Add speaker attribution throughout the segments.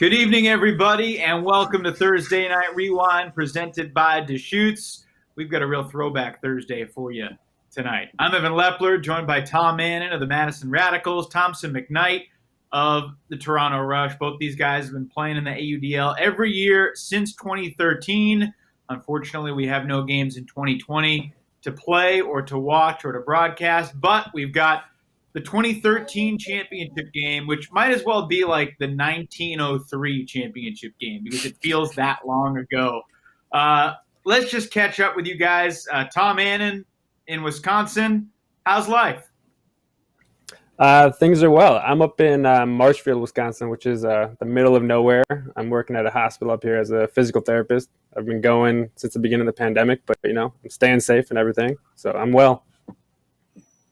Speaker 1: Good evening, everybody, and welcome to Thursday Night Rewind presented by Deschutes. We've got a real throwback Thursday for you tonight. I'm Evan Lepler, joined by Tom Annen of the Madison Radicals, Thompson McKnight of the Toronto Rush. Both these guys have been playing in the AUDL every year since 2013. Unfortunately, we have no games in 2020 to play or to watch or to broadcast, but we've got the 2013 championship game, which might as well be like the 1903 championship game because it feels that long ago. Let's just catch up with you guys. Tom Annen in Wisconsin, how's life?
Speaker 2: Things are well. I'm up in Marshfield, Wisconsin, which is the middle of nowhere. I'm working at a hospital up here as a physical therapist. I've been going since the beginning of the pandemic, but, I'm staying safe and everything, so I'm well.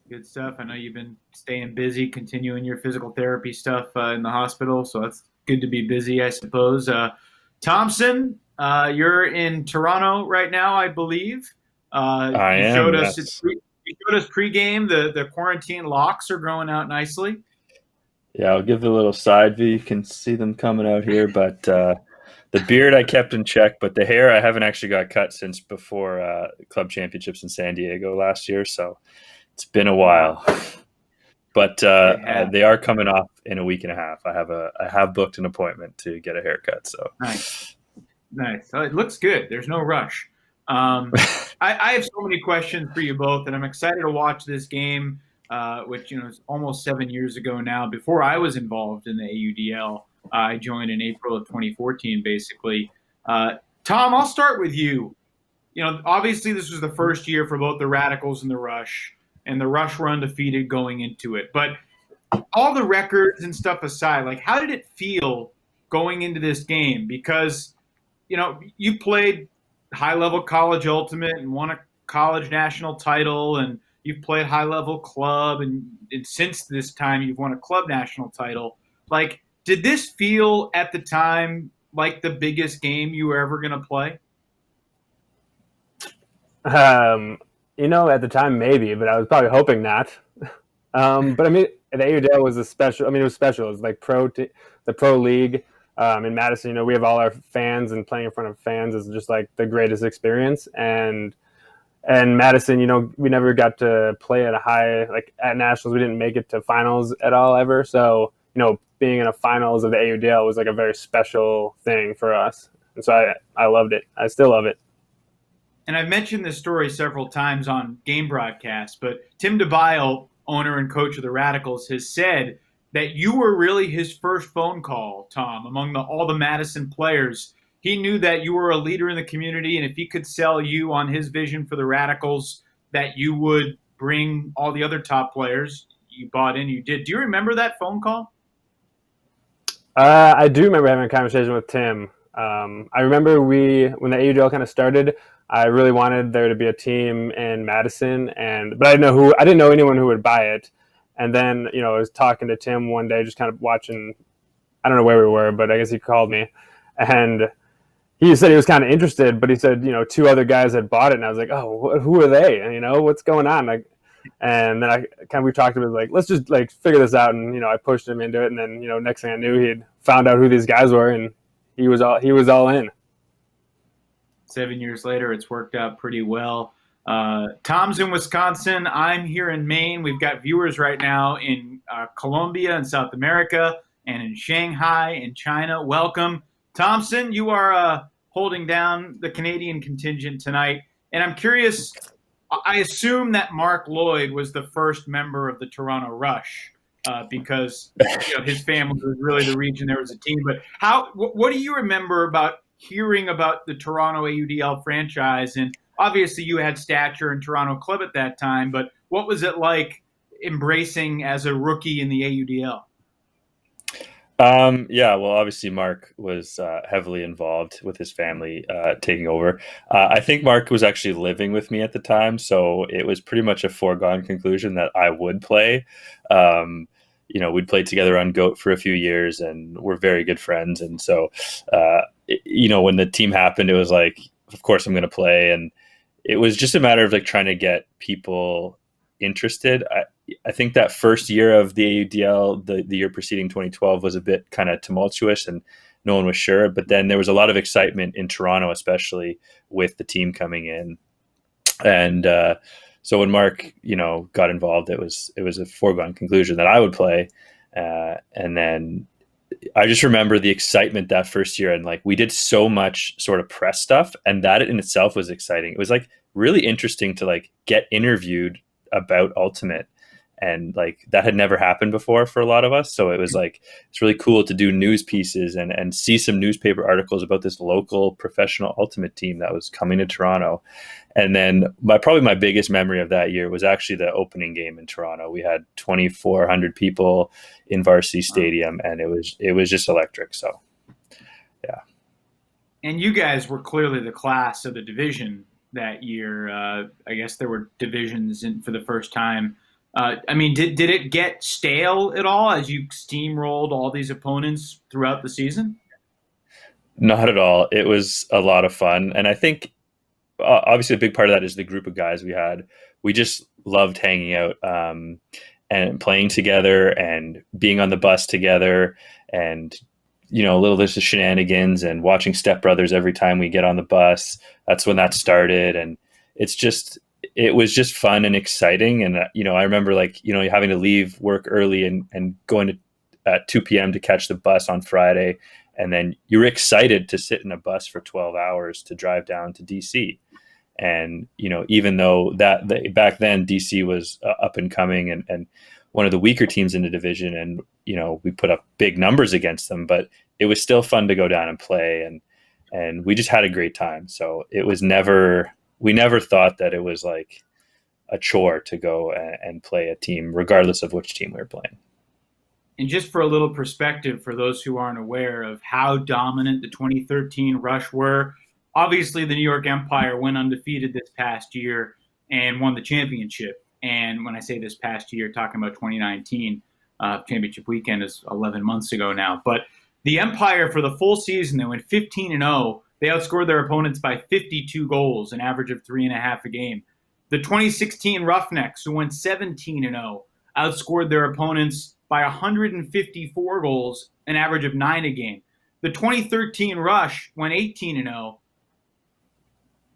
Speaker 1: Good stuff. I know you've been staying busy, continuing your physical therapy stuff in the hospital, so that's good to be busy, I suppose. Thompson, you're in Toronto right now, I believe.
Speaker 3: I am.
Speaker 1: Showed
Speaker 3: yes.
Speaker 1: us you showed us pregame. The quarantine locks are growing out nicely.
Speaker 3: Yeah, I'll give a little side view. You can see them coming out here, but the beard I kept in check, but the hair I haven't actually got cut since before club championships in San Diego last year, so it's been a while. But they are coming off in a week and a half. I have booked an appointment to get a haircut. So
Speaker 1: nice. Oh, it looks good. There's no rush. I have so many questions for you both, and I'm excited to watch this game, which is almost 7 years ago now. Before I was involved in the AUDL, I joined in April of 2014, basically. Tom, I'll start with you. Obviously this was the first year for both the Radicals and the Rush, and the Rush were undefeated going into it. But all the records and stuff aside, how did it feel going into this game? Because, you played high-level college ultimate and won a college national title, and you've played high-level club, and since this time you've won a club national title. Did this feel at the time like the biggest game you were ever going to play?
Speaker 2: At the time maybe, but I was probably hoping not. But the AUDL was it was special. It was like the pro league. In Madison, we have all our fans, and playing in front of fans is just like the greatest experience. And Madison, we never got to play at a high, at nationals. We didn't make it to finals at all ever. So, being in a finals of the AUDL was like a very special thing for us. And so I loved it. I still love it.
Speaker 1: And I've mentioned this story several times on game broadcasts, but Tim DeBile, owner and coach of the Radicals, has said that you were really his first phone call, Tom, among all the Madison players. He knew that you were a leader in the community, and if he could sell you on his vision for the Radicals, that you would bring all the other top players. You bought in, you did. Do you remember that phone call?
Speaker 2: I do remember having a conversation with Tim. I remember when the AUDL kind of started, I really wanted there to be a team in Madison, but I didn't know anyone who would buy it. And then, I was talking to Tim one day, just kind of watching, I don't know where we were, but I guess he called me. And he said he was kind of interested, but he said, 2 other guys had bought it. And I was like, oh, who are they? And, what's going on? And then we talked to him, let's just figure this out. And, I pushed him into it. And then, next thing I knew, he had found out who these guys were, and he was all in.
Speaker 1: 7 years later, it's worked out pretty well. Tom's in Wisconsin. I'm here in Maine. We've got viewers right now in Colombia and South America, and in Shanghai and China. Welcome. Thompson, you are holding down the Canadian contingent tonight. And I'm curious, I assume that Mark Lloyd was the first member of the Toronto Rush because his family was really the reason there was a team. But what do you remember about hearing about the Toronto AUDL franchise? And obviously you had stature in Toronto club at that time, but what was it like embracing as a rookie in the AUDL?
Speaker 3: Well, obviously Mark was heavily involved with his family taking over. I think Mark was actually living with me at the time, so it was pretty much a foregone conclusion that I would play. We'd played together on GOAT for a few years, and we're very good friends. And so, when the team happened, it was like, of course I'm going to play. And it was just a matter of trying to get people interested. I think that first year of the AUDL, the year preceding 2012, was a bit kind of tumultuous, and no one was sure. But then there was a lot of excitement in Toronto, especially with the team coming in. And so when Mark, got involved, it was a foregone conclusion that I would play. And then I just remember the excitement that first year, and like we did so much sort of press stuff, and that in itself was exciting. It was like really interesting to like get interviewed about Ultimate, and like that had never happened before for a lot of us. So it was like it's really cool to do news pieces and see some newspaper articles about this local professional Ultimate team that was coming to Toronto. And then probably my biggest memory of that year was actually the opening game in Toronto. We had 2,400 people in Varsity Stadium, and it was just electric. So, yeah.
Speaker 1: And you guys were clearly the class of the division that year. I guess there were divisions for the first time. Did it get stale at all as you steamrolled all these opponents throughout the season?
Speaker 3: Not at all. It was a lot of fun, and I think obviously a big part of that is the group of guys we had. We just loved hanging out and playing together and being on the bus together, and a little bit of shenanigans and watching Step Brothers every time we get on the bus. That's when that started, and it was just fun and exciting. And I remember having to leave work early and going to at 2 p.m. to catch the bus on Friday. And then you were excited to sit in a bus for 12 hours to drive down to DC. And, even though back then DC was up and coming and one of the weaker teams in the division, and, we put up big numbers against them, but it was still fun to go down and play. And we just had a great time. So we never thought that it was like a chore to go and play a team, regardless of which team we were playing.
Speaker 1: And just for a little perspective for those who aren't aware of how dominant the 2013 Rush were, obviously the New York Empire went undefeated this past year and won the championship. And when I say this past year, talking about 2019, championship weekend is 11 months ago now. But the Empire for the full season, they went 15-0. They outscored their opponents by 52 goals, an average of 3.5 a game. The 2016 Roughnecks, who went 17-0, outscored their opponents by 154 goals, an average of 9 a game. The 2013 Rush went 18-0,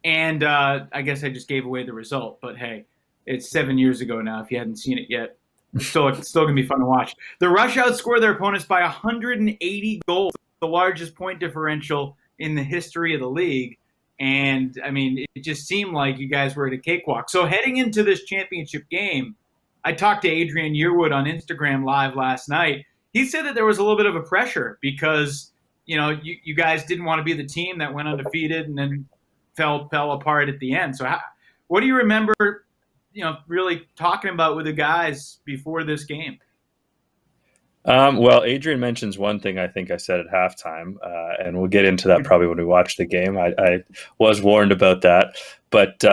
Speaker 1: and I guess I just gave away the result, but hey, it's 7 years ago now. If you hadn't seen it yet, it's still going to be fun to watch. The Rush outscored their opponents by 180 goals, the largest point differential in the history of the league. And, it just seemed like you guys were at a cakewalk. So heading into this championship game, I talked to Adrian Yearwood on Instagram Live last night. He said that there was a little bit of a pressure because, you guys didn't want to be the team that went undefeated and then fell apart at the end. So what do you remember, really talking about with the guys before this game?
Speaker 3: Well, Adrian mentions one thing I think I said at halftime, and we'll get into that probably when we watch the game. I was warned about that. But,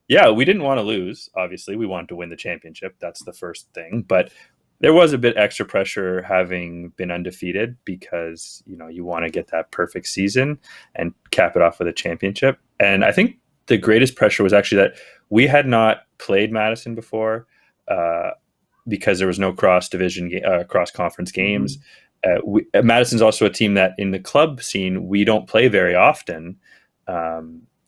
Speaker 3: yeah, we didn't want to lose, obviously. We wanted to win the championship. That's the first thing. But there was a bit extra pressure having been undefeated because, you want to get that perfect season and cap it off with a championship. And I think the greatest pressure was actually that we had not played Madison before because there was no cross-conference games. Madison's also a team that in the club scene, we don't play very often.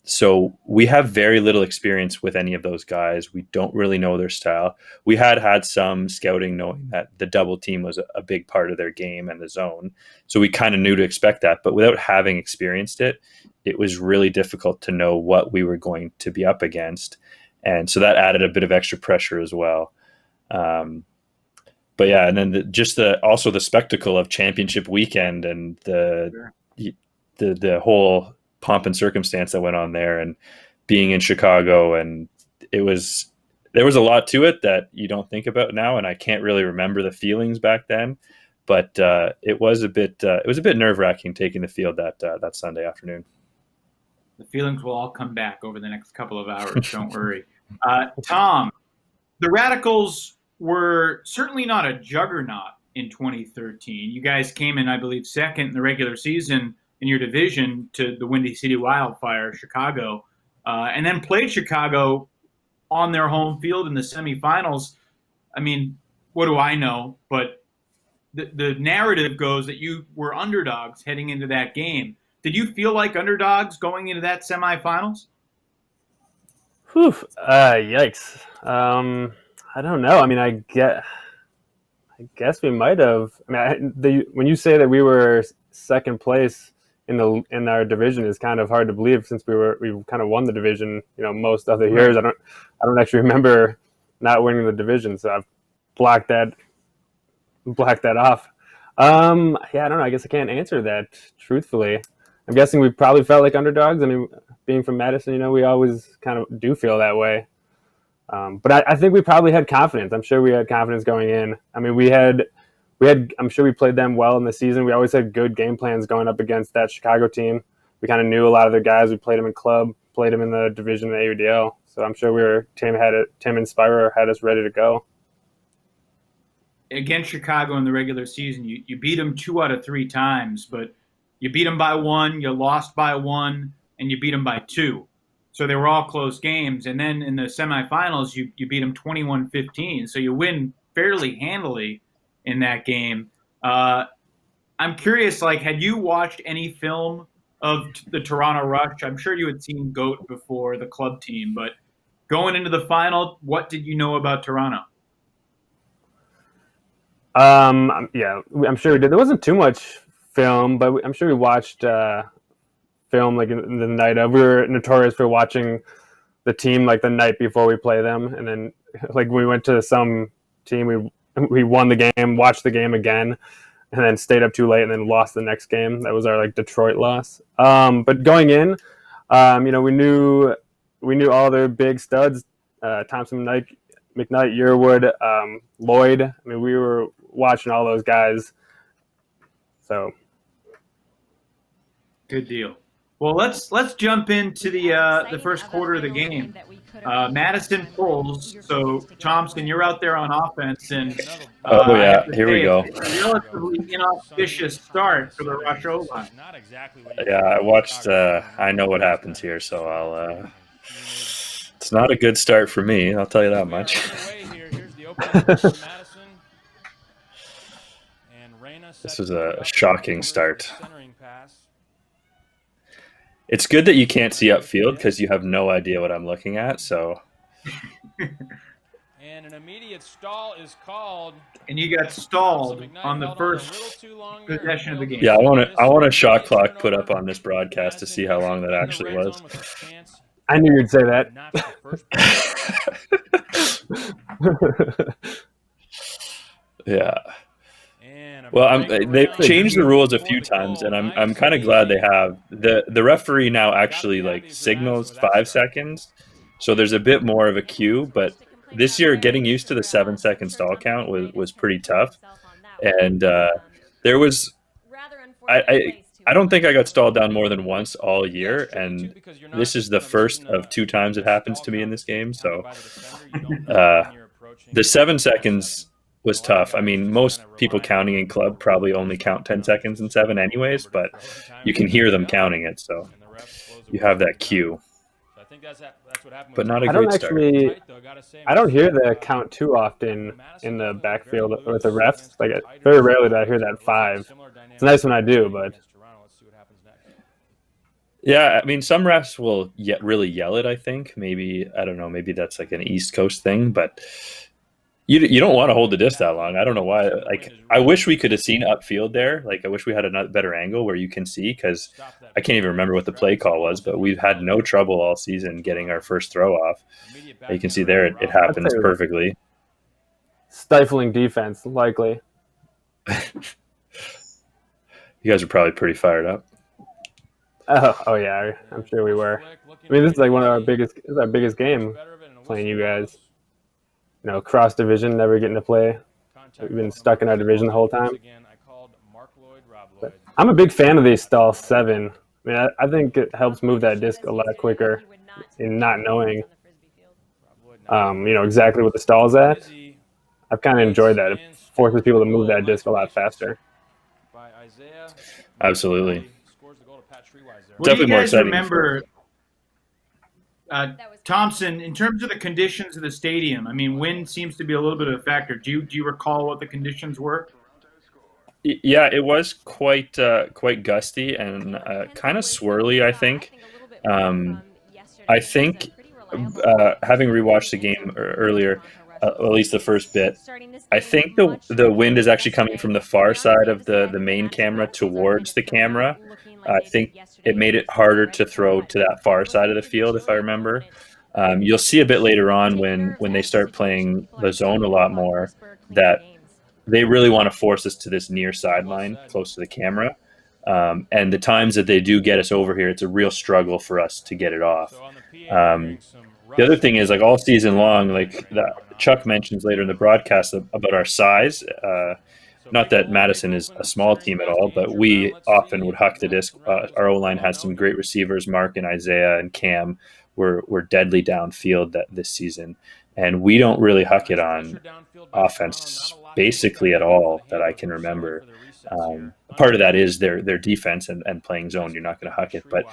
Speaker 3: So we have very little experience with any of those guys. We don't really know their style. We had some scouting knowing that the double team was a big part of their game and the zone. So we kind of knew to expect that. But without having experienced it, it was really difficult to know what we were going to be up against. And so that added a bit of extra pressure as well. But yeah, and then also the spectacle of championship weekend and the whole pomp and circumstance that went on there, and being in Chicago, and there was a lot to it that you don't think about now, and I can't really remember the feelings back then, but it was a bit nerve-wracking taking the field that Sunday afternoon.
Speaker 1: The feelings will all come back over the next couple of hours. Don't worry. Tom, the Radicals were certainly not a juggernaut in 2013. You guys came in, I believe, second in the regular season in your division to the Windy City Wildfire, Chicago, and then played Chicago on their home field in the semifinals. What do I know? But the narrative goes that you were underdogs heading into that game. Did you feel like underdogs going into that semifinals?
Speaker 2: Whew, yikes. I don't know. I mean, I guess we might have. I mean, when you say that we were second place in our division is kind of hard to believe, since we kind of won the division. Most other years, I don't actually remember not winning the division, so I've blocked that off. Yeah, I don't know. I guess I can't answer that truthfully. I'm guessing we probably felt like underdogs. I mean, being from Madison, we always kind of do feel that way. But I think we probably had confidence. I'm sure we had confidence going in. I mean, we had. I'm sure we played them well in the season. We always had good game plans going up against that Chicago team. We kind of knew a lot of their guys. We played them in club, played them in the division in the AUDL. So I'm sure Tim and Spyrer had us ready to go.
Speaker 1: Against Chicago in the regular season, you beat them 2 out of 3 times, but you beat them by 1, you lost by 1, and you beat them by 2. So they were all close games. And then in the semifinals, you beat them 21-15. So you win fairly handily in that game. I'm curious, had you watched any film of the Toronto Rush? I'm sure you had seen GOAT before, the club team, but going into the final, what did you know about Toronto?
Speaker 2: Yeah, I'm sure we did. There wasn't too much film, but I'm sure we watched film in the night of. We were notorious for watching the team the night before we play them, and then we went to some team, we won the game, watched the game again, and then stayed up too late and then lost the next game. That was our Detroit loss. But going in, we knew all their big studs, Thompson, McKnight, Yearwood, Lloyd. I mean, we were watching all those guys. So
Speaker 1: good deal. Well, let's jump into the first quarter of the game. Madison pulls, so Thompson, you're out there on offense, and
Speaker 3: here we go.
Speaker 1: It's a relatively inauspicious start for the Rush O-line.
Speaker 3: Yeah, I watched. I know what happens here, so I'll. It's not a good start for me. I'll tell you that much. This was a shocking start. It's good that you can't see upfield because you have no idea what I'm looking at. So,
Speaker 4: and an immediate stall is called.
Speaker 1: And you got stalled on the first possession of the game.
Speaker 3: Yeah, I want a shot clock put up on this broadcast to see how long that actually was.
Speaker 2: I knew you'd say that.
Speaker 3: Yeah. Well, they've changed the rules a few times, and I'm kind of glad they have. The referee now actually signals 5 seconds, so there's a bit more of a queue. But this year, getting used to the 7-second stall count was pretty tough, and there was I don't think I got stalled down more than once all year, and this is the first of 2 times it happens to me in this game. So the 7 seconds was tough. I mean, most people counting in club probably only count 10 seconds and 7 anyways, but you can hear them counting it, so you have that cue. But not a great start.
Speaker 2: I don't hear the count too often in the backfield with the refs. Very rarely do I hear that 5. It's nice when I do, but
Speaker 3: yeah, I mean, some refs will really yell it, I think. Maybe, I don't know, maybe that's an East Coast thing, but you don't want to hold the disc that long. I don't know why. I wish we could have seen upfield there. I wish we had a better angle where you can see, because I can't even remember what the play call was, but we've had no trouble all season getting our first throw off. You can see there it happens perfectly.
Speaker 2: Stifling defense, likely.
Speaker 3: You guys are probably pretty fired up.
Speaker 2: Oh yeah, I'm sure we were. I mean, this is one of our biggest game playing you guys. Cross division, never getting to play. We've been stuck in our division the whole time. But I'm a big fan of the stall 7. I mean, I think it helps move that disc a lot quicker in not knowing, exactly what the stall's at. I've kind of enjoyed that. It forces people to move that disc a lot faster.
Speaker 3: Absolutely.
Speaker 1: What do you guys remember, Thompson, in terms of the conditions of the stadium? I mean, wind seems to be a little bit of a factor. Do you recall what the conditions were?
Speaker 3: Yeah, it was quite gusty and kind of swirly, I think. Um, I think having rewatched the game earlier, at least the first bit, I think the wind is actually coming from the far side of the main camera towards the camera. I think it made it harder to throw to that far side of the field, if I remember. You'll see a bit later on when they start playing the zone a lot more that they really want to force us to this near sideline close to the camera. And the times that they do get us over here, it's a real struggle for us to get it off. The other thing is, like all season long, like Chuck mentions later in the broadcast about our size. Not that Madison is a small team at all, but we often would huck the disc. Our O-line has some great receivers, Mark and Isaiah and Cam. We're deadly downfield this season, and we don't really huck it on offense basically at all that I can remember. Part of that is their defense and playing zone. You're not going to huck it, but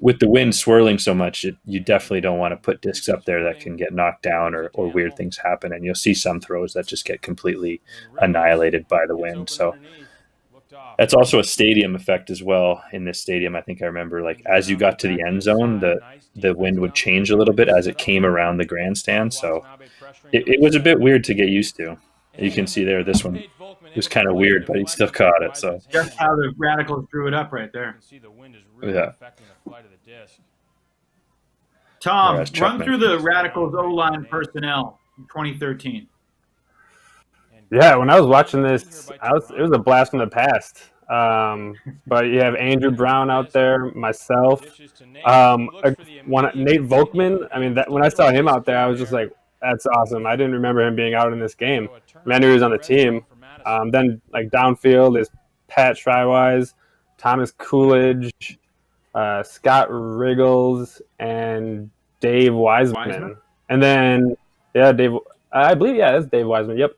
Speaker 3: with the wind swirling so much, you definitely don't want to put discs up there that can get knocked down or weird things happen. And you'll see some throws that just get completely annihilated by the wind. So that's also a stadium effect as well. In this stadium, I think I remember, like, as you got to the end zone, the wind would change a little bit as it came around the grandstand. So it was a bit weird to get used to. You can see there, this one was kind of weird, but he still caught it. So
Speaker 1: just how the Radicals drew it up right there.
Speaker 3: Yeah.
Speaker 1: Tom, run through the Radicals O-line personnel in 2013.
Speaker 2: Yeah, when I was watching this, it was a blast from the past. But you have Andrew Brown out there, myself, Nate Volkman. I mean, when I saw him out there, I was just like, that's awesome. I didn't remember him being out in this game. I knew he was on the team. Then, like, downfield is Pat Schreiwise, Thomas Coolidge, Scott Riggles, and Dave Wiseman. And then, I believe, that's Dave Wiseman. Yep.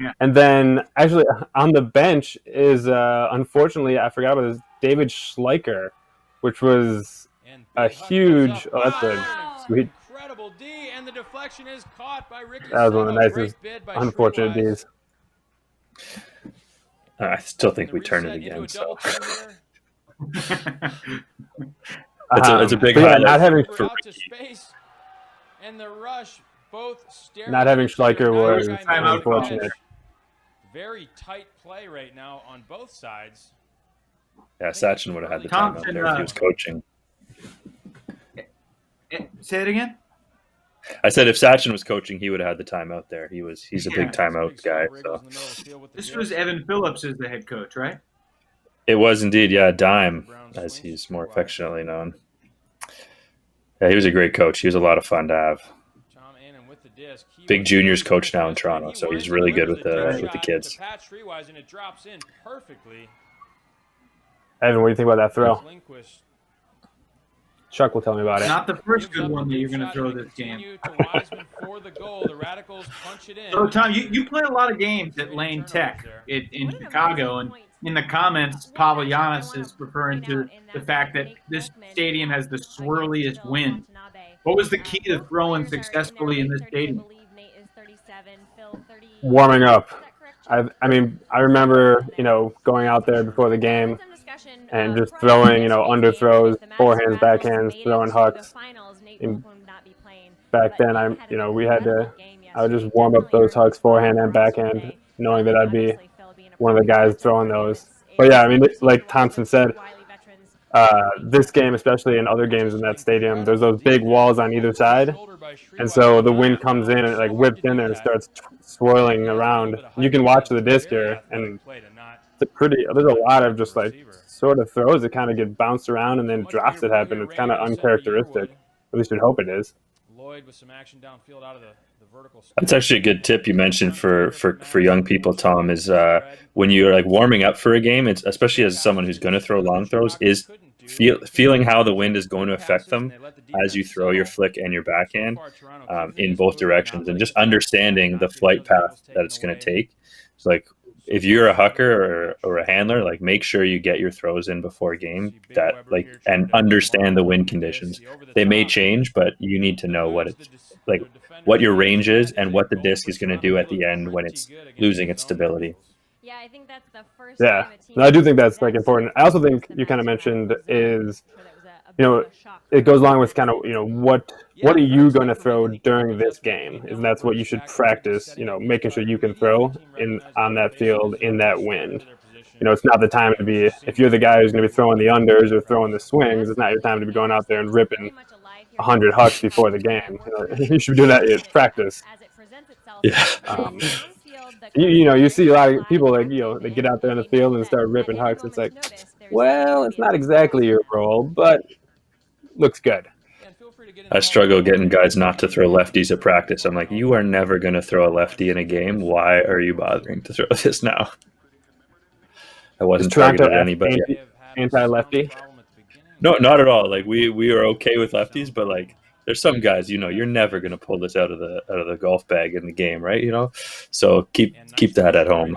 Speaker 2: Yeah. And then, actually, on the bench is, unfortunately, I forgot about this, David Schleicher, which was a huge. Oh, that's a sweet.
Speaker 4: Incredible D, and the deflection is caught by Ricky.
Speaker 2: That was one of the nicest, unfortunate Ds.
Speaker 3: I still think we turn it again. So. It's a big highlight.
Speaker 2: Not having
Speaker 4: and the rush, both
Speaker 2: not having Schleicher was unfortunate.
Speaker 4: Very tight play right now on both sides.
Speaker 3: Yeah, Sachin would have had the time out there if he was coaching.
Speaker 1: Say it again?
Speaker 3: I said if Sachin was coaching, he would have had the time out there. He's a big timeout guy. So
Speaker 1: this was Evan Phillips as the head coach, right?
Speaker 3: It was indeed, yeah, Dime, as he's more affectionately known. Yeah, he was a great coach. He was a lot of fun to have. Big juniors coach now in Toronto, so he's really good with the kids.
Speaker 2: Evan, what do you think about that throw? Chuck will tell me about it.
Speaker 1: Not the first good one that you're going to throw this game. So, Tom, you play a lot of games at Lane Tech in Chicago, and in the comments, Pavel Giannis is referring to the fact that this stadium has the swirliest wind. What was the key to throwing successfully in this stadium?
Speaker 2: Warming up. I remember, going out there before the game and just throwing, underthrows, forehands, backhands, throwing hucks. Back then, I would just warm up those hucks, forehand and backhand, knowing that I'd be one of the guys throwing those. But yeah, like Thompson said, this game, especially in other games in that stadium, there's those big walls on either side. And so the wind comes in and it whips in there and starts swirling around. You can watch the disc here, and there's a lot of just sort of throws that kind of get bounced around and then drops that happen. It's kind of uncharacteristic. At least you'd hope it is.
Speaker 3: That's actually a good tip you mentioned for young people, Tom, is when you're warming up for a game, it's especially as someone who's going to throw long throws, is feeling how the wind is going to affect them as you throw your flick and your backhand in both directions, and just understanding the flight path that it's going to take. It's if you're a hucker or a handler, make sure you get your throws in before game and understand the wind conditions. They may change, but you need to know what your range is and what the disc is going to do at the end when it's losing its stability.
Speaker 5: Yeah, I think that's the first
Speaker 2: Yeah,
Speaker 5: time a team
Speaker 2: no, I do think that's like
Speaker 5: that
Speaker 2: important. I also think
Speaker 5: the
Speaker 2: you kind of
Speaker 5: Madison round
Speaker 2: mentioned
Speaker 5: was,
Speaker 2: is,
Speaker 5: sure that was a
Speaker 2: you
Speaker 5: bit
Speaker 2: know,
Speaker 5: of a shock for
Speaker 2: it goes
Speaker 5: them.
Speaker 2: along with kind of, you know, what are you going to throw during this game? And that's what you should practice, you know, making sure you can throw in on that field in that wind. You know, it's not the time to be, if you're the guy who's going to be throwing the unders or throwing the swings, it's not your time to be going out there and ripping 100 hucks before the game. You know, you should be doing that at practice.
Speaker 3: Yeah.
Speaker 2: You know, you see a lot of people like, you know, they get out there in the field and start ripping hucks. It's like, well, it's not exactly your role, but looks good.
Speaker 3: I struggle getting guys not to throw lefties at practice. I'm like, you are never going to throw a lefty in a game. Why are you bothering to throw this now? I wasn't targeted at anybody.
Speaker 2: Anti-lefty?
Speaker 3: No, not at all. Like we are okay with lefties, but like there's some guys, you know, you're never going to pull this out of the golf bag in the game, right? You know, so keep that at home.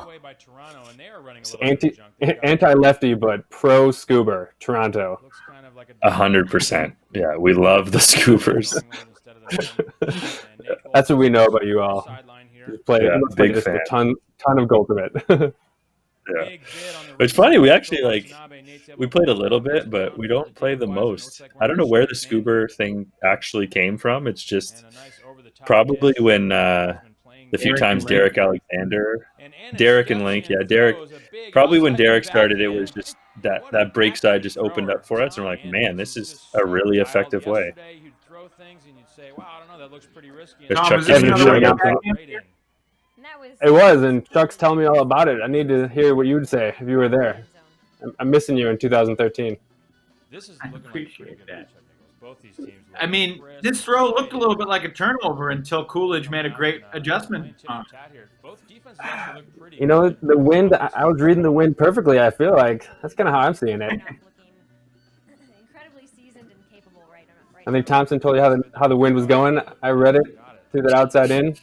Speaker 2: Anti-lefty, but pro scuba, Toronto.
Speaker 3: 100%. Yeah, we love the scoopers.
Speaker 2: That's what we know about you all. You play,
Speaker 3: Yeah,
Speaker 2: you play
Speaker 3: big
Speaker 2: just
Speaker 3: fan.
Speaker 2: a ton of Ultimate.
Speaker 3: Yeah. It's funny, we actually we played a little bit, but we don't play the most. I don't know where the scuba thing actually came from. It's just probably when the few times Derek Alexander, Derek and Link, yeah, Derek. Probably when Derek started, it was just that break side just opened up for us, and we're like, man, this is a really effective way. There's
Speaker 1: Tom,
Speaker 3: Chuck
Speaker 1: was this
Speaker 3: giving
Speaker 1: another
Speaker 3: a shout
Speaker 1: way
Speaker 3: out.
Speaker 1: back in?
Speaker 2: It was, and Chuck's telling me all about it. I need to hear what you would say if you were there. I'm missing you in 2013.
Speaker 1: I appreciate that. I mean, this throw looked a little bit like a turnover until Coolidge made a great adjustment.
Speaker 2: You know, the wind, I was reading the wind perfectly, I feel like. That's kind of how I'm seeing it. I think Thompson told you how the wind was going. I read it through that outside in.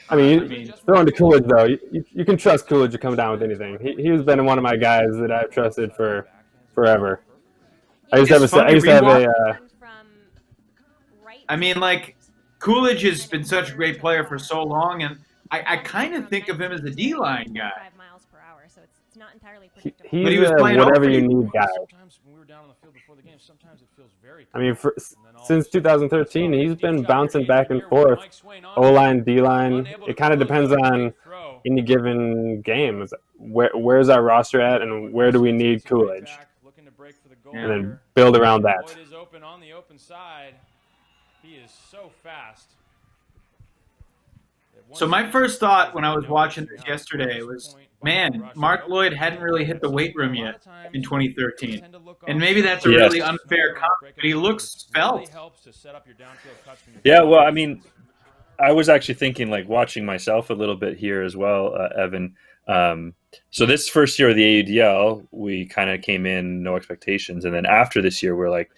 Speaker 2: I mean, throwing to Coolidge, though, you can trust Coolidge to come down with anything. He's been one of my guys that I've trusted for forever. I used to have a
Speaker 1: I mean, like, Coolidge has been such a great player for so long, and I kind of think of him as a D-line guy.
Speaker 2: He's a whatever you need guy. I mean, since 2013, he's been bouncing back and forth, O-line, D-line. It kind of depends on any given game. Where's our roster at, and where do we need Coolidge? And then build around that.
Speaker 4: He is so fast.
Speaker 1: So my first thought when I was watching this yesterday was, man, Mark Lloyd hadn't really hit the weight room yet in 2013. And maybe that's a really unfair comment, but he looks felt.
Speaker 3: Yeah, well, I mean, I was actually thinking, like, watching myself a little bit here as well, Evan. So this first year of the AUDL, we kind of came in, no expectations. And then after this year, we're like,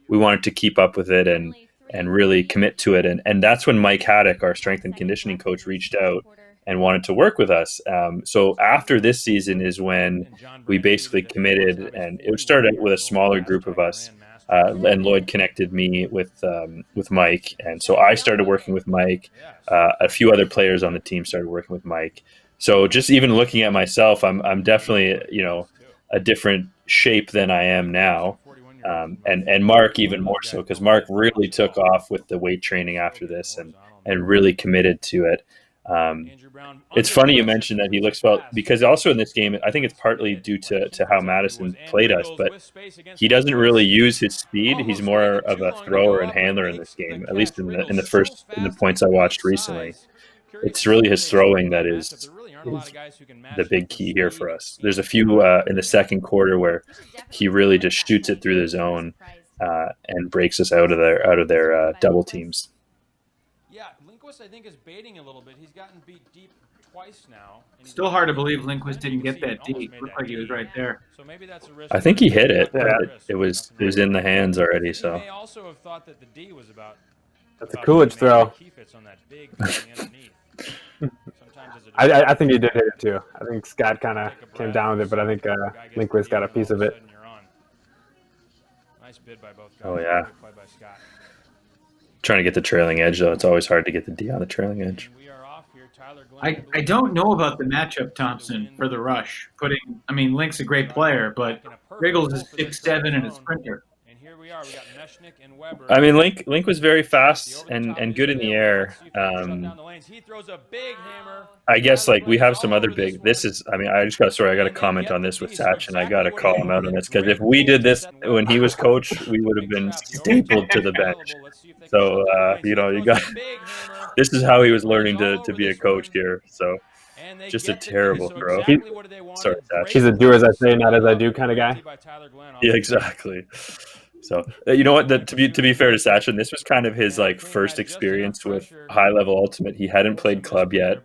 Speaker 3: we wanted to keep up with it and really commit to it. And that's when Mike Haddock, our strength and conditioning coach, reached out and wanted to work with us. So after this season is when we basically committed, and it started with a smaller group of us. And Lloyd connected me with Mike, and so I started working with Mike. A few other players on the team started working with Mike. So just even looking at myself, I'm definitely, you know, a different shape than I am now. And Mark even more so, because Mark really took off with the weight training after this and really committed to it. It's funny you mentioned that he looks well, because also in this game, I think it's partly due to how Madison played us, but he doesn't really use his speed. He's more of a thrower and handler in this game, at least in the points I watched recently. It's really his throwing that is the big key here for us. There's a few in the second quarter where he really just shoots it through the zone and breaks us out of their double teams.
Speaker 4: Yeah, Lindquist, I think, is baiting a little bit. He's gotten beat deep twice now.
Speaker 1: Still hard to believe Lindquist didn't get that deep. Looked like he was right there.
Speaker 4: So maybe that's a risk.
Speaker 3: I think he hit it, but it was in the hands already. So
Speaker 4: he may also have thought that the D was about.
Speaker 2: That's a Coolidge throw. I think he did hit it too. I think Scott kind of came down with it, but I think Lindquist got a piece of it.
Speaker 4: Nice bid by both guys.
Speaker 3: Oh yeah.
Speaker 4: Good play by Scott.
Speaker 3: Trying to get the trailing edge, though. It's always hard to get the D on the trailing edge.
Speaker 4: We are off here.
Speaker 1: I don't know about the matchup, Thompson, for the rush. Link's a great player, but Riggles is 6'7" and a sprinter.
Speaker 4: And here we are. We got Mechanix and Weber.
Speaker 3: I mean, Link was very fast and good in the air.
Speaker 4: He throws a big hammer.
Speaker 3: I guess like we have some other big. This is. I mean, I got to comment on this with Satch, and I got to call him out on this because if we did this when he was coach, we would have been stapled to the bench. So you got. This is how he was learning to be a coach here. So just a terrible throw. Sorry, Satch.
Speaker 2: He's a do as I say, not as I do kind of guy.
Speaker 3: Yeah, exactly. So you know what? To be fair to Sachin, this was kind of his like first experience with high level ultimate. He hadn't played club yet,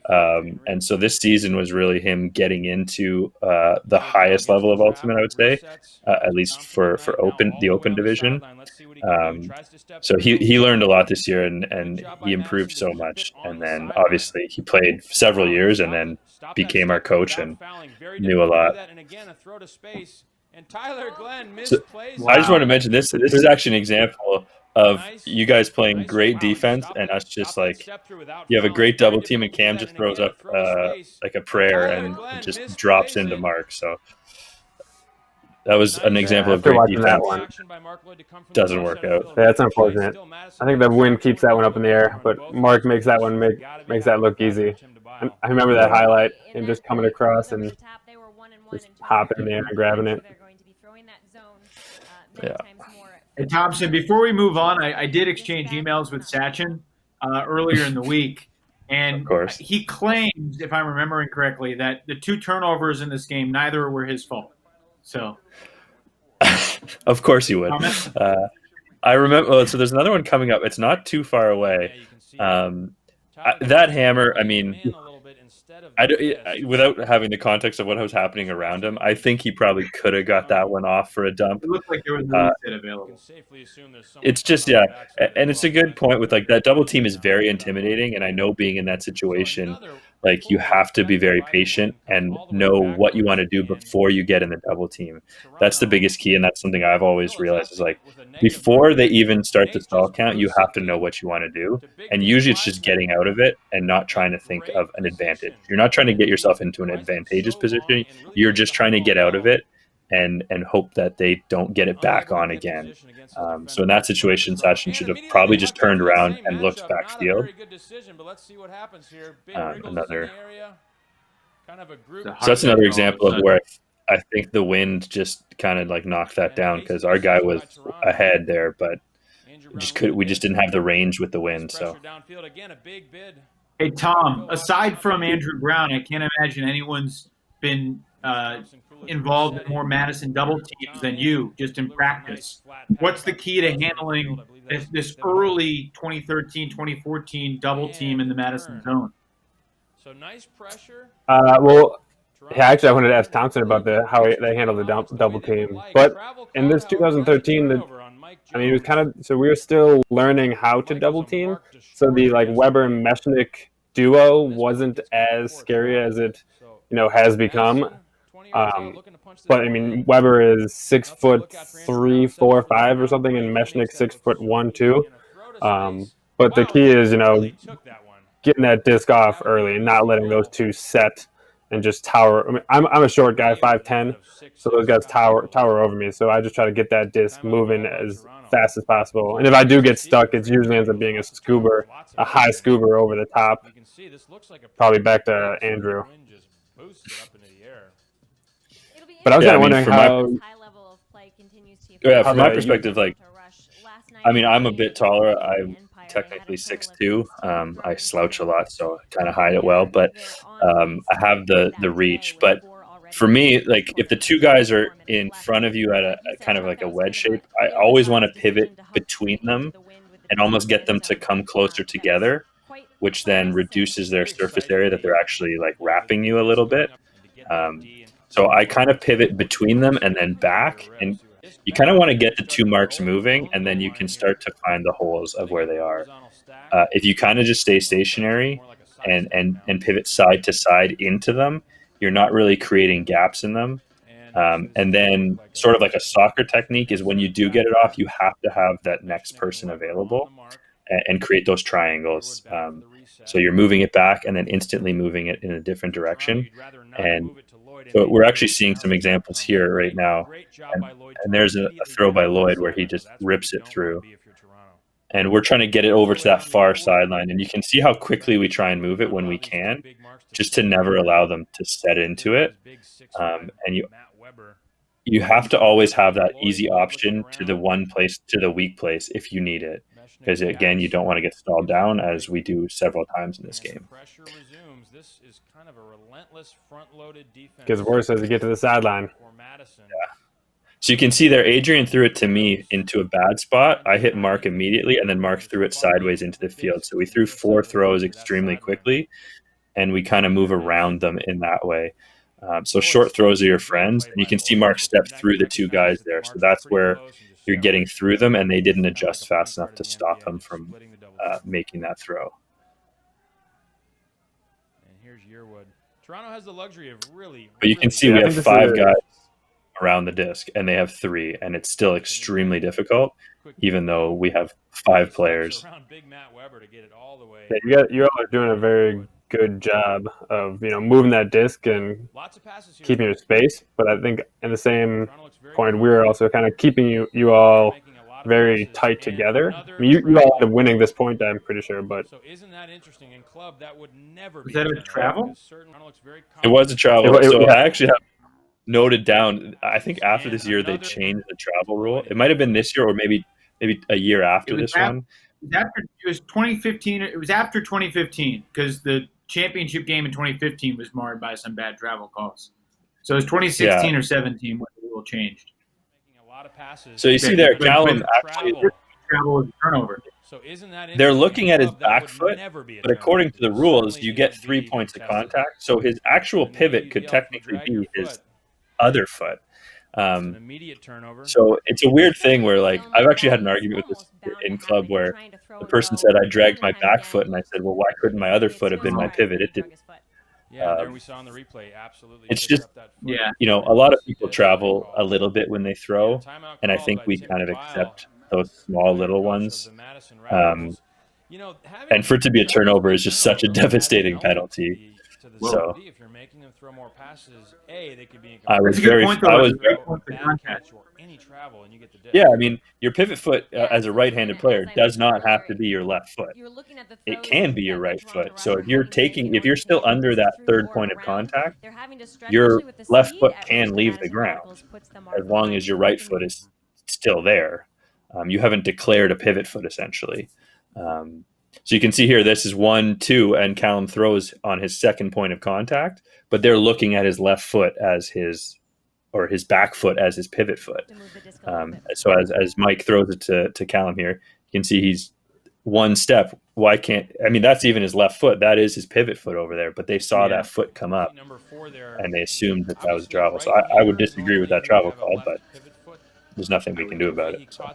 Speaker 3: and so this season was really him getting into the highest level of ultimate. I would say, at least for the open division. So he learned a lot this year, and he improved so much. And then obviously he played several years, and then became our coach and knew a lot.
Speaker 4: And Tyler Glenn misplays.
Speaker 3: I just want to mention this. This is actually an example of you guys playing great defense and us just like you have a great double team and Cam just throws up like a prayer and it just drops into Mark. So that was an example of great defense.
Speaker 2: That one
Speaker 3: doesn't work out.
Speaker 2: Yeah, that's unfortunate. I think the wind keeps that one up in the air, but Mark makes that one makes that look easy. I remember that highlight and just coming across and just hopping in the air and grabbing it.
Speaker 3: Yeah.
Speaker 1: Hey, Thompson, before we move on, I did exchange emails with Sachin earlier in the week, and he claims, if I'm remembering correctly, that the 2 turnovers in this game, neither were his fault. So,
Speaker 3: of course he would. I remember. So there's another one coming up. It's not too far away. That hammer. I mean. Without having the context of what was happening around him, I think he probably could have got that one off for a dump.
Speaker 1: It looked like there was no set available.
Speaker 3: It's just, yeah. And it's a good point with like that double team is very intimidating. And I know being in that situation, like you have to be very patient and know what you want to do before you get in the double team. That's the biggest key. And that's something I've always realized is like before they even start the stall count, you have to know what you want to do. And usually it's just getting out of it and not trying to think of an advantage. You're not trying to get yourself into an advantageous position. You're just trying to get out of it and hope that they don't get it back on again. So in that situation, Sachin should have probably just turned around and looked backfield. So that's another example of where I think the wind just kind of like knocked that down because our guy was ahead there, but we just didn't have the range with the wind. So.
Speaker 1: Hey, Tom, aside from Andrew Brown, I can't imagine anyone's been involved in more Madison double teams than you, just in practice. What's the key to handling this early 2013, 2014 double team in the Madison zone?
Speaker 4: So nice pressure.
Speaker 2: Well, yeah, actually, I wanted to ask Thompson about how they handled the double team. But in this 2013, it was kind of so we were still learning how to double team. So the like Weber and Mechanix duo wasn't as scary as it has become. But I mean, Weber is 6'3", 4, 5 or something, and Mechanix 6'1", 2. But the key is getting that disc off early and not letting those two set and just tower. I mean, I'm a short guy, 5'10", so those guys tower over me. So I just try to get that disc moving as fast as possible. And if I do get stuck, it usually ends up being a high scuba over the top. Probably back to Andrew. But I was kind of wondering how.
Speaker 3: From my perspective, like, I mean, I'm a bit taller. I'm technically 6'2". I slouch a lot, so I kind of hide it well. But I have the reach. But for me, like, if the two guys are in front of you at a kind of like a wedge shape, I always want to pivot between them and almost get them to come closer together, which then reduces their surface area that they're actually like wrapping you a little bit. So I kind of pivot between them and then back, and you kind of want to get the two marks moving, and then you can start to find the holes of where they are. If you kind of just stay stationary and pivot side to side into them, you're not really creating gaps in them. And then sort of like a soccer technique is when you do get it off, you have to have that next person available and create those triangles. So you're moving it back and then instantly moving it in a different direction. And so we're actually seeing some examples here right now. And there's a throw by Lloyd where he just rips it through. And we're trying to get it over to that far sideline. And you can see how quickly we try and move it when we can, just to never allow them to set into it. And you have to always have that easy option to the one place, to the weak place if you need it. Because, again, you don't want to get stalled down, as we do several times in this game.
Speaker 4: Pressure resumes. This is kind of a relentless front-loaded defense.
Speaker 2: Gets worse as you get to the sideline.
Speaker 4: Madison.
Speaker 3: Yeah. So you can see there, Adrian threw it to me into a bad spot. I hit Mark immediately, and then Mark threw it sideways into the field. So we threw 4 throws extremely quickly, and we kind of move around them in that way. So short throws are your friends. And you can see Mark step through the 2 guys there. So that's where you're getting through them, and they didn't adjust fast enough to stop him from making that throw.
Speaker 4: And here's Yearwood. Toronto has the luxury of really.
Speaker 3: But you can see we have 5 guys around the disc, and they have 3, and it's still extremely difficult, even though we have 5 players.
Speaker 2: Yeah, you all are doing a very good job of moving that disc and keeping your space. But I think in the same point, we're also kind of keeping you all very tight together. I mean, you all end up winning this point, I'm pretty sure. But
Speaker 4: so isn't that interesting? In club, that would never
Speaker 1: be. Was that a travel?
Speaker 3: It was a travel. So I actually have noted down. I think after this year they changed the travel rule. It might have been this year, or maybe a year after this one.
Speaker 1: It was 2015. It was after 2015 because the championship game in 2015 was marred by some bad travel calls. So it was 2016 or 17 when the rule changed.
Speaker 3: So you see there, Callum actually
Speaker 1: travel is turnover.
Speaker 4: So isn't that
Speaker 3: they're looking at his back foot, but according to the rules, you get 3 points of contact. So his actual pivot could technically be his other foot.
Speaker 4: Immediate turnover.
Speaker 3: So it's a weird thing where, like, I've actually had an argument with this in club where the person said I dragged my back foot, and I said, well, why couldn't my other foot have been my pivot? It didn't.
Speaker 4: Yeah, there we saw on the replay. Absolutely.
Speaker 3: It's just, a lot of people travel a little bit when they throw, and I think we kind of accept those small little ones. And for it to be a turnover is just such a devastating penalty. So
Speaker 4: if you're making them throw more passes, they could be
Speaker 3: I was very yeah, I mean, your pivot foot as a right-handed player does not have to be your left foot. It can be your right foot. So if you're still under that 3rd point of contact, your left foot can leave the ground as long as your right foot is still there. You haven't declared a pivot foot essentially. So you can see here, this is 1-2, and Callum throws on his 2nd point of contact, but they're looking at his left foot as his back foot as his pivot foot. So as Mike throws it to Callum here, you can see he's 1 step. That's even his left foot. That is his pivot foot over there, but they saw that foot come up, and they assumed that was travel. So I would disagree with that travel call, but there's nothing we can do about it. So.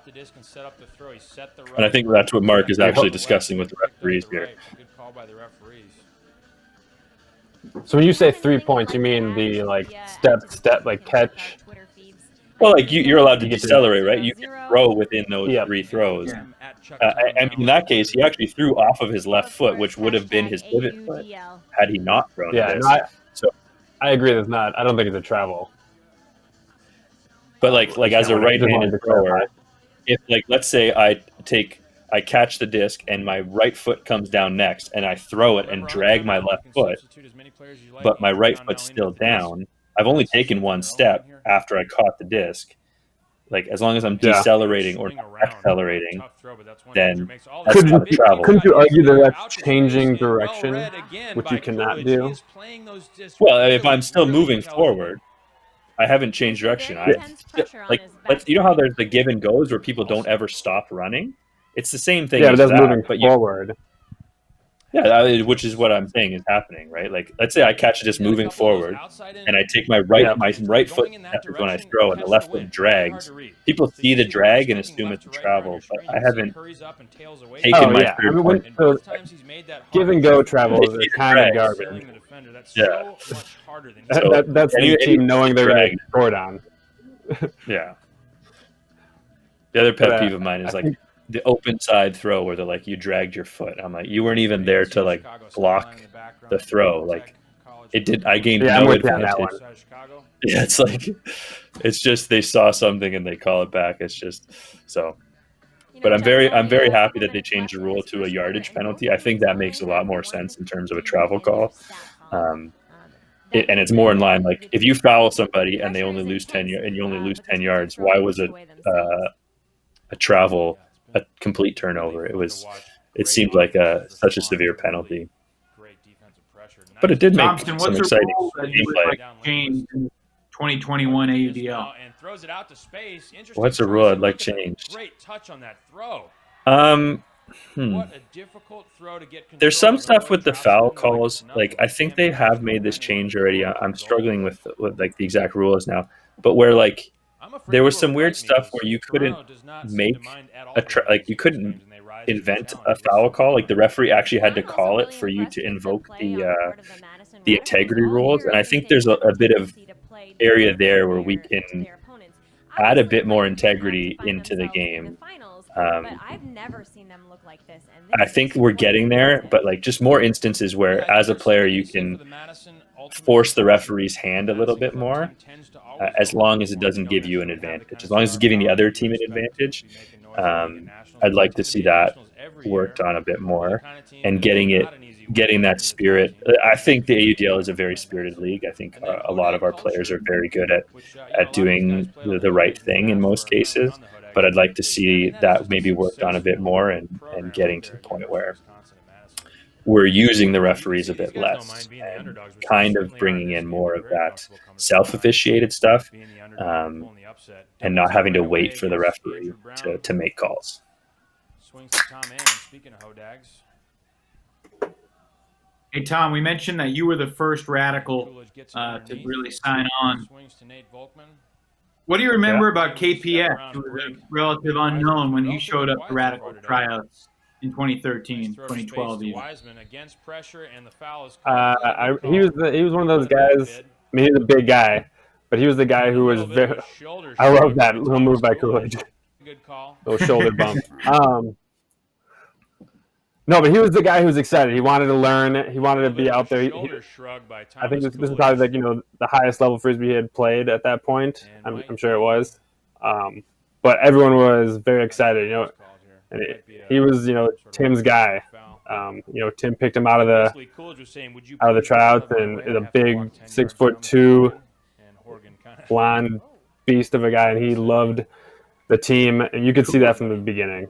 Speaker 3: And I think that's what Mark is actually discussing with the referees here.
Speaker 2: So when you say 3 points, you mean the step catch?
Speaker 3: Well, you're allowed to decelerate, right? You can throw within those 3 throws. And in that case, he actually threw off of his left foot, which would have been his pivot foot had he not thrown it.
Speaker 2: So I agree. There's not. I don't think it's a travel.
Speaker 3: But like as a right-handed thrower, if let's say I catch the disc and my right foot comes down next and I throw it and drag my left foot, but my right foot's still down, I've only taken 1 step after I caught the disc. Like, as long as I'm decelerating or not accelerating, then that's not travel.
Speaker 2: Couldn't you argue that that's changing direction, which you cannot do?
Speaker 3: Well, if I'm still moving forward, I haven't changed direction. You know how there's the give and goes where people don't ever stop running? It's the same thing.
Speaker 2: Yeah, but that's moving forward.
Speaker 3: Yeah, which is what I'm saying is happening, right? Like, let's say I catch it just moving forward, and I take my right foot when I throw, and the left foot drags. People see the drag and assume it's a travel, but I haven't taken my third point.
Speaker 2: So give and go travels are kind of garbage.
Speaker 3: Yeah,
Speaker 2: that's the team knowing they're going to score down.
Speaker 3: Yeah. The other pet peeve of mine is the open side throw where they're like, you dragged your foot. I'm like, you weren't even there to like block the throw. Like it did. I gained
Speaker 2: Yeah, I'm
Speaker 3: no
Speaker 2: with you on that
Speaker 3: advantage.
Speaker 2: one.
Speaker 3: Yeah, it's like, it's just they saw something and they call it back. It's just so. But I'm very happy that they changed the rule to a yardage penalty. I think that makes a lot more sense in terms of a travel call. And it's more in line. Like if you foul somebody and they only lose 10 and you only lose 10 yards, why was it a travel, a complete turnover? It seemed like such a severe penalty. But it did make
Speaker 1: Thompson,
Speaker 3: some
Speaker 1: what's
Speaker 3: exciting
Speaker 1: the rule that you would like to change in 2021 AUDL?
Speaker 4: And throws it out to space.
Speaker 3: What's a rule I'd like changed?
Speaker 4: Great touch on that throw.
Speaker 3: What
Speaker 4: a difficult throw to get.
Speaker 3: There's some stuff with the foul calls. Like I think they have made this change already. I'm struggling with like the exact rules now, but where like there was some weird stuff where you couldn't make like you couldn't invent a foul call. Like the referee actually had to call it for you to invoke the integrity rules. And I think there's a bit of area there where we can add a bit more integrity into the game.
Speaker 5: I've never seen them look like this. And
Speaker 3: I think we're getting there, but like just more instances where as a player you can force the referee's hand a little bit more, as long as it doesn't give you an advantage. As long as it's giving the other team an advantage, I'd like to see that worked on a bit more and getting that spirit. I think the AUDL is a very spirited league. I think a lot of our players are very good at doing the right thing in most cases, but I'd like to see that maybe worked on a bit more and getting to the point where we're using the referees a bit less and kind of bringing in more of that self-officiated stuff, and not having to wait for the referee to make calls.
Speaker 4: Swings to Tom Annen. Speaking of Hodags.
Speaker 1: Hey, Tom, we mentioned that you were the first Radical to really sign on. What do you remember about KPS, who was a relative unknown when he showed up to Radical tryouts in 2013, 2012 even?
Speaker 2: He was one of those guys. I mean, he's a big guy, but he was the guy who was very. I love that little move by Coolidge.
Speaker 4: Good call.
Speaker 2: Little shoulder bump. No, but he was the guy who was excited. He wanted to learn. He wanted to be out there. I think this is probably like the highest level Frisbee he had played at that point. I'm sure it was, but everyone was very excited. And he was Tim's guy. Tim picked him out of the tryouts, and is a big 6'2" blonde beast of a guy, and he loved the team, and you could see that from the beginning.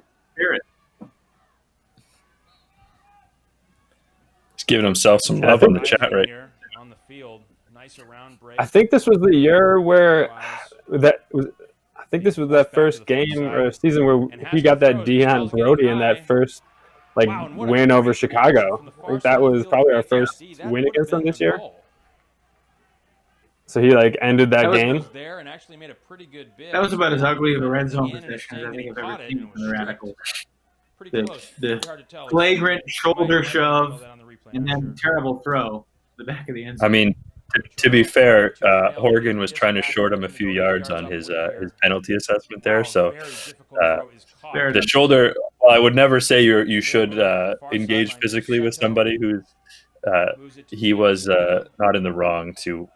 Speaker 3: He's giving himself some love on the chat, right?
Speaker 2: I think this was the year where I think this was that first game or season where he got that Dion Brody in that first win over Chicago. I think that was probably our first win against them this year. So he ended that game.
Speaker 1: That was about as ugly of a red zone position as I think I've ever seen from the Radicals. The flagrant shoulder shove and then terrible throw to the back of the end zone.
Speaker 3: I mean, to be fair, Horgan was trying to short him a few yards on his penalty assessment there. So the shoulder, well, I would never say you should engage physically with somebody who's he was not in the wrong to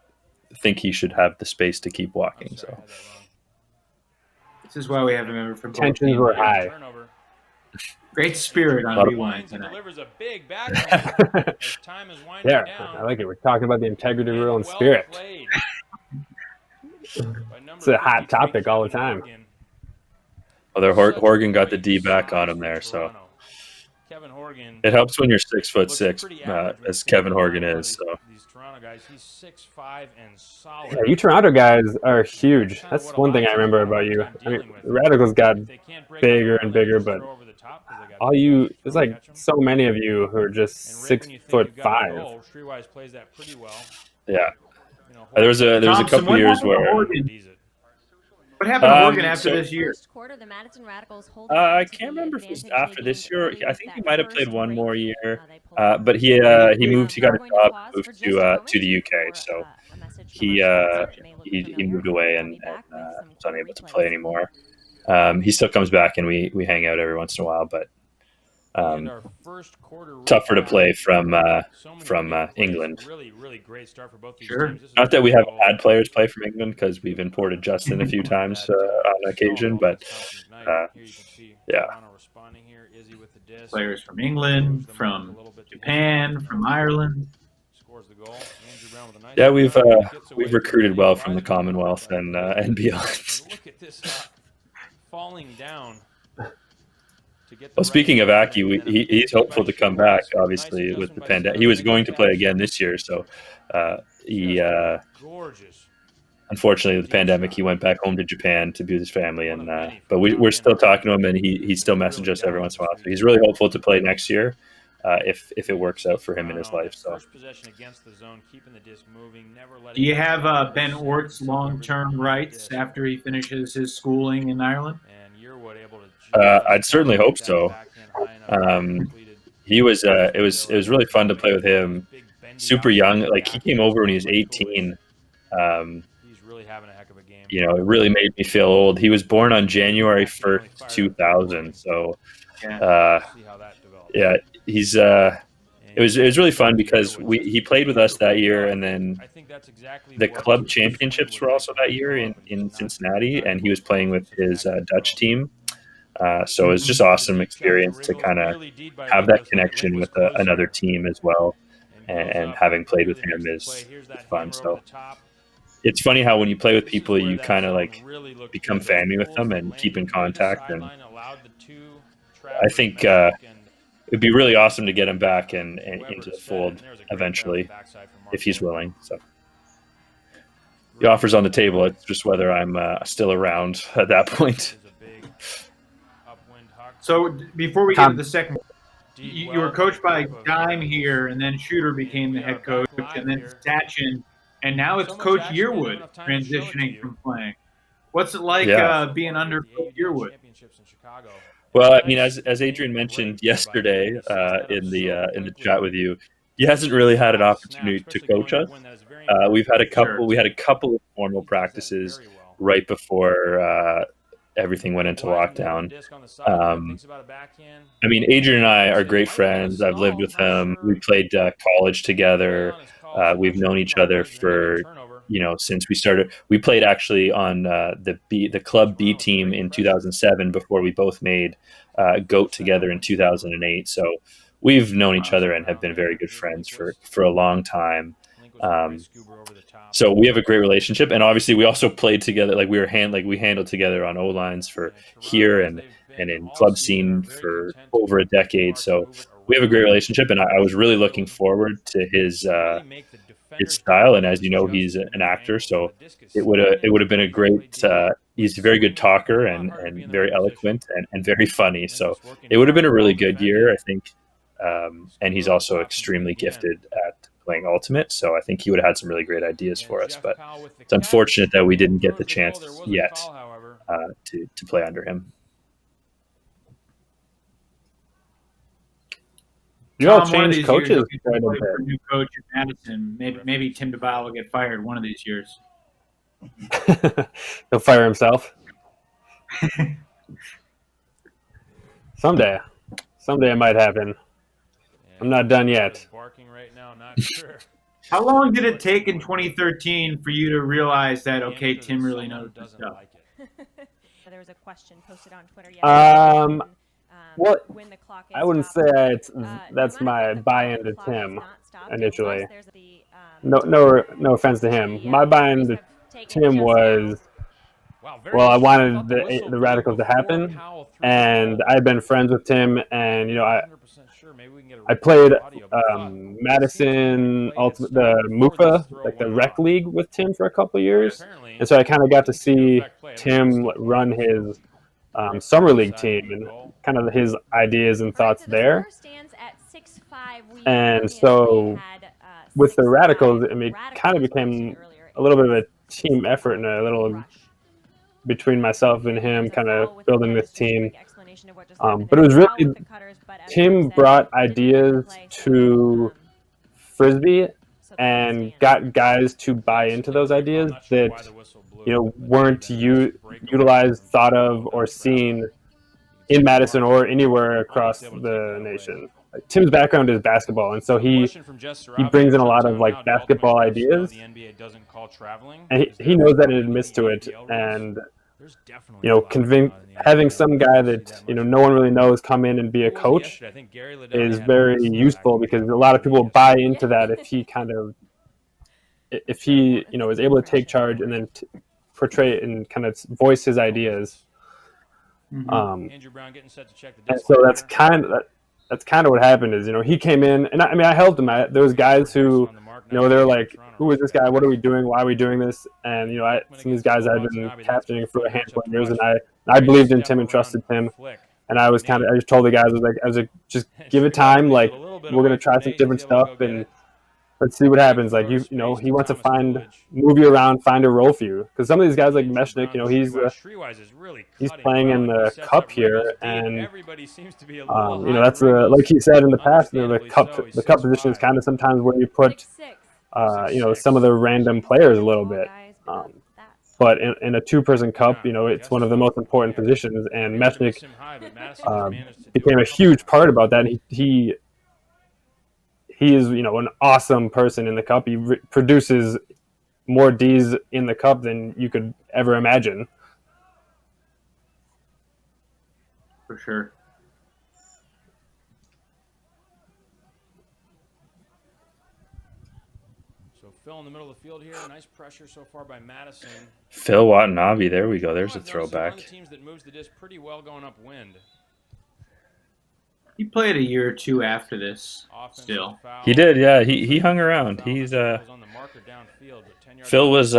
Speaker 3: think he should have the space to keep walking. So
Speaker 1: this is why we have a member from both
Speaker 2: tensions were high.
Speaker 1: Great spirit on rewind tonight.
Speaker 4: Delivers a big backhand as time is winding
Speaker 2: Yeah,
Speaker 4: down.
Speaker 2: I like it. We're talking about the integrity rule and spirit. It's a hot topic all the time.
Speaker 3: Well, Horgan got the D back on him there, so
Speaker 4: Kevin Horgan,
Speaker 3: it helps when you're 6'6", as Kevin Horgan is. So
Speaker 4: these Toronto guys, he's 6'5" and solid.
Speaker 2: Yeah, you Toronto guys are huge. That's one thing I remember about you. I mean, the Radicals got bigger and bigger, but there's so many of you who are just 6'5".
Speaker 3: Yeah, there was a couple years where.
Speaker 1: What happened to Horgan after this year?
Speaker 3: I can't remember if it was after this year. I think he might have played one more year, but he moved. He got a job, moved to the UK, so he moved away and was unable to play anymore. He still comes back and we hang out every once in a while, but
Speaker 4: Our first quarter
Speaker 3: tougher to
Speaker 4: recap.
Speaker 3: play from
Speaker 4: So many big plays.
Speaker 3: England.
Speaker 4: Really, really great start for both these
Speaker 1: Sure.
Speaker 4: teams. This is
Speaker 3: Not that
Speaker 4: a
Speaker 3: we
Speaker 4: good
Speaker 3: haven't
Speaker 4: goal.
Speaker 3: had players play from England because we've imported Justin a few times
Speaker 4: That,
Speaker 3: on occasion,
Speaker 4: strong goal
Speaker 3: but
Speaker 4: against Thompson McKnight. Here you can see
Speaker 3: yeah.
Speaker 4: Toronto responding here. Izzy with the disc.
Speaker 1: Players from England, from Japan, from Ireland.
Speaker 4: Scores the goal. Andrew Brown with a nice
Speaker 3: Yeah, we've
Speaker 4: shot. Gets away
Speaker 3: recruited
Speaker 4: from
Speaker 3: well
Speaker 4: the
Speaker 3: from the
Speaker 4: prize
Speaker 3: Commonwealth
Speaker 4: pack.
Speaker 3: and beyond.
Speaker 4: And look at this falling down. To get the
Speaker 3: Well, speaking
Speaker 4: right
Speaker 3: of
Speaker 4: shot,
Speaker 3: Aki,
Speaker 4: and then a
Speaker 3: he's
Speaker 4: big
Speaker 3: hopeful to
Speaker 4: by
Speaker 3: come
Speaker 4: Shooter.
Speaker 3: back.
Speaker 4: Nice
Speaker 3: Obviously, with
Speaker 4: adjustment
Speaker 3: the
Speaker 4: by
Speaker 3: pandemic,
Speaker 4: Southern
Speaker 3: he was going to play
Speaker 4: Indianapolis.
Speaker 3: again this year. So he,
Speaker 4: Just gorgeous.
Speaker 3: unfortunately, with the pandemic, he went back home to Japan to be with his family. And but we're still talking to him, and he still messages us every once in a while. So he's really hopeful to play next year, if it works out for him in his life. So.
Speaker 4: First possession against the zone, keeping the disc moving, never letting
Speaker 1: Do you
Speaker 4: it
Speaker 1: have
Speaker 4: go.
Speaker 1: Ben Ort's long-term rights after he finishes his schooling in Ireland?
Speaker 4: And Yearwood able to
Speaker 3: I'd certainly hope so. He was. It was really fun to play with him. Super young, like he came over when he was 18.
Speaker 4: He's really having a heck of a game.
Speaker 3: You know, it really made me feel old. He was born on January 1st, 2000. So,
Speaker 4: See how that develops.
Speaker 3: yeah, he's. It was really fun because he played with us that year, and then
Speaker 4: I think that's exactly
Speaker 3: the
Speaker 4: what
Speaker 3: club
Speaker 4: his
Speaker 3: championships
Speaker 4: swing
Speaker 3: were
Speaker 4: was
Speaker 3: also
Speaker 4: like.
Speaker 3: that year in Cincinnati, and he was playing with his Dutch team. So it was just awesome experience to kind of have that connection with another team as well, and having played with him is fun. So it's funny how when you play with people, you kind of like become family with them and keep in contact. And I think it'd be really awesome to get him back and into the fold eventually, if he's willing. So the offer's on the table. It's just whether I'm still around at that point.
Speaker 1: So before we get to the second, you were coached by Dime here, and then Shooter became the head coach, and then Sachin, and now it's Coach Yearwood transitioning from playing. What's it like being under Coach Yearwood?
Speaker 3: Well, I mean, as Adrian mentioned yesterday in the chat with you, he hasn't really had an opportunity to coach us. We had a couple of formal practices right before everything went into lockdown. I mean, Adrian and I are great friends. I've lived with him. We played college together. We've known each other for, since we started. We played actually on the Club B team in 2007 before we both made GOAT together in 2008. So we've known each other and have been very good friends for a long time. So we have a great relationship, and obviously we also played together. Like we handled together on O lines for here and in club scene for over a decade. So we have a great relationship, and I was really looking forward to his style. And as you know, he's an actor, so it would have been a great. He's a very good talker and very eloquent and very funny. So it would have been a really good year, I think. And he's also extremely gifted at playing Ultimate, so I think he would have had some really great ideas for us. But it's unfortunate that we didn't get the chance yet to play under him.
Speaker 2: You all
Speaker 1: Tom, one of
Speaker 2: changed
Speaker 1: these
Speaker 2: coaches
Speaker 1: years,
Speaker 2: quite a
Speaker 1: you play
Speaker 2: bit.
Speaker 1: for a new coach at Madison. Maybe Tim DeBow will get fired one of these years.
Speaker 2: He'll fire himself. Someday it might happen. I'm not done yet.
Speaker 4: Barking right now, not sure.
Speaker 1: How long did it take in 2013 for you to realize that, okay, Tim really knows his stuff?
Speaker 5: There was a question posted on Twitter
Speaker 2: yesterday. Well,
Speaker 5: when the clock is
Speaker 2: I wouldn't say that's my buy-in to Tim initially. No offense to him. My buy-in to Tim was, well, I wanted the Radicals to happen, and I've been friends with Tim, and I played Madison Ultimate, the MUFA, like the rec league with Tim for a couple of years, and so I kind of got to see Tim run his summer league team and kind of his ideas and thoughts there. And so with the Radicals, it kind of became a little bit of a team effort and a little between myself and him kind of building this team. But it was really, Tim brought ideas to Frisbee and got guys to buy into those ideas that weren't utilized, thought of, or seen in Madison or anywhere across the nation. Like, Tim's background is basketball, and so he brings in a lot of like basketball ideas, and he knows that and admits to it. And having some guy that no one really knows come in and be a coach is very useful, because a lot of people buy into that if he is able to take charge and then portray and kind of voice his ideas.
Speaker 4: Andrew Brown getting set to check the
Speaker 2: and so that's kind of what happened is, he came in, and I helped him. There was guys who, they're like, who is this guy? What are we doing? Why are we doing this? And, some of these guys I've been captaining for a handful of years, and I believed in Tim and trusted Tim. And I just told the guys, I was like, just give it time. Like, we're going to try some different stuff, and let's see what happens. Like, he wants to move you around, find a role for you. Because some of these guys like Mechanix, he's playing in the cup here, and that's like he said in the past, the cup position is kind of sometimes where you put some of the random players a little bit. But in a two-person cup, it's one of the most important positions, and Mechanix became a huge part about that. And he is, an awesome person in the cup. He produces more Ds in the cup than you could ever imagine.
Speaker 1: For sure.
Speaker 4: So Phil in the middle of the field here. Nice pressure so far by Madison.
Speaker 3: Phil Watanabe. There we go. There's a throwback.
Speaker 4: One of the teams that moves the disc pretty well going upwind.
Speaker 1: He played a year or two after this. Still,
Speaker 3: he did. Yeah, he hung around. He's Phil was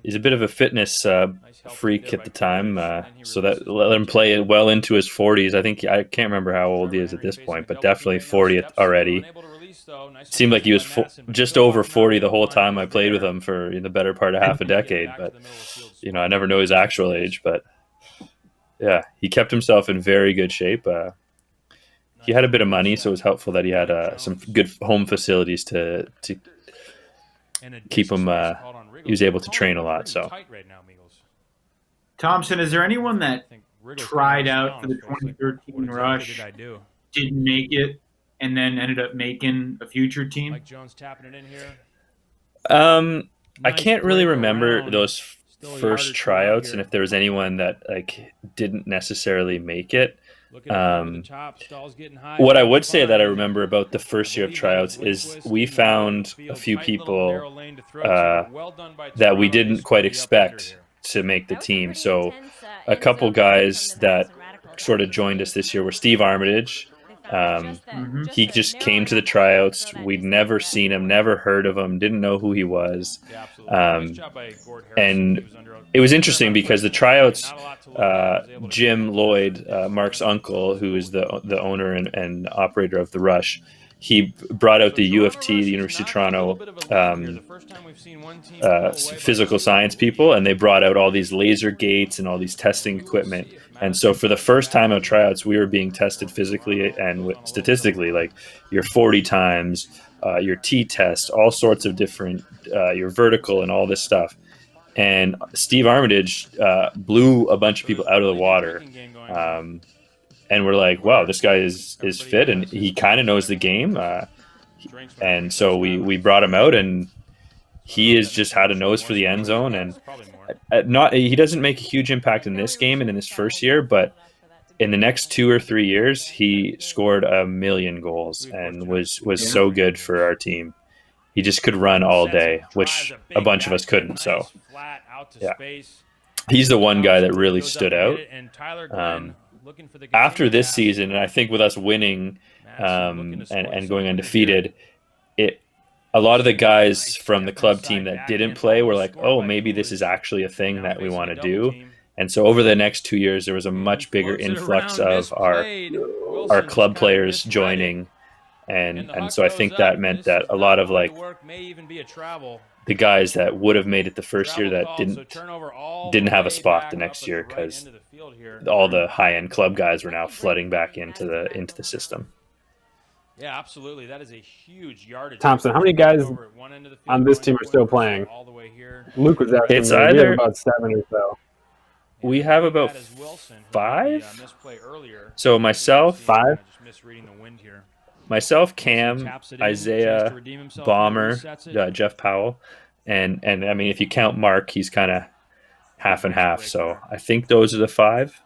Speaker 3: he's a bit of a fitness freak at the time, so that let him play it well into his 40s. I can't remember how old he is at this point, but definitely 40 already. It seemed like he was just over 40 the whole time I played with him for the better part of half a decade. But I never know his actual age. But yeah, he kept himself in very good shape. He had a bit of money, so it was helpful that he had some good home facilities to keep him. He was able to train a lot. So,
Speaker 1: Thompson, is there anyone that tried out for the 2013 Rush, didn't make it, and then ended up making a future team?
Speaker 4: Mike Jones tapping it in here.
Speaker 3: I can't really remember those first tryouts, and if there was anyone that didn't necessarily make it. What I would say that I remember about the first year of tryouts is we found a few people that we didn't quite expect to make the team. So a couple guys that sort of joined us this year were Steve Armitage. He just came to the tryouts. We'd never seen him, never heard of him, didn't know who he was. And it was interesting because the tryouts, Jim Lloyd, Mark's uncle, who is the owner and operator of the Rush, he brought out the U of T, the University of Toronto, physical science people, and they brought out all these laser gates and all these testing equipment. And so for the first time at tryouts, we were being tested physically and statistically, like your 40 times, your T-test, all sorts of different, your vertical and all this stuff. And Steve Armitage blew a bunch of people out of the water. And we're like, wow, this guy is fit, and he kind of knows the game. And so we brought him out, and he has just had a nose for the end zone. And he doesn't make a huge impact in this game and in his first year, but in the next 2 or 3 years, he scored 1 million goals and was so good for our team. He just could run all day, which a bunch of us couldn't. So, yeah, he's the one guy that really stood out. After this season, and I think with us winning and going undefeated, a lot of the guys from the club team that didn't play were like, oh, maybe this is actually a thing that we want to do. And so over the next 2 years, there was a much bigger influx of our club players joining. And so I think that meant that a lot of the guys that would have made it the first year that didn't have a spot the next year because all the high-end club guys were now flooding back into the system.
Speaker 4: Yeah, absolutely. That is a huge yardage.
Speaker 2: Thompson, how many guys
Speaker 4: Over at one end of the field,
Speaker 2: on this
Speaker 4: going
Speaker 2: team are still playing?
Speaker 4: all the way here.
Speaker 2: Luke was asking
Speaker 3: It's
Speaker 2: me. We have
Speaker 3: either
Speaker 2: about 7 or so.
Speaker 3: we have about
Speaker 4: That is Wilson, who
Speaker 3: 5.
Speaker 4: made the, misplay earlier.
Speaker 3: So myself,
Speaker 2: 5.
Speaker 4: Just misreading the wind here.
Speaker 3: Myself, Cam, Isaiah, Bomber, Jeff Powell, and I mean, if you count Mark, he's kind of half and half. So I think those are the 5.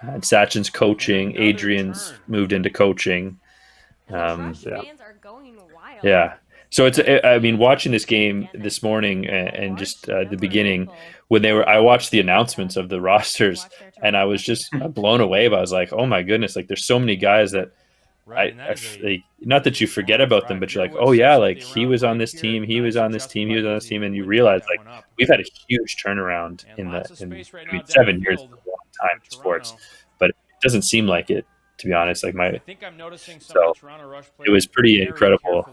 Speaker 3: And Sachin's coaching. Adrian's moved into coaching.
Speaker 5: Fans are going wild.
Speaker 3: Yeah. So it's. I mean, watching this game this morning and just the beginning when I watched the announcements of the rosters, and I was just blown away. But I was like, oh my goodness! Like, there's so many guys that. Like, not that you forget about them, but you're like, oh yeah, like he was on this team, he was on this team, he was on this team, and you realize like we've had a huge turnaround I mean, 7 years is a long time in sports, but it doesn't seem like it, to be honest. Like so it was pretty incredible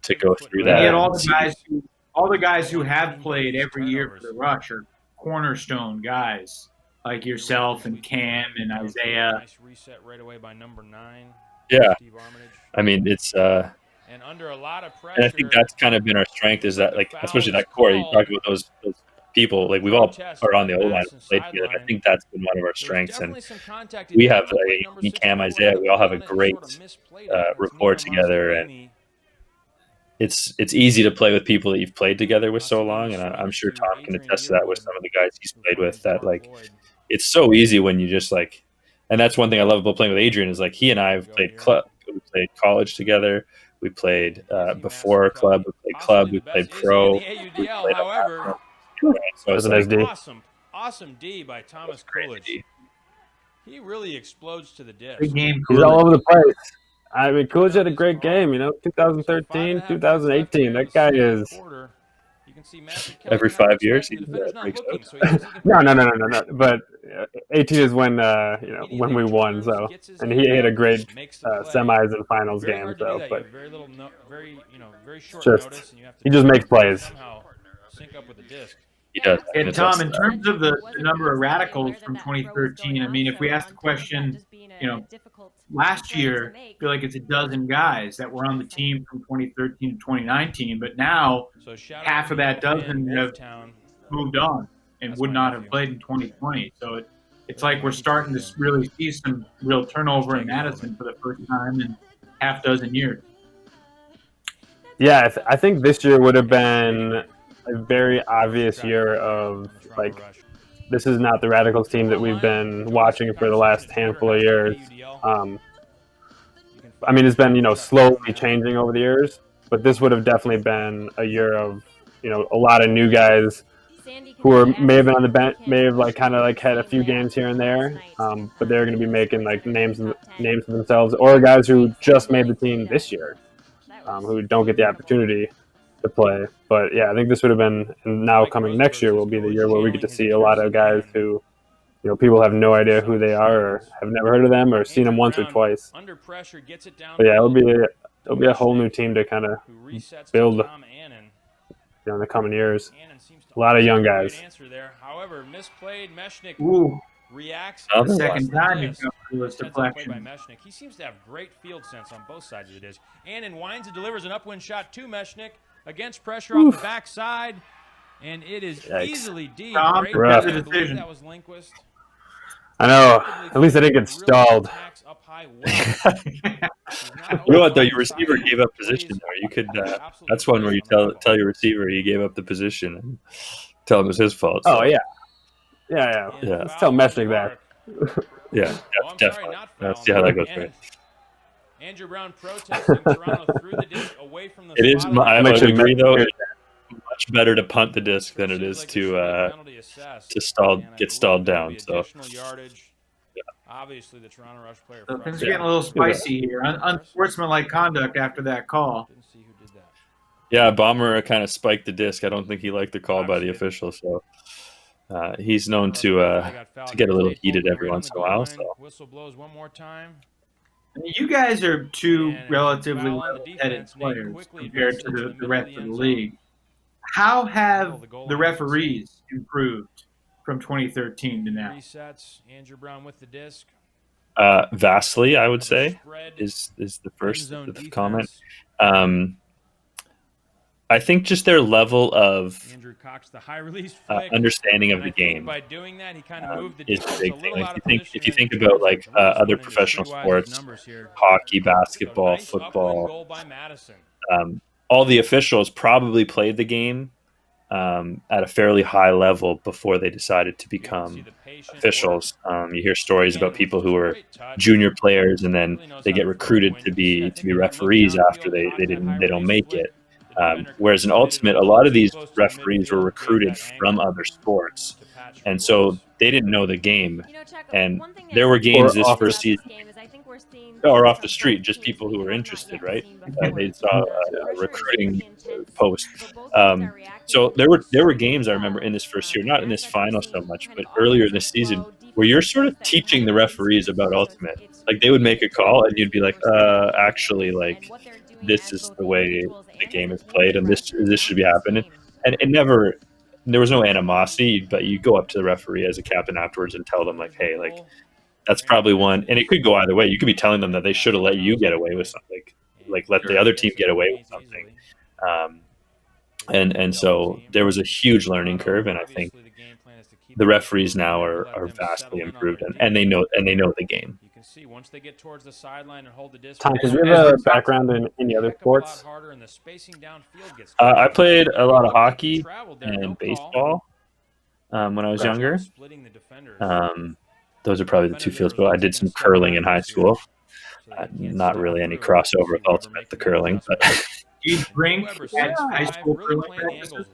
Speaker 3: to go through that.
Speaker 1: And yet all the guys who have played every year for the Rush are cornerstone guys. Like yourself and Cam and Isaiah.
Speaker 4: Nice reset right away by number 9.
Speaker 3: Yeah,
Speaker 4: Steve Armitage.
Speaker 3: I mean it's
Speaker 4: and under a lot of pressure.
Speaker 3: And I think that's kind of been our strength is that like especially that core. You talk about those people like we've all are on the O line played together. I think that's been one of our strengths, and we have me, Cam, Isaiah. We all have a great rapport together, and it's easy to play with people that you've played together with so long. And I'm sure Tom can attest to that with some of the guys he's played with. That like. It's so easy when you just like, and that's one thing I love about playing with Adrian is like he and I have played we played college together, we played before our club, we played pro. We played
Speaker 4: however,
Speaker 3: so it's like,
Speaker 4: awesome D by Thomas Coolidge. He really explodes to the disc.
Speaker 1: Big game,
Speaker 2: he's all over the place. I mean, Coolidge had a great game, 2013, 2018. That guy is.
Speaker 3: Every 5 years,
Speaker 2: no. But 18 is when when we won. So, and he had a great semis and finals game. So, but just he just makes plays.
Speaker 3: He does.
Speaker 1: And Tom, in terms of the number of radicals from 2013, I mean, if we ask the question, last year, I feel like it's a dozen guys that were on the team from 2013 to 2019, but now half of that dozen have moved on and would not have played in 2020. So it's like we're starting to really see some real turnover in Madison for the first time in half dozen years.
Speaker 2: Yeah, I think this year would have been a very obvious year of like this is not the Radicals team that we've been watching for the last handful of years. I mean, it's been slowly changing over the years, but this would have definitely been a year of a lot of new guys who may have been on the bench, may have had a few games here and there, but they're going to be making like names for themselves, or guys who just made the team this year, who don't get the opportunity to play. But yeah, I think this would have been, and now coming next year will be the year where we get to see a lot of guys who, people have no idea who they are or have never heard of them or seen them once or twice. But yeah, it'll be a whole new team to kind of build, in the coming years. A lot of young guys.
Speaker 4: However, misplayed. Mechanix reacts
Speaker 1: the second time he was deflection.
Speaker 4: He seems to have great field sense on both sides of the disc. Annen winds and delivers an upwind shot to Mechanix against pressure off the backside, and it is easily deep. Great
Speaker 1: decision.
Speaker 4: That was Lindquist.
Speaker 2: I know. At least I didn't get stalled.
Speaker 3: You know what though? Your receiver gave up position there. You could. That's one where you tell your receiver he gave up the position and tell him it was his fault. So.
Speaker 2: Oh yeah. Let's tell Mechanix that.
Speaker 3: Yeah, definitely. Let's see how that goes. Right.
Speaker 4: Andrew Brown protesting. Toronto threw the disc away from the.
Speaker 3: It is. I would agree though. It's much better to punt the disc than it is to get stalled down. So.
Speaker 4: Obviously, the Toronto Rush player.
Speaker 1: So things are getting a little spicy here. Unsportsmanlike conduct after that call.
Speaker 4: Didn't see who did that.
Speaker 3: Yeah, Bomber kind of spiked the disc. I don't think he liked the call by the official, so he's known to get a little heated every once in a while. So
Speaker 4: whistle blows one more time.
Speaker 1: You guys are two relatively level-headed players compared to the rest of the league. How have the referees improved from 2013 to now?
Speaker 4: Resets. Andrew Brown with the disc.
Speaker 3: Vastly, I would say, is the first comment. I think just their level of
Speaker 4: Andrew Cox, the high release
Speaker 3: understanding of the game
Speaker 4: by doing that, he kind of moved the
Speaker 3: is a
Speaker 4: defense
Speaker 3: big
Speaker 4: a little
Speaker 3: thing.
Speaker 4: out of
Speaker 3: If you
Speaker 4: position
Speaker 3: think
Speaker 4: and
Speaker 3: about
Speaker 4: translates
Speaker 3: like
Speaker 4: really
Speaker 3: other
Speaker 4: going into
Speaker 3: professional
Speaker 4: streetwise
Speaker 3: sports,
Speaker 4: numbers here.
Speaker 3: hockey, basketball,
Speaker 4: So nice
Speaker 3: football,
Speaker 4: upwind goal by Madison.
Speaker 3: all the officials probably played the game at a fairly high level before they decided to become officials. You hear stories about people who were junior players and then they get recruited to be referees after they don't make it. Whereas in Ultimate, a lot of these referees were recruited from other sports, and so they didn't know the game. And there were games this first season, or off the street, just people who were interested, right? They saw a recruiting post. So there were games I remember in this first year, not in this final so much, but earlier this season, where you're sort of teaching the referees about Ultimate. Like they would make a call, and you'd be like, actually, like this is the way the game is played, and this should be happening. And it never. There was no animosity, but you go up to the referee as a captain afterwards and tell them like, hey, like that's probably one, and it could go either way. You could be telling them that they should have let you get away with something, like let the other team get away with something. And so there was a huge learning curve, and I think the referees now are vastly improved, and they know the game.
Speaker 4: You can see once they get towards the sideline and hold the distance.
Speaker 2: Tom, because you have a background in any other sports?
Speaker 3: I played a lot of hockey and baseball when I was younger. Those are probably the two fields, but I did some curling in high school. Not really any crossover with Ultimate, the curling, but
Speaker 1: Do you drink at high school curling practices?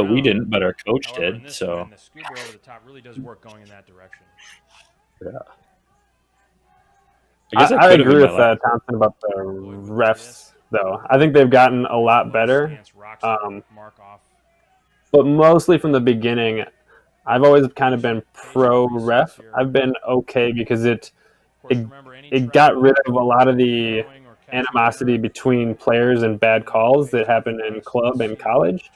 Speaker 3: We didn't, but our coach did. So
Speaker 4: the scuba over the top really does work going in that direction.
Speaker 3: yeah.
Speaker 2: I agree with Thompson about the refs, though. I think they've gotten a lot better. But mostly from the beginning, I've always kind of been pro-ref. I've been okay because it got rid of a lot of the animosity between players and bad calls that happened in club and college,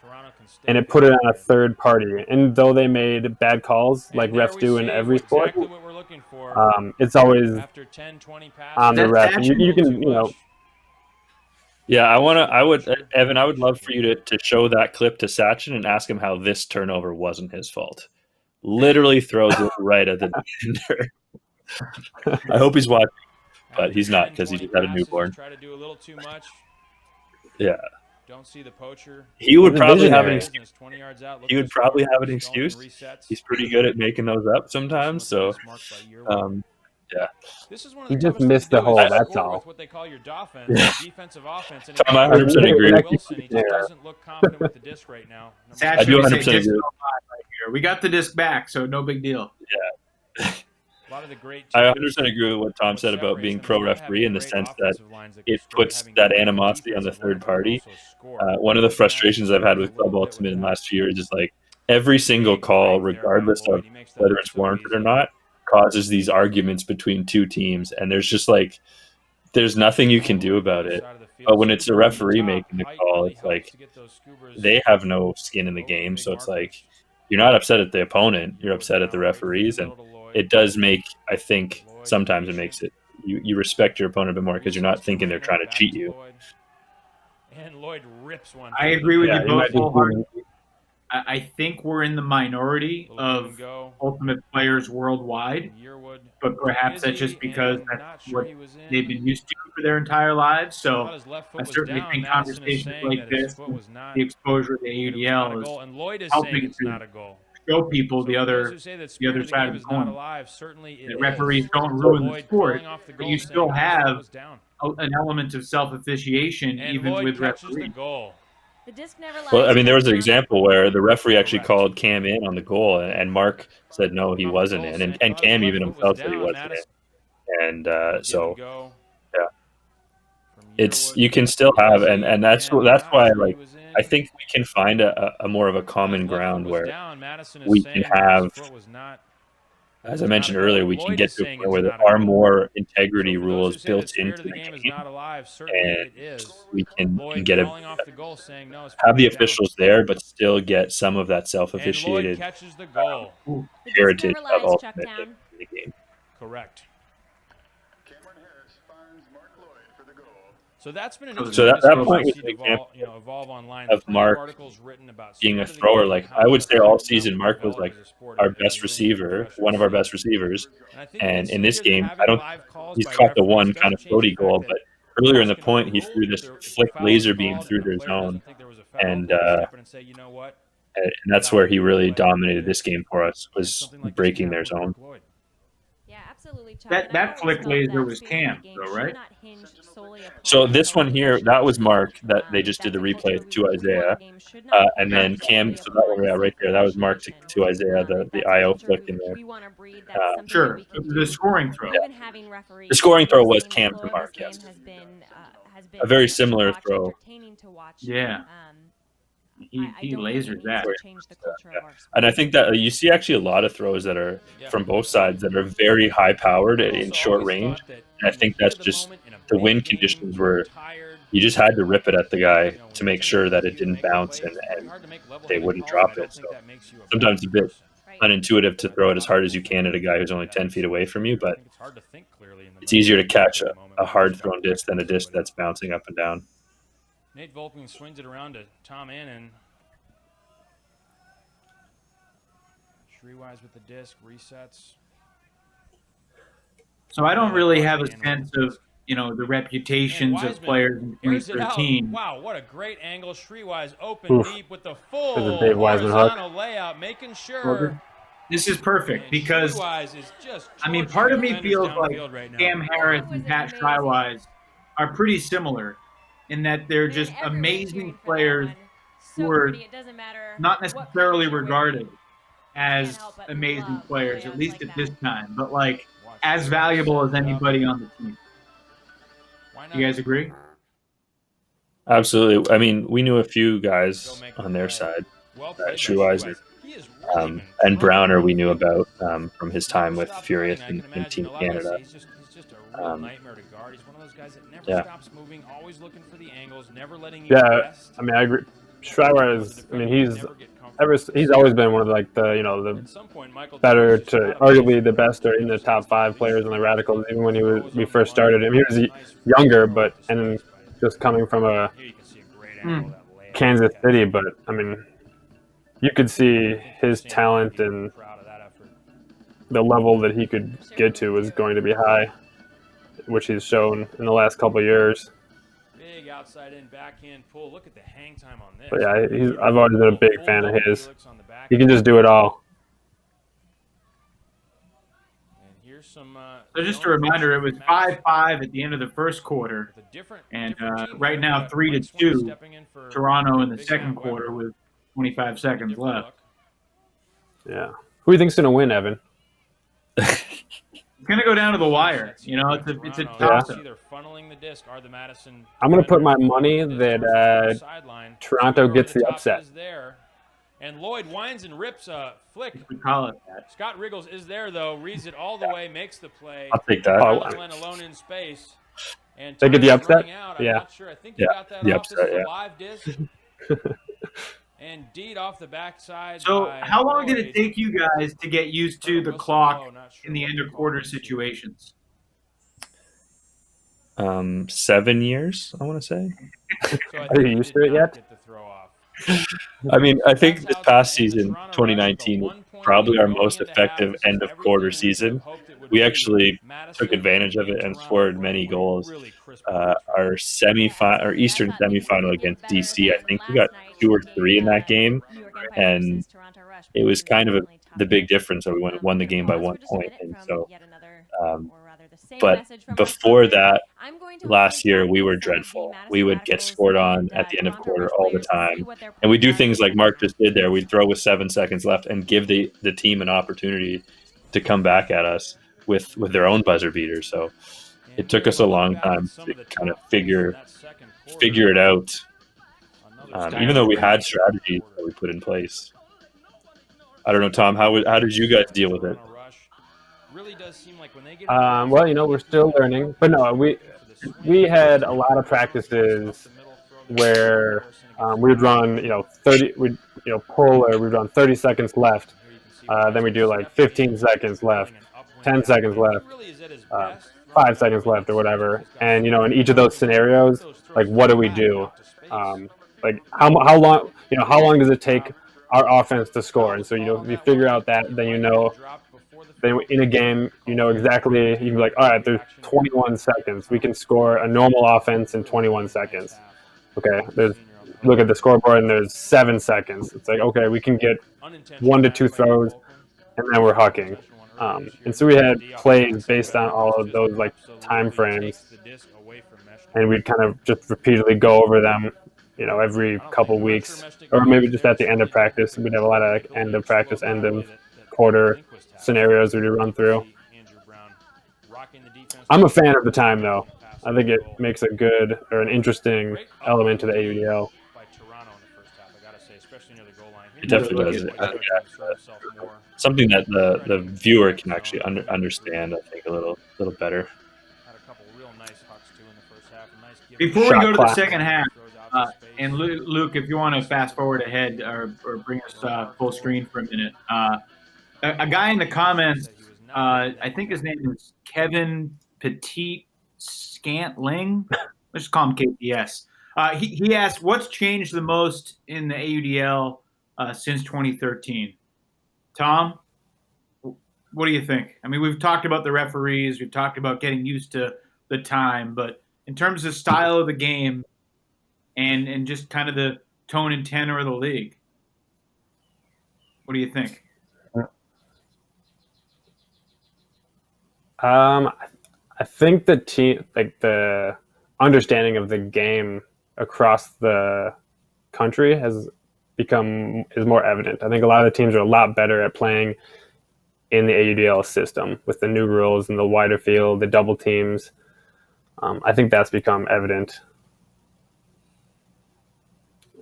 Speaker 2: and it put it on a third party. And though they made bad calls like refs do in every sport, it's always on the ref. And you can,
Speaker 3: Yeah, I would, Evan, I would love for you to show that clip to Sachin and ask him how this turnover wasn't his fault. Literally throws it right at the defender. I hope he's watching, but he's not because he just had a newborn.
Speaker 4: Try to do a little too much.
Speaker 3: Yeah.
Speaker 4: Don't see the pocher.
Speaker 3: He would probably have an excuse. He would probably have an excuse. He's pretty good at making those up sometimes. So, yeah.
Speaker 2: He just missed the hole. That's all.
Speaker 4: What they call your defense, defensive offense. And
Speaker 3: Tom, I 100% agree.
Speaker 4: Wilson, he just doesn't look confident with the disc right now.
Speaker 3: I do 100% agree.
Speaker 1: We got the disc back, so no big deal.
Speaker 3: Yeah.
Speaker 4: A lot of the great
Speaker 3: I 100% agree with what Tom said about being pro-referee in the sense that it puts that animosity on the third party. One of the frustrations I've had with Club Ultimate in the last few years is like every single call, regardless of whether it's warranted or not, causes these arguments between two teams, and there's nothing you can do about it. But when it's a referee making the call, it's like they have no skin in the game, so it's like you're not upset at the opponent, you're upset at the referees, and it does make, I think, sometimes it makes it you respect your opponent a bit more because you're not thinking they're trying to cheat you.
Speaker 4: And Lloyd rips one.
Speaker 1: I agree with you both wholeheartedly. I think we're in the minority of Ultimate players worldwide, but perhaps that's just because that's what they've been used to for their entire lives. So I certainly think conversations like this, the exposure of the AUDL is helping to show people the other side of the coin. The referees don't ruin the sport, but you still have an element of self-officiation even with referees.
Speaker 3: Well, I mean, there was an example where the referee actually called Cam in on the goal, and Mark said no, he wasn't in, and Cam even himself said he wasn't in, and so yeah, it's you can still have, and that's why like I think we can find a more of a common ground where we can have, as I mentioned earlier, we can get to a point where there are more integrity rules built into the game, and we can have the officials there, but still get some of that self-officiated heritage of Ultimate in the game.
Speaker 4: correct.
Speaker 6: Cameron Harris finds Mark Lloyd for the goal.
Speaker 4: So that's been an
Speaker 3: So that
Speaker 4: interesting
Speaker 3: point
Speaker 4: to
Speaker 3: is
Speaker 4: see
Speaker 3: an example
Speaker 4: evolve online.
Speaker 3: of
Speaker 4: Plenty
Speaker 3: Mark
Speaker 4: articles written about
Speaker 3: being a
Speaker 4: speed of the
Speaker 3: thrower.
Speaker 4: game,
Speaker 3: Like
Speaker 4: how
Speaker 3: I would
Speaker 4: it's
Speaker 3: say all
Speaker 4: developed
Speaker 3: season, Mark was like
Speaker 4: as a sport
Speaker 3: our
Speaker 4: as we
Speaker 3: best
Speaker 4: move into
Speaker 3: receiver,
Speaker 4: professional
Speaker 3: one of our
Speaker 4: season.
Speaker 3: best receivers.
Speaker 4: And I think
Speaker 3: And
Speaker 4: this
Speaker 3: in this
Speaker 4: year,
Speaker 3: game,
Speaker 4: having live calls
Speaker 3: he's
Speaker 4: by
Speaker 3: caught the
Speaker 4: referees
Speaker 3: one
Speaker 4: does
Speaker 3: kind of
Speaker 4: change
Speaker 3: floaty
Speaker 4: the
Speaker 3: goal,
Speaker 4: fact
Speaker 3: but
Speaker 4: that
Speaker 3: earlier in
Speaker 4: refs
Speaker 3: the
Speaker 4: can
Speaker 3: point, he
Speaker 4: overrule
Speaker 3: threw
Speaker 4: if
Speaker 3: this
Speaker 4: there- if a
Speaker 3: flick
Speaker 4: foul is
Speaker 3: laser beam
Speaker 4: called
Speaker 3: through
Speaker 4: and a
Speaker 3: their
Speaker 4: player doesn't
Speaker 3: zone.
Speaker 4: think there was a foul,
Speaker 3: And
Speaker 4: they can step in and say, you know what?
Speaker 3: that's where he really dominated this game for us, was
Speaker 4: Something like this
Speaker 3: breaking
Speaker 4: can
Speaker 3: their
Speaker 4: happen with
Speaker 3: zone.
Speaker 4: Mark Lloyd.
Speaker 5: Yeah, absolutely. Chuck.
Speaker 1: That
Speaker 5: And I've always
Speaker 1: flick
Speaker 5: felt
Speaker 1: laser
Speaker 5: that
Speaker 1: was
Speaker 5: speed of the
Speaker 1: Cam,
Speaker 5: game
Speaker 1: though,
Speaker 5: should
Speaker 1: right?
Speaker 5: not hinge solely upon
Speaker 3: So
Speaker 5: the
Speaker 3: this one
Speaker 5: color
Speaker 3: here,
Speaker 5: position.
Speaker 3: that was Mark that they just did
Speaker 5: That's
Speaker 3: the
Speaker 5: a culture
Speaker 3: replay
Speaker 5: we
Speaker 3: to
Speaker 5: want
Speaker 3: Isaiah.
Speaker 5: our game should not
Speaker 3: And
Speaker 5: hinge
Speaker 3: then Cam,
Speaker 5: solely
Speaker 3: so that one,
Speaker 5: upon
Speaker 3: yeah, right there, that was Mark to
Speaker 5: self-appreciation.
Speaker 3: Isaiah, the
Speaker 5: That's a
Speaker 3: IO
Speaker 5: culture
Speaker 3: flick in there.
Speaker 5: we want to breed. That's something
Speaker 1: Sure.
Speaker 5: that we can
Speaker 1: The
Speaker 5: do.
Speaker 1: scoring throw.
Speaker 5: Even having referees
Speaker 3: The scoring throw was
Speaker 5: on the
Speaker 3: Cam to
Speaker 5: floor,
Speaker 3: Mark,
Speaker 5: this
Speaker 3: yes.
Speaker 5: game has been
Speaker 3: A very
Speaker 5: fun to
Speaker 3: similar
Speaker 5: watch,
Speaker 3: throw.
Speaker 5: entertaining to watch.
Speaker 1: Yeah. He
Speaker 5: I don't
Speaker 1: lasers
Speaker 5: think it
Speaker 1: that.
Speaker 5: needs to change the culture of our sport.
Speaker 3: And I think that you see actually a lot of throws that are from both sides that are very high powered and in short range. And I think that's just the wind conditions where you just had to rip it at the guy to make sure that it didn't bounce and they wouldn't drop it. So sometimes it's a bit unintuitive to throw it as hard as you can at a guy who's only 10 feet away from you, but it's easier to catch a hard thrown disc than a disc that's bouncing up and down.
Speaker 4: Nate Volkman swings it around to Tom Annen. Shreewise with the disc, resets.
Speaker 1: So I don't really have a sense of, the reputations of players in
Speaker 4: Airs it out.
Speaker 1: 2013.
Speaker 4: Wow, what a great angle. Shreewise open deep with the full
Speaker 2: There's a Dave Wiseman hook.
Speaker 4: horizontal layout, making sure.
Speaker 1: Well, this is perfect because,
Speaker 4: Shreewise is just
Speaker 1: part of me
Speaker 4: torching
Speaker 1: feels
Speaker 4: defenders
Speaker 1: like
Speaker 4: downfield right now.
Speaker 1: Cam Harris and Pat Shreywise are pretty similar in that they're
Speaker 5: Man,
Speaker 1: just
Speaker 5: everyone's
Speaker 1: amazing
Speaker 5: cheering for that
Speaker 1: players
Speaker 5: one.
Speaker 1: who
Speaker 5: So
Speaker 1: are
Speaker 5: pretty, it doesn't matter
Speaker 1: not
Speaker 5: what
Speaker 1: necessarily
Speaker 5: color you're
Speaker 1: regarded
Speaker 5: wearing.
Speaker 1: as
Speaker 5: Can't help but
Speaker 1: amazing
Speaker 5: love
Speaker 1: players,
Speaker 5: layouts
Speaker 1: at least
Speaker 5: like
Speaker 1: at this
Speaker 5: that.
Speaker 1: time, but like
Speaker 4: Watch
Speaker 1: as
Speaker 4: Shreewise
Speaker 1: valuable as
Speaker 4: set it up.
Speaker 1: anybody on the team.
Speaker 4: Why not?
Speaker 1: You guys agree?
Speaker 3: Absolutely. I mean, we knew a few guys on their side.
Speaker 4: Well played by
Speaker 3: Shreewise.
Speaker 4: He is really been
Speaker 3: And Browner we knew
Speaker 4: throwing.
Speaker 3: about from his time with
Speaker 4: Stops
Speaker 3: Furious
Speaker 4: running. I can
Speaker 3: in
Speaker 4: imagine
Speaker 3: Team
Speaker 4: a lot of guys
Speaker 3: Canada.
Speaker 4: say he's just a real nightmare to guard. He's one of those guys that never
Speaker 3: Yeah.
Speaker 4: stops moving, always looking for the angles, never letting you
Speaker 2: Yeah,
Speaker 4: rest.
Speaker 2: I mean, I agree. Shreywise, he's always been one of the
Speaker 4: At some point, Michael
Speaker 2: better
Speaker 4: Thompson
Speaker 2: to
Speaker 4: just got a
Speaker 2: arguably
Speaker 4: base
Speaker 2: the best or in the top 5 players on the Radicals. Even when we first started him, he was younger, and just coming from a
Speaker 4: Here you can see a great angle of that layout.
Speaker 2: Kansas City, but I mean, you could see his talent and
Speaker 4: Proud of that effort.
Speaker 2: the level that he could get to was going to be high, which he's shown in the last couple of years.
Speaker 4: Big outside in backhand pull. Look at the hang time on this.
Speaker 2: But yeah, I've always been a big fan of his. He can just do it all.
Speaker 4: And here's some,
Speaker 1: So just a reminder, it was 5-5 at the end of the first quarter, and right now 3-2 Toronto in the second quarter with 25 seconds left.
Speaker 2: Yeah. Who do you think's going to win, Evan?
Speaker 1: It's going to go down to the wire. It's a toss-up.
Speaker 2: I'm going to put my money that Toronto gets the upset.
Speaker 4: And Lloyd winds and rips a flick.
Speaker 1: We call it that.
Speaker 4: Scott Riggles is there, though. Reads it all the way, makes the play.
Speaker 3: I'll take that.
Speaker 4: Glenn alone in space. And
Speaker 2: They get the
Speaker 4: time is
Speaker 2: upset?
Speaker 4: running out. I'm
Speaker 2: Yeah.
Speaker 4: not sure. I think you got that
Speaker 3: the
Speaker 4: off.
Speaker 3: upset,
Speaker 4: This is
Speaker 3: yeah.
Speaker 4: a live disc. And Deed off the backside.
Speaker 1: So
Speaker 4: by
Speaker 1: how long did it
Speaker 4: Lloyd.
Speaker 1: take you guys to get used to the clock in the end of quarter situations?
Speaker 3: 7 years, I want to say.
Speaker 4: So I
Speaker 2: Are
Speaker 4: think
Speaker 2: you
Speaker 4: he
Speaker 2: used
Speaker 4: did
Speaker 2: to it
Speaker 4: not
Speaker 2: yet?
Speaker 4: get the throw off.
Speaker 3: I mean, I think
Speaker 4: That's
Speaker 3: this
Speaker 4: how
Speaker 3: past
Speaker 4: the end of
Speaker 3: season,
Speaker 4: Toronto
Speaker 3: 2019,
Speaker 4: Rush,
Speaker 3: was
Speaker 4: but 1 point
Speaker 3: probably
Speaker 4: lead
Speaker 3: our
Speaker 4: going
Speaker 3: most
Speaker 4: into
Speaker 3: effective
Speaker 4: half. This
Speaker 3: end
Speaker 4: is
Speaker 3: of quarter
Speaker 4: everything we could
Speaker 3: season.
Speaker 4: have hoped it would
Speaker 3: We
Speaker 4: be.
Speaker 3: actually
Speaker 4: Madison
Speaker 3: took advantage of it and
Speaker 4: Toronto
Speaker 3: scored
Speaker 4: were
Speaker 3: many goals.
Speaker 4: really crisp
Speaker 3: Our semifinal or Eastern semifinal against DC, I think we got 2 or 3 in that game, and it was kind of the big difference that we won the game by 1 point. And so, but before that, last year we were dreadful. We would get scored on at the end of quarter all the time, and we do things like Mark just did there. We'd throw with 7 seconds left and give the team an opportunity to come back at us with their own buzzer beater. So it took us a long time to kind of figure it out, even though we had strategies that we put in place. I don't know, Tom, how did you guys deal with it?
Speaker 2: Well, we're still learning, but no, we had a lot of practices where we would run, 30, we'd pull, or we'd run 30 seconds left, then we do like 15 seconds left, 10 seconds left,
Speaker 4: He really is at his
Speaker 2: 5 seconds left or whatever. And, in each of those scenarios, like, what do we do? Like, how long does it take our offense to score? And so, if you figure out that, then then in a game, exactly, you can be like, all right, there's 21 seconds. We can score a normal offense in 21 seconds. Okay, look at the scoreboard and there's 7 seconds. It's like, okay, we can get 1 to 2 throws and then we're hucking. And so we had plays based on all of those like time frames, and we'd kind of just repeatedly go over them, every couple weeks, or maybe just at the end of practice. We'd have a lot of end of practice, end of quarter scenarios we'd run through. I'm a fan of the time, though. I think it makes a good or an interesting element to the AUDL.
Speaker 3: It definitely does. Something that the viewer can actually understand, I think, a little better.
Speaker 1: Before we go to the second half, and Luke, if you want to fast forward ahead or bring us full screen for a minute, a guy in the comments, I think his name is Kevin Petit Scantling. Let's just call him KPS. He asked, what's changed the most in the AUDL since 2013? Tom, what do you think? I mean, we've talked about the referees. We've talked about getting used to the time. But in terms of style of the game and just kind of the tone and tenor of the league, what do you think?
Speaker 2: I think the understanding of the game across the country is more evident. I think a lot of the teams are a lot better at playing in the AUDL system with the new rules and the wider field, the double teams. I think that's become evident.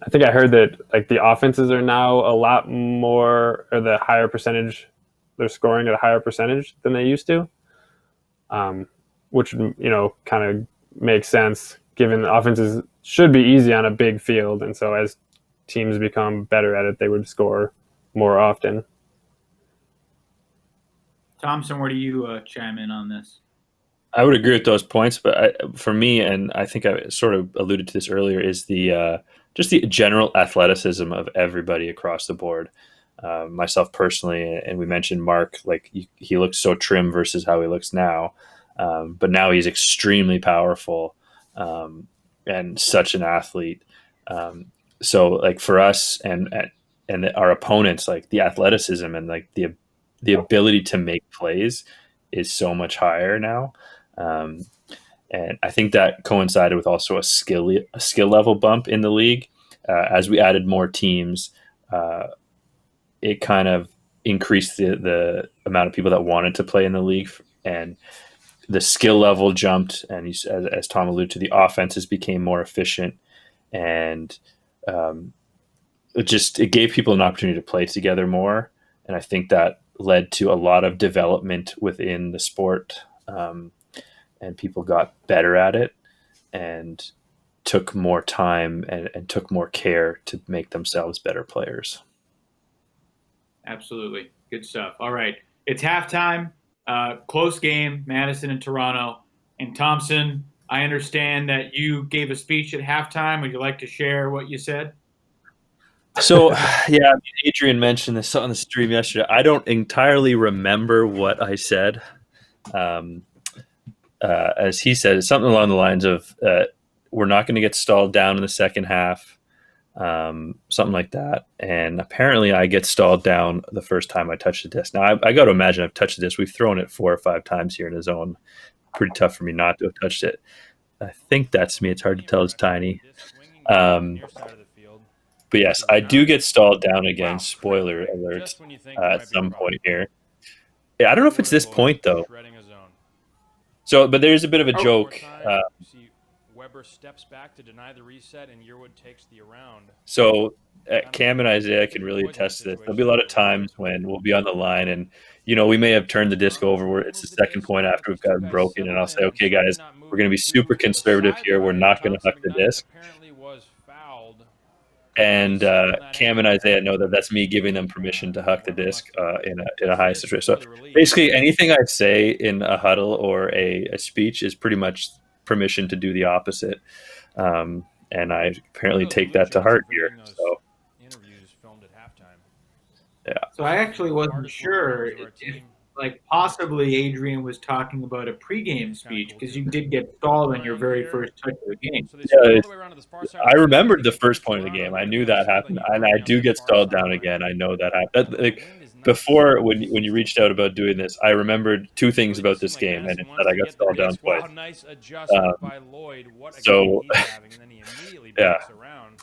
Speaker 2: I think I heard that like the offenses are now a lot more, or the higher percentage, they're scoring at a higher percentage than they used to, which kind of makes sense given the offenses should be easy on a big field, and so as teams become better at it, they would score more often.
Speaker 1: Thompson, where do you chime in on this?
Speaker 3: I would agree with those points, but for me, and I think I sort of alluded to this earlier, is the just the general athleticism of everybody across the board. Myself personally, and we mentioned Mark, like he looks so trim versus how he looks now, but now he's extremely powerful and such an athlete. So like for us and our opponents, like the athleticism and like the ability to make plays is so much higher now. And I think that coincided with also a skill level bump in the league. As we added more teams, it kind of increased the amount of people that wanted to play in the league, and the skill level jumped. And as Tom alluded to, the offenses became more efficient, and it gave people an opportunity to play together more. And I think that led to a lot of development within the sport, and people got better at it and took more time and took more care to make themselves better players.
Speaker 1: Absolutely. Good stuff. All right. It's halftime. Close game, Madison and Toronto. And Thompson, I understand that you gave a speech at halftime. Would you like to share what you said?
Speaker 3: So, yeah, Adrian mentioned this on the stream yesterday. I don't entirely remember what I said. As he said, it's something along the lines of, we're not going to get stalled down in the second half, something like that. And apparently I get stalled down the first time I touch the disc. Now, I got to imagine I've touched the disc. We've thrown it 4 or 5 times here in the zone. Pretty tough for me not to have touched it. I think that's me. It's hard to tell. It's tiny. But yes, I do get stalled down again. Spoiler alert at some point here. Yeah, I don't know if it's this point, though. So, but there's a bit of a joke.
Speaker 4: Weber steps back to deny the reset, and Yearwood takes the around.
Speaker 3: So Cam and Isaiah can really attest to this. There'll be a lot of times when we'll be on the line, and we may have turned the disc over where it's the second point after we've got it broken, and I'll say, okay, guys, we're going to be super conservative here. We're not going to huck the disc. And Cam and Isaiah know that that's me giving them permission to huck the disc in a high situation. So basically, anything I say in a huddle or a speech is pretty much permission to do the opposite. And I apparently take that to heart here. So
Speaker 4: interviews filmed at halftime.
Speaker 3: yeah.
Speaker 1: So I actually wasn't sure if, like, possibly Adrian was talking about a pregame speech because you did get stalled on your very first touch of the game.
Speaker 3: Yeah, I remembered the first point of the game. I knew that happened, and I do get stalled down again. I know that happened. Like, before, when you reached out about doing this, I remembered two things about this game, and it's that I got stalled down twice.
Speaker 4: Nice adjustment by Lloyd. What a
Speaker 3: so,
Speaker 4: game he's having, and then he immediately breaks around.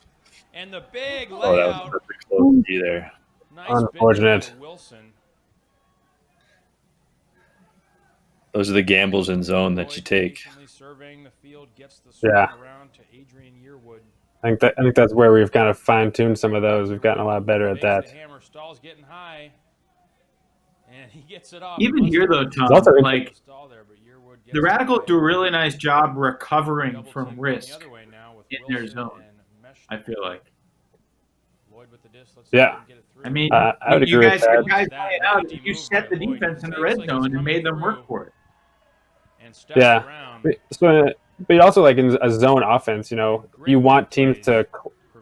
Speaker 4: And the big
Speaker 3: that was
Speaker 4: layout.
Speaker 3: perfect close D there.
Speaker 4: Nice
Speaker 2: Unfortunate.
Speaker 4: Wilson.
Speaker 3: Those are the gambles in zone that you take.
Speaker 4: Surveying the field, gets the
Speaker 2: Yeah.
Speaker 4: around to Adrian Yearwood.
Speaker 2: I think that's where we've kind of fine-tuned some of those. We've gotten a lot better at that.
Speaker 4: The hammer Stahl's getting high, and he gets it off.
Speaker 1: Even here, though, Tom,
Speaker 2: also
Speaker 1: like, the Radicals do a really nice job recovering from risk in their zone, I feel like.
Speaker 2: Yeah.
Speaker 1: I mean,
Speaker 2: I would
Speaker 1: you
Speaker 2: agree
Speaker 1: guys,
Speaker 2: with that.
Speaker 1: you guys point out that you set the defense in the red zone and made them work for it.
Speaker 2: Yeah. So, but also, like, in a zone offense, you want teams to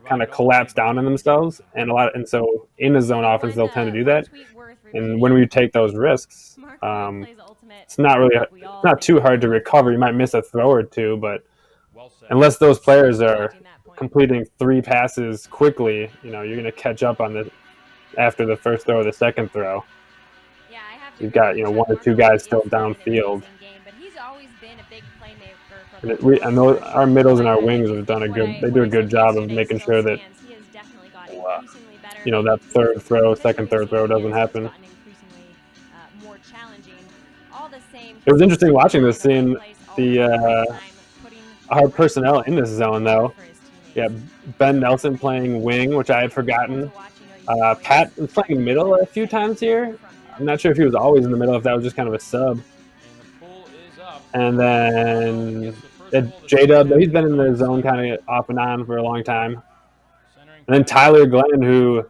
Speaker 2: kind of collapse down on themselves, and so in a zone offense they'll tend to do that. And when we take those risks, it's not too hard to recover. You might miss a throw or two, but unless those players are completing 3 passes quickly, you're going to catch up on after the first throw or the second throw. You've got 1 or 2 guys still downfield. And our middles and our wings have done they do a good job of making sure that that second third throw doesn't happen. It was interesting watching this, seeing our personnel in this zone, though. Yeah, Ben Nelson playing wing, which I had forgotten. Pat was playing middle a few times here. I'm not sure if he was always in the middle, if that was just kind of a sub. And then J-Dub, he's been in the zone kind of off and on for a long time. And then Tyler Glenn, who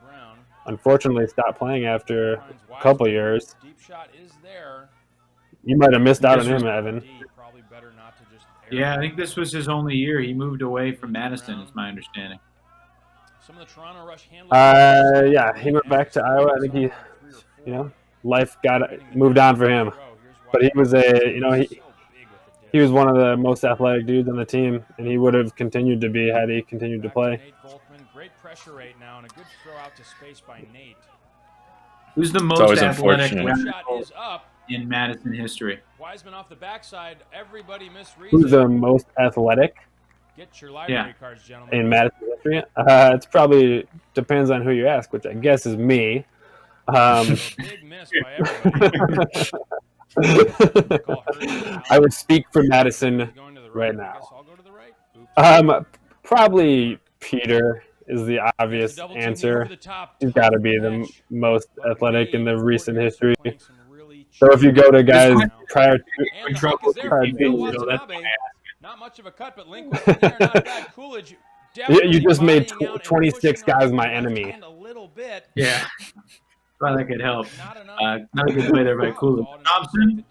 Speaker 2: unfortunately stopped playing after a couple years. You might have missed out on him, Evan.
Speaker 1: Yeah, I think this was his only year. He moved away from Madison, is my understanding.
Speaker 2: Yeah, he went back to Iowa. I think life moved on for him. But he was he was one of the most athletic dudes on the team, and he would have continued to be had he continued to play.
Speaker 4: Great pressure rate now, and a good throw out to space by Nate.
Speaker 1: Who's the most athletic in Madison history?
Speaker 4: Wiseman off the backside. Everybody misreads.
Speaker 2: Who's the most athletic?
Speaker 4: Get your library cards, gentlemen.
Speaker 2: In Madison history? It's probably depends on who you ask, which I guess is me.
Speaker 4: Big miss by everybody.
Speaker 2: I would speak for Madison right now. Probably Peter is the obvious answer. He's got to be the most athletic in the recent history. So if you go to guys prior to
Speaker 4: not much of a cut, but Link was in there, not bad. Coolidge.
Speaker 2: You just made 26 guys my enemy.
Speaker 1: Yeah. Well, that could help. Not a good play there by Coolidge. Thompson,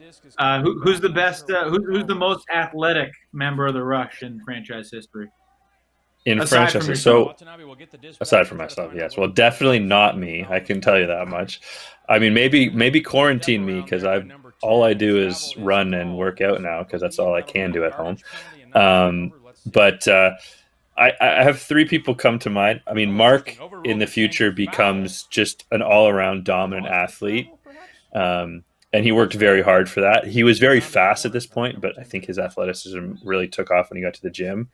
Speaker 1: who's the best? Who's the most athletic member of the Rush in franchise history?
Speaker 3: Aside from myself, yes. Well, definitely not me. I can tell you that much. I mean, maybe quarantine me because all I do is run and work out now because that's all I can do at home. But I have 3 people come to mind. I mean, Mark in the future becomes just an all-around dominant athlete. And he worked very hard for that. He was very fast at this point, but I think his athleticism really took off when he got to the gym.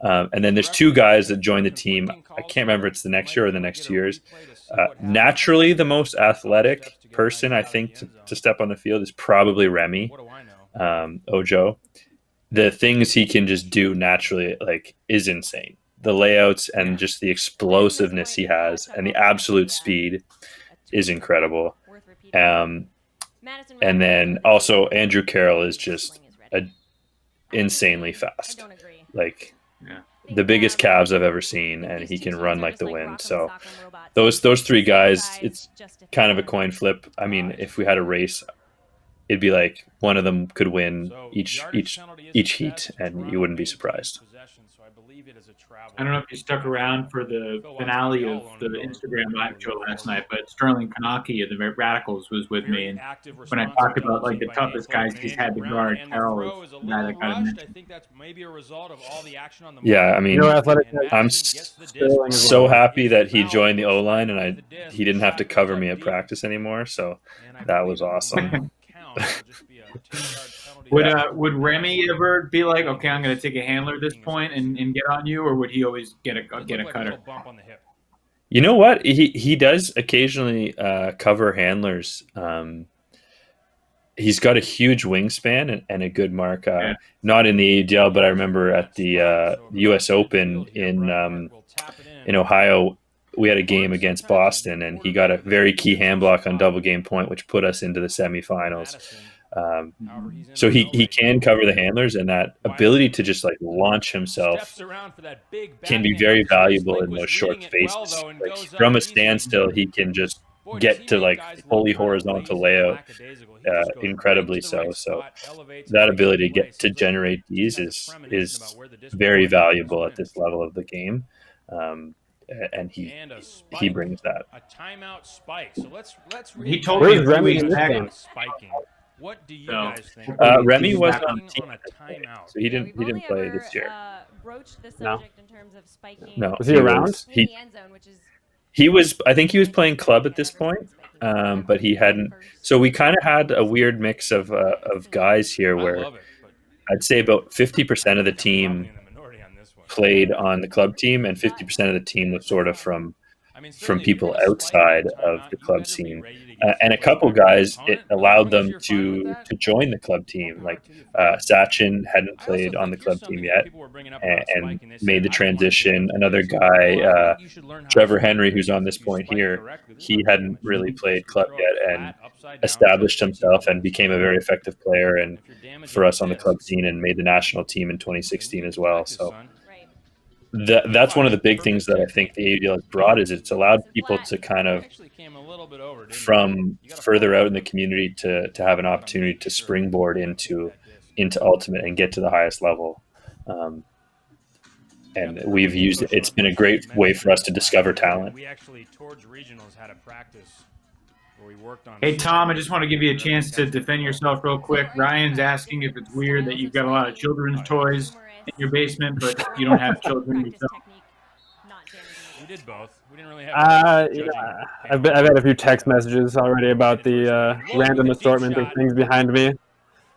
Speaker 3: And then there's 2 guys that joined the team. I can't remember if it's the next year or the next 2 years. Naturally, the most athletic person, I think, to step on the field is probably Remy Ojo. The things he can just do naturally, is insane. The layouts and just the explosiveness he has and the absolute speed is incredible. And then also Andrew Carroll is just insanely fast. the biggest calves I've ever seen, and he can run like the wind. So those three guys, it's kind of a coin flip. I mean, if we had a race, it'd be like one of them could win each heat, and you wouldn't be surprised.
Speaker 1: I don't know if you stuck around for the finale of the Instagram live show last night, but Sterling Kanaki of the Radicals was with me, and when I talked about like the toughest guys he's had to guard, Carroll was the guy that got mentioned.
Speaker 4: I think that's maybe a result of all the action on the
Speaker 3: Yeah, I mean,
Speaker 2: You know, athletic.
Speaker 3: I'm so happy that he joined the O-line, and he didn't have to cover me at practice anymore. So that was awesome.
Speaker 1: Would Remy ever be like, okay, I'm going to take a handler at this point and get on you, or would he always get a cutter?
Speaker 3: You know what? He does occasionally cover handlers. He's got a huge wingspan and a good mark. Not in the AUDL, but I remember at the U.S. Open in Ohio, we had a game against Boston, and he got a very key hand block on double game point, which put us into the semifinals. So he can cover the handlers, and that ability to just like launch himself can be very valuable in those short spaces. Like from a standstill, he can just get to like fully horizontal layout, incredibly so. So that ability to get to generate these is very valuable at this level of the game. And he brings that.
Speaker 4: A timeout spike. So let's
Speaker 1: he told me
Speaker 2: Remy
Speaker 4: spiking. What do you
Speaker 1: So,
Speaker 4: guys think?
Speaker 3: Remy was on the team,
Speaker 4: on a timeout.
Speaker 3: so he didn't play this year.
Speaker 5: Broached the
Speaker 2: No.
Speaker 5: subject in terms of spiking.
Speaker 3: No,
Speaker 2: Was he around?
Speaker 5: In the end zone, which is
Speaker 3: He was. I think he was playing club at this point, but he hadn't. So we kind of had a weird mix of guys here,
Speaker 4: I
Speaker 3: where
Speaker 4: love it, but
Speaker 3: I'd say about 50% of the team
Speaker 4: probably in the minority on this one.
Speaker 3: played on the club team, and 50% of the team was sort of from
Speaker 4: I mean,
Speaker 3: from
Speaker 4: certainly if you're
Speaker 3: people
Speaker 4: gonna spike
Speaker 3: outside
Speaker 4: in a
Speaker 3: of
Speaker 4: timeout,
Speaker 3: the
Speaker 4: you
Speaker 3: club
Speaker 4: better be
Speaker 3: scene.
Speaker 4: ready to get
Speaker 3: And a
Speaker 4: spiked
Speaker 3: couple
Speaker 4: by your
Speaker 3: guys, it
Speaker 4: opponent.
Speaker 3: allowed
Speaker 4: As long as
Speaker 3: them
Speaker 4: you're fine with
Speaker 3: to
Speaker 4: that,
Speaker 3: join the club team.
Speaker 4: more
Speaker 3: Like
Speaker 4: power to you.
Speaker 3: Sachin hadn't
Speaker 4: I also
Speaker 3: played on the
Speaker 4: think
Speaker 3: club
Speaker 4: here's
Speaker 3: team
Speaker 4: something
Speaker 3: yet,
Speaker 4: that people were bringing up about
Speaker 3: and
Speaker 4: spiking. They said,
Speaker 3: made the
Speaker 4: "I don't wanna do
Speaker 3: transition.
Speaker 4: it."
Speaker 3: Another
Speaker 4: Well,
Speaker 3: guy,
Speaker 4: I think you should learn how to
Speaker 3: Trevor
Speaker 4: spike
Speaker 3: Henry,
Speaker 4: because
Speaker 3: who's on this
Speaker 4: if you
Speaker 3: point
Speaker 4: spike
Speaker 3: here,
Speaker 4: correctly, there's
Speaker 3: he
Speaker 4: not very
Speaker 3: hadn't
Speaker 4: much
Speaker 3: really
Speaker 4: difference.
Speaker 3: played
Speaker 4: You
Speaker 3: club
Speaker 4: throw
Speaker 3: yet
Speaker 4: it
Speaker 3: and
Speaker 4: flat, upside down,
Speaker 3: established
Speaker 4: so it's
Speaker 3: himself
Speaker 4: easy
Speaker 3: and
Speaker 4: to
Speaker 3: became a
Speaker 4: spike.
Speaker 3: very effective player. And
Speaker 4: If you're damaging
Speaker 3: for us on the
Speaker 4: this,
Speaker 3: club scene, and made the national team in 2016 as well.
Speaker 4: practice,
Speaker 3: So
Speaker 4: son.
Speaker 5: right.
Speaker 3: that's one of the big things that I think the AUDL has brought, is it's allowed people to kind
Speaker 4: You
Speaker 3: of
Speaker 4: actually came a little bit over, didn't you?
Speaker 3: from
Speaker 4: You got a
Speaker 3: further
Speaker 4: fall
Speaker 3: out in the
Speaker 4: foot.
Speaker 3: community to have an opportunity to springboard into ultimate and get to the highest level. And we've used it. It's been a great way for us to discover talent.
Speaker 4: We actually, towards regionals, had a practice where we worked on.
Speaker 1: Hey, Tom, I just want to give you a chance to defend yourself real quick. Ryan's asking if it's weird that you've got a lot of children's toys in your basement, but you don't have children yourself.
Speaker 4: We did both. We didn't really have.
Speaker 2: You know, I've had a few text messages already about the random assortment of things behind me.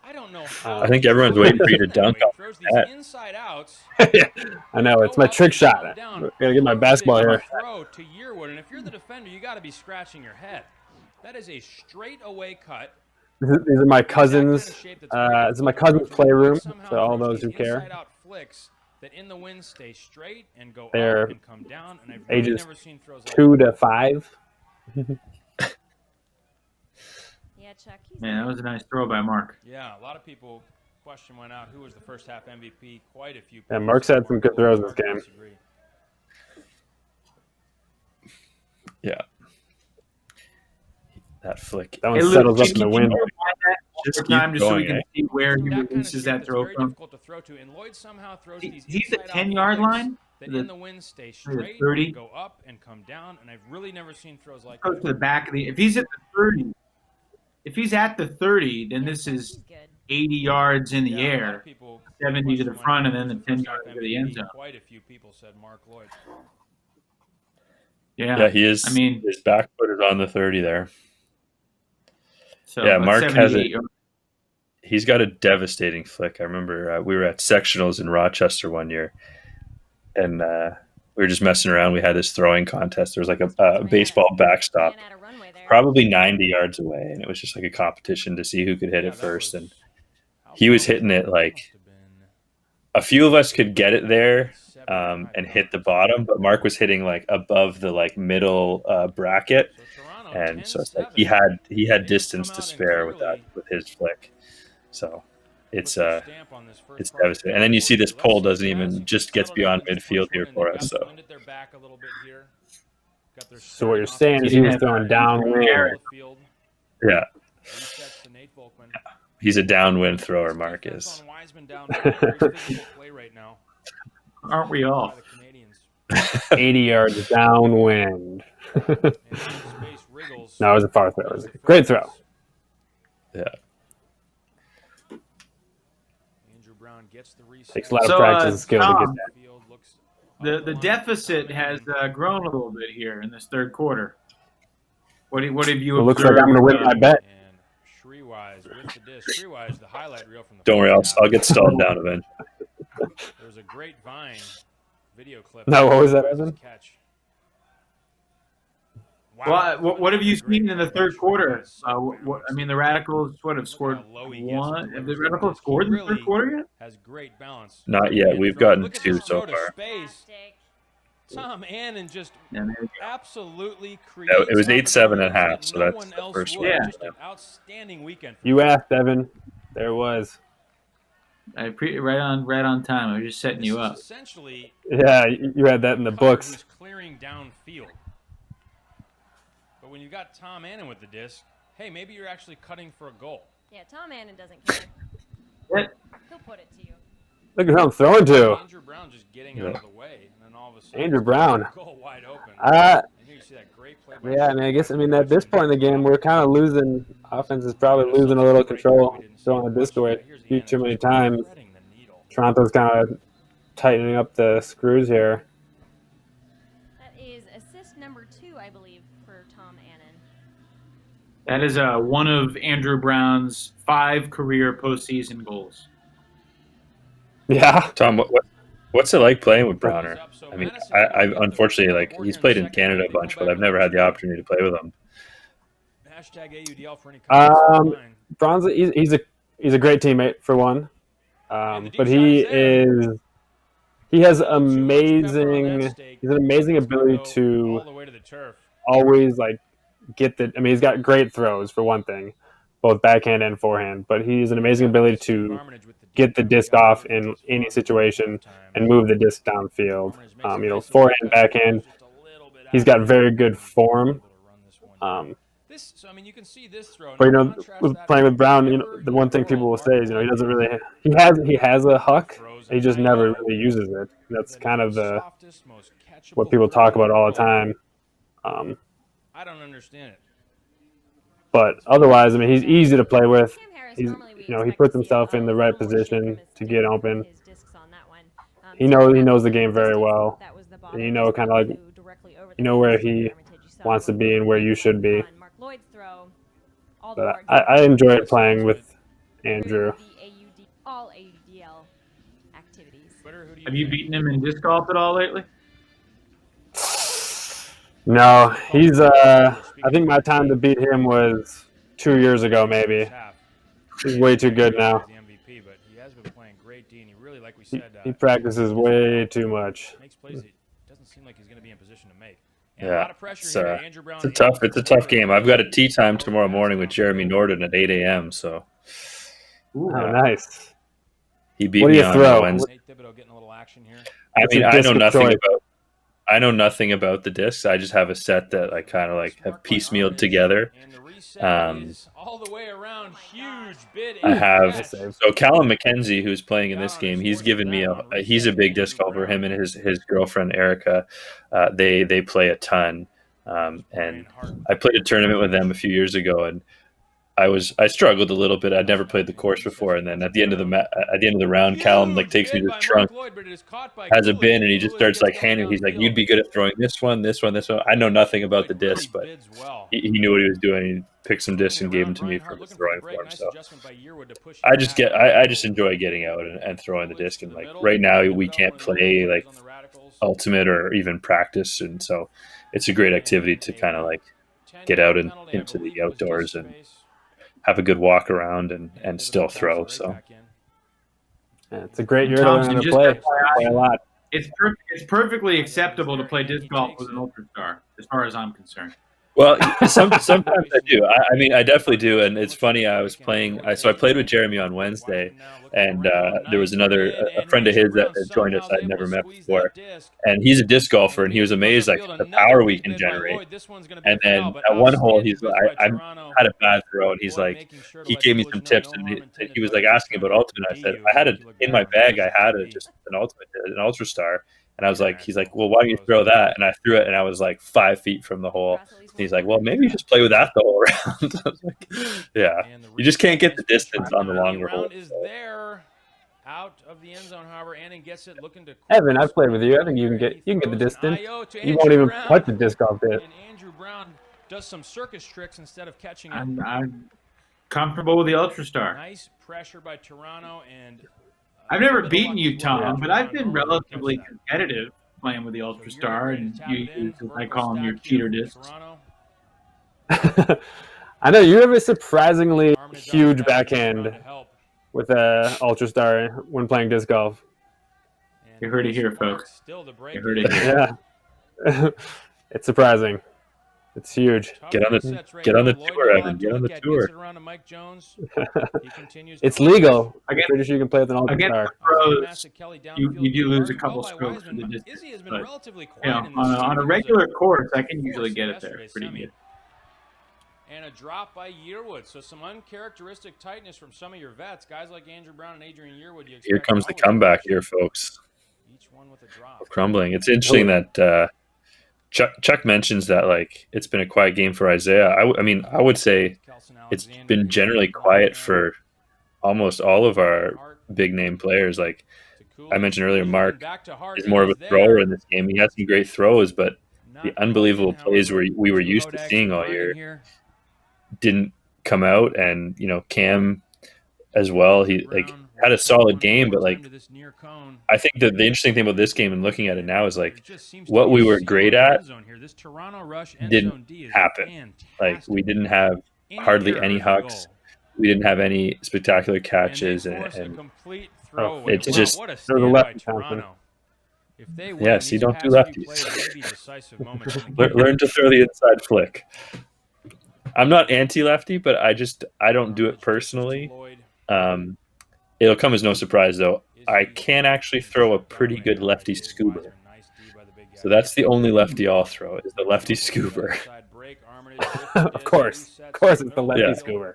Speaker 4: I don't know how.
Speaker 3: I think everyone's waiting for you to dunk on
Speaker 4: Throws
Speaker 3: that.
Speaker 4: these inside outs.
Speaker 2: I know, it's my trick shot. Gotta get my basketball here.
Speaker 4: Throw to Yearwood, and if you're the defender, you got to be scratching your head. That is a straight away cut.
Speaker 2: These are my cousins. This is my cousin's playroom, for all those who care.
Speaker 4: Inside-out flicks that in the wind stay straight and go
Speaker 2: They're
Speaker 4: up and come down, and I've really
Speaker 2: ages
Speaker 4: never seen throws like
Speaker 2: 2 to 5.
Speaker 5: Yeah, Chuck.
Speaker 1: Man, that was a nice throw by Mark.
Speaker 4: Yeah, a lot of people question went out who was the first half MVP. Quite a few.
Speaker 2: Yeah,
Speaker 4: people
Speaker 2: Mark's
Speaker 4: said
Speaker 2: had some good throws this game.
Speaker 4: Disagree.
Speaker 3: Yeah. That flick.
Speaker 2: That
Speaker 1: Hey,
Speaker 2: one
Speaker 1: Luke,
Speaker 2: settles up in
Speaker 1: can
Speaker 2: the
Speaker 1: you
Speaker 2: wind.
Speaker 1: rewind that one
Speaker 3: Just
Speaker 1: more
Speaker 3: keep
Speaker 1: time just so we
Speaker 3: going,
Speaker 1: can
Speaker 3: eh?
Speaker 1: see where he
Speaker 4: That kind of
Speaker 1: releases
Speaker 4: shit
Speaker 1: that
Speaker 4: that's
Speaker 1: throw
Speaker 4: very
Speaker 1: from?
Speaker 4: difficult to throw to, and Lloyd somehow throws these
Speaker 1: He's the
Speaker 4: inside-out
Speaker 1: 10-yard
Speaker 4: flicks
Speaker 1: line?
Speaker 4: that
Speaker 1: The-
Speaker 4: in the wind stay straight,
Speaker 1: 30?
Speaker 4: and go up and come down, and I've really never seen throws like
Speaker 1: Goes
Speaker 4: that.
Speaker 1: to the back of the. If he's at the 30, then this is 80 yards in the
Speaker 4: Yeah, a lot
Speaker 1: air,
Speaker 4: of people
Speaker 1: 70 to the
Speaker 4: question
Speaker 1: front, and
Speaker 4: went
Speaker 1: then the
Speaker 4: out
Speaker 1: 10
Speaker 4: who's
Speaker 1: yards
Speaker 4: first
Speaker 1: to the end
Speaker 4: MVP.
Speaker 1: zone.
Speaker 4: Quite a few people said Mark Lloyd.
Speaker 1: Yeah,
Speaker 3: He is.
Speaker 1: I mean,
Speaker 3: his back foot is on the 30 there.
Speaker 1: so
Speaker 3: Yeah,
Speaker 1: about
Speaker 3: Mark has
Speaker 1: 78
Speaker 3: it.
Speaker 1: yards.
Speaker 3: He's got a devastating flick. I remember we were at sectionals in Rochester one year, and we were just messing around. We had this throwing contest. There was like a baseball backstop, probably 90 yards away, and it was just like a competition to see who could hit
Speaker 4: Yeah,
Speaker 3: it
Speaker 4: that
Speaker 3: first.
Speaker 4: was-
Speaker 3: And he was hitting it like
Speaker 4: Must have been
Speaker 3: a few of us could get it there
Speaker 4: 75
Speaker 3: and hit the bottom, but Mark was hitting like above the like middle bracket,
Speaker 4: So Toronto,
Speaker 3: and so it's like
Speaker 4: 10-7.
Speaker 3: he had
Speaker 4: They
Speaker 3: distance
Speaker 4: come
Speaker 3: to
Speaker 4: out and
Speaker 3: spare with
Speaker 4: clearly
Speaker 3: his flick. So it's devastating. And then you see this pole doesn't even just gets beyond midfield here for us.
Speaker 2: So what you're saying is he was throwing downwind.
Speaker 3: Yeah. He's a downwind thrower, Marcus.
Speaker 1: Aren't we all?
Speaker 2: 80 yards downwind. No, it was a far throw. It was a great throw.
Speaker 3: Yeah.
Speaker 2: Takes a lot of practice and skill to get that.
Speaker 1: The deficit has grown a little bit here in this third quarter. What have you
Speaker 2: It
Speaker 1: observed?
Speaker 2: looks like I'm going to win my bet.
Speaker 3: Don't worry, I'll get stalled down eventually.
Speaker 4: There's a great Vine video clip.
Speaker 2: No, what was that, Evan?
Speaker 1: Wow. Well, what have you seen in the third quarter? The Radicals have scored one. Have the Radicals scored in the third quarter yet?
Speaker 4: Has great balance.
Speaker 3: Not yet. We've gotten 2 so far.
Speaker 4: Tom Annen just absolutely
Speaker 3: creates. It was 8-7 at half, so that's the first one.
Speaker 1: Yeah.
Speaker 4: Just an outstanding weekend.
Speaker 2: You asked, Evan. There it was.
Speaker 1: Right on time. I was just setting you up.
Speaker 4: Essentially,
Speaker 2: yeah, you had that in the books.
Speaker 4: Who's clearing downfield. But when you got Tom Annen with the disc, hey, maybe you're actually cutting for a goal.
Speaker 5: Yeah, Tom Annen doesn't care. He'll put it to you.
Speaker 2: Look at who I'm throwing to.
Speaker 4: Andrew Brown just getting out of the way, and then all of a sudden,
Speaker 2: Andrew Brown.
Speaker 4: Goal wide open.
Speaker 2: And
Speaker 4: here you see that great play.
Speaker 2: Yeah, at this point in the game, we're kind of losing. Offense is probably losing a little control, throwing the disc away a few too many times. Toronto's kind of tightening up the screws here.
Speaker 5: That is assist number 2, I believe, for Tom Annen.
Speaker 1: That is one of Andrew Brown's 5 career postseason goals.
Speaker 2: Yeah.
Speaker 3: Tom, what's it like playing with Browner? I mean, I unfortunately, he's played in Canada a bunch, but I've never had the opportunity to play with him.
Speaker 4: #AUDL for any
Speaker 2: Brown's he's a great teammate for one, but he has amazing ability to always get the. I mean, he's got great throws for one thing, both backhand and forehand. But he's an amazing ability to get the disc off in any situation and move the disc downfield. Forehand, backhand. He's got very good form.
Speaker 4: You can see this throw.
Speaker 2: But playing with Brown, the one thing people will say is, he doesn't really. He has a huck. He just never really uses it. That's kind of what people talk about all the time.
Speaker 4: I don't understand it.
Speaker 2: But otherwise, he's easy to play with. He puts himself in the right position to get open. He knows the game very well. And kind of where he wants to be and where you should be. But I enjoyed playing with Andrew.
Speaker 5: All AUDL activities.
Speaker 1: Have you beaten him in disc golf at all lately?
Speaker 2: No, he's. I think my time to beat him was 2 years ago, maybe. He's way too good now. He practices way too much.
Speaker 4: Doesn't seem like he's going to be in position to make.
Speaker 3: Yeah, it's a tough game. I've got a tee time tomorrow morning with Jeremy Norden at 8 a.m. So,
Speaker 2: nice.
Speaker 3: He beat me on Wednesday. I mean, I know nothing about the discs. I just have a set that I kind of have piecemealed together.
Speaker 4: All the way around, huge bid.
Speaker 3: I have so Callum McKenzie, who's playing in this game. He's given me he's a big disc golfer. Him and his girlfriend Erica, they play a ton. And I played a tournament with them a few years ago, and I struggled a little bit. I'd never played the course before, and then at the end of the round, Callum takes me to the trunk, has a bin, and he just starts handing. He's like, "You'd be good at throwing this one." I know nothing about the disc, but he knew what he was doing. He picked some discs and gave them to me for throwing for him. So I just enjoy getting out and throwing the disc. And right now, we can't play ultimate or even practice, and so it's a great activity to kind of get out into the outdoors and have a good walk around and still throw. So
Speaker 2: it's a great year to learn to play a lot.
Speaker 1: It's perfectly acceptable to play disc golf with an ultra star, as far as I'm concerned.
Speaker 3: Well, sometimes I do. I mean, I definitely do, and it's funny. I was playing. So I played with Jeremy on Wednesday, and there was a friend of his that had joined us I'd never met before, and he's a disc golfer, and he was amazed like the power we can generate. And then at one hole, he's like, I had a bad throw, and he's like, he gave me some tips, and he was like asking about Ultimate. I said I had it in my bag. I had just an Ultimate, an Ultra Star. And I was like, he's like, well, why don't you throw that? And I threw it, and I was like 5 feet from the hole. And he's like, well, maybe you just play with that the whole round. I was like, yeah, you just can't get the distance on the longer hole.
Speaker 4: Out of the end zone, however, Annen gets it, looking to
Speaker 2: Evan, I've played with you. I think you can get the distance. You won't even touch the disc off there.
Speaker 4: And Andrew Brown does some circus tricks instead of catching it.
Speaker 1: I'm comfortable with the Ultra Star.
Speaker 4: Nice pressure by Toronto, and
Speaker 1: I've never beaten you, Tom, but I've been relatively competitive playing with the Ultra Star, and you as I call them, your cheater discs.
Speaker 2: I know you have a surprisingly huge backhand with a Ultra Star when playing disc golf.
Speaker 1: You heard it here, folks. You heard it here.
Speaker 2: Yeah, it's surprising. It's huge.
Speaker 3: Get on the tour, Evan. Get on the tour.
Speaker 2: It's legal. I'm pretty sure you can play with an Ultra Star.
Speaker 1: Pros, you do lose a couple strokes for the distance, but on a regular course, I can usually get it there pretty good.
Speaker 4: And a drop by Yearwood. So some uncharacteristic tightness from some of your vets, guys like Andrew Brown and Adrian Yearwood.
Speaker 3: Here comes the comeback here, folks.
Speaker 4: Each one with a drop.
Speaker 3: Crumbling. It's interesting that Chuck mentions that like it's been a quiet game for Isaiah. I mean, I would say it's been generally quiet for almost all of our big name players. Like I mentioned earlier, Mark is more of a thrower in this game. He has some great throws, but the unbelievable plays we were used to seeing all year didn't come out. And Cam as well. He had a solid game, but like I think that the interesting thing about this game and looking at it now is like what we were great at didn't happen. Like we didn't have hardly any hucks, we didn't have any spectacular catches, and it's just
Speaker 2: the lefty Thompson.
Speaker 3: Yes, you don't do lefties. Learn to throw the inside flick. I'm not anti-lefty, but I don't do it personally. It'll come as no surprise, though. I can actually throw a pretty good lefty scooper. So that's the only lefty I'll throw is the lefty scooper.
Speaker 2: Of course, it's the lefty scooper.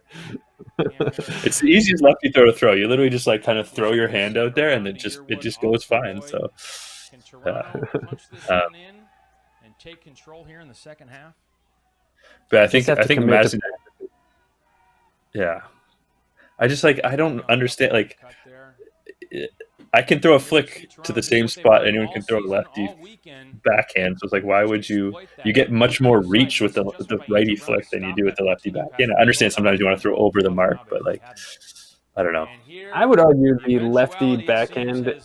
Speaker 3: It's the easiest lefty throw to throw. You literally just like kind of throw your hand out there, and it just goes fine. So,
Speaker 4: and take control here in the second half.
Speaker 3: But I think Madison. Yeah. I don't understand. Like, I can throw a flick to the same spot anyone can throw a lefty backhand. So it's like, why would you get much more reach with the righty flick than you do with the lefty backhand? I understand sometimes you want to throw over the mark, but like, I don't know.
Speaker 2: I would argue the lefty backhand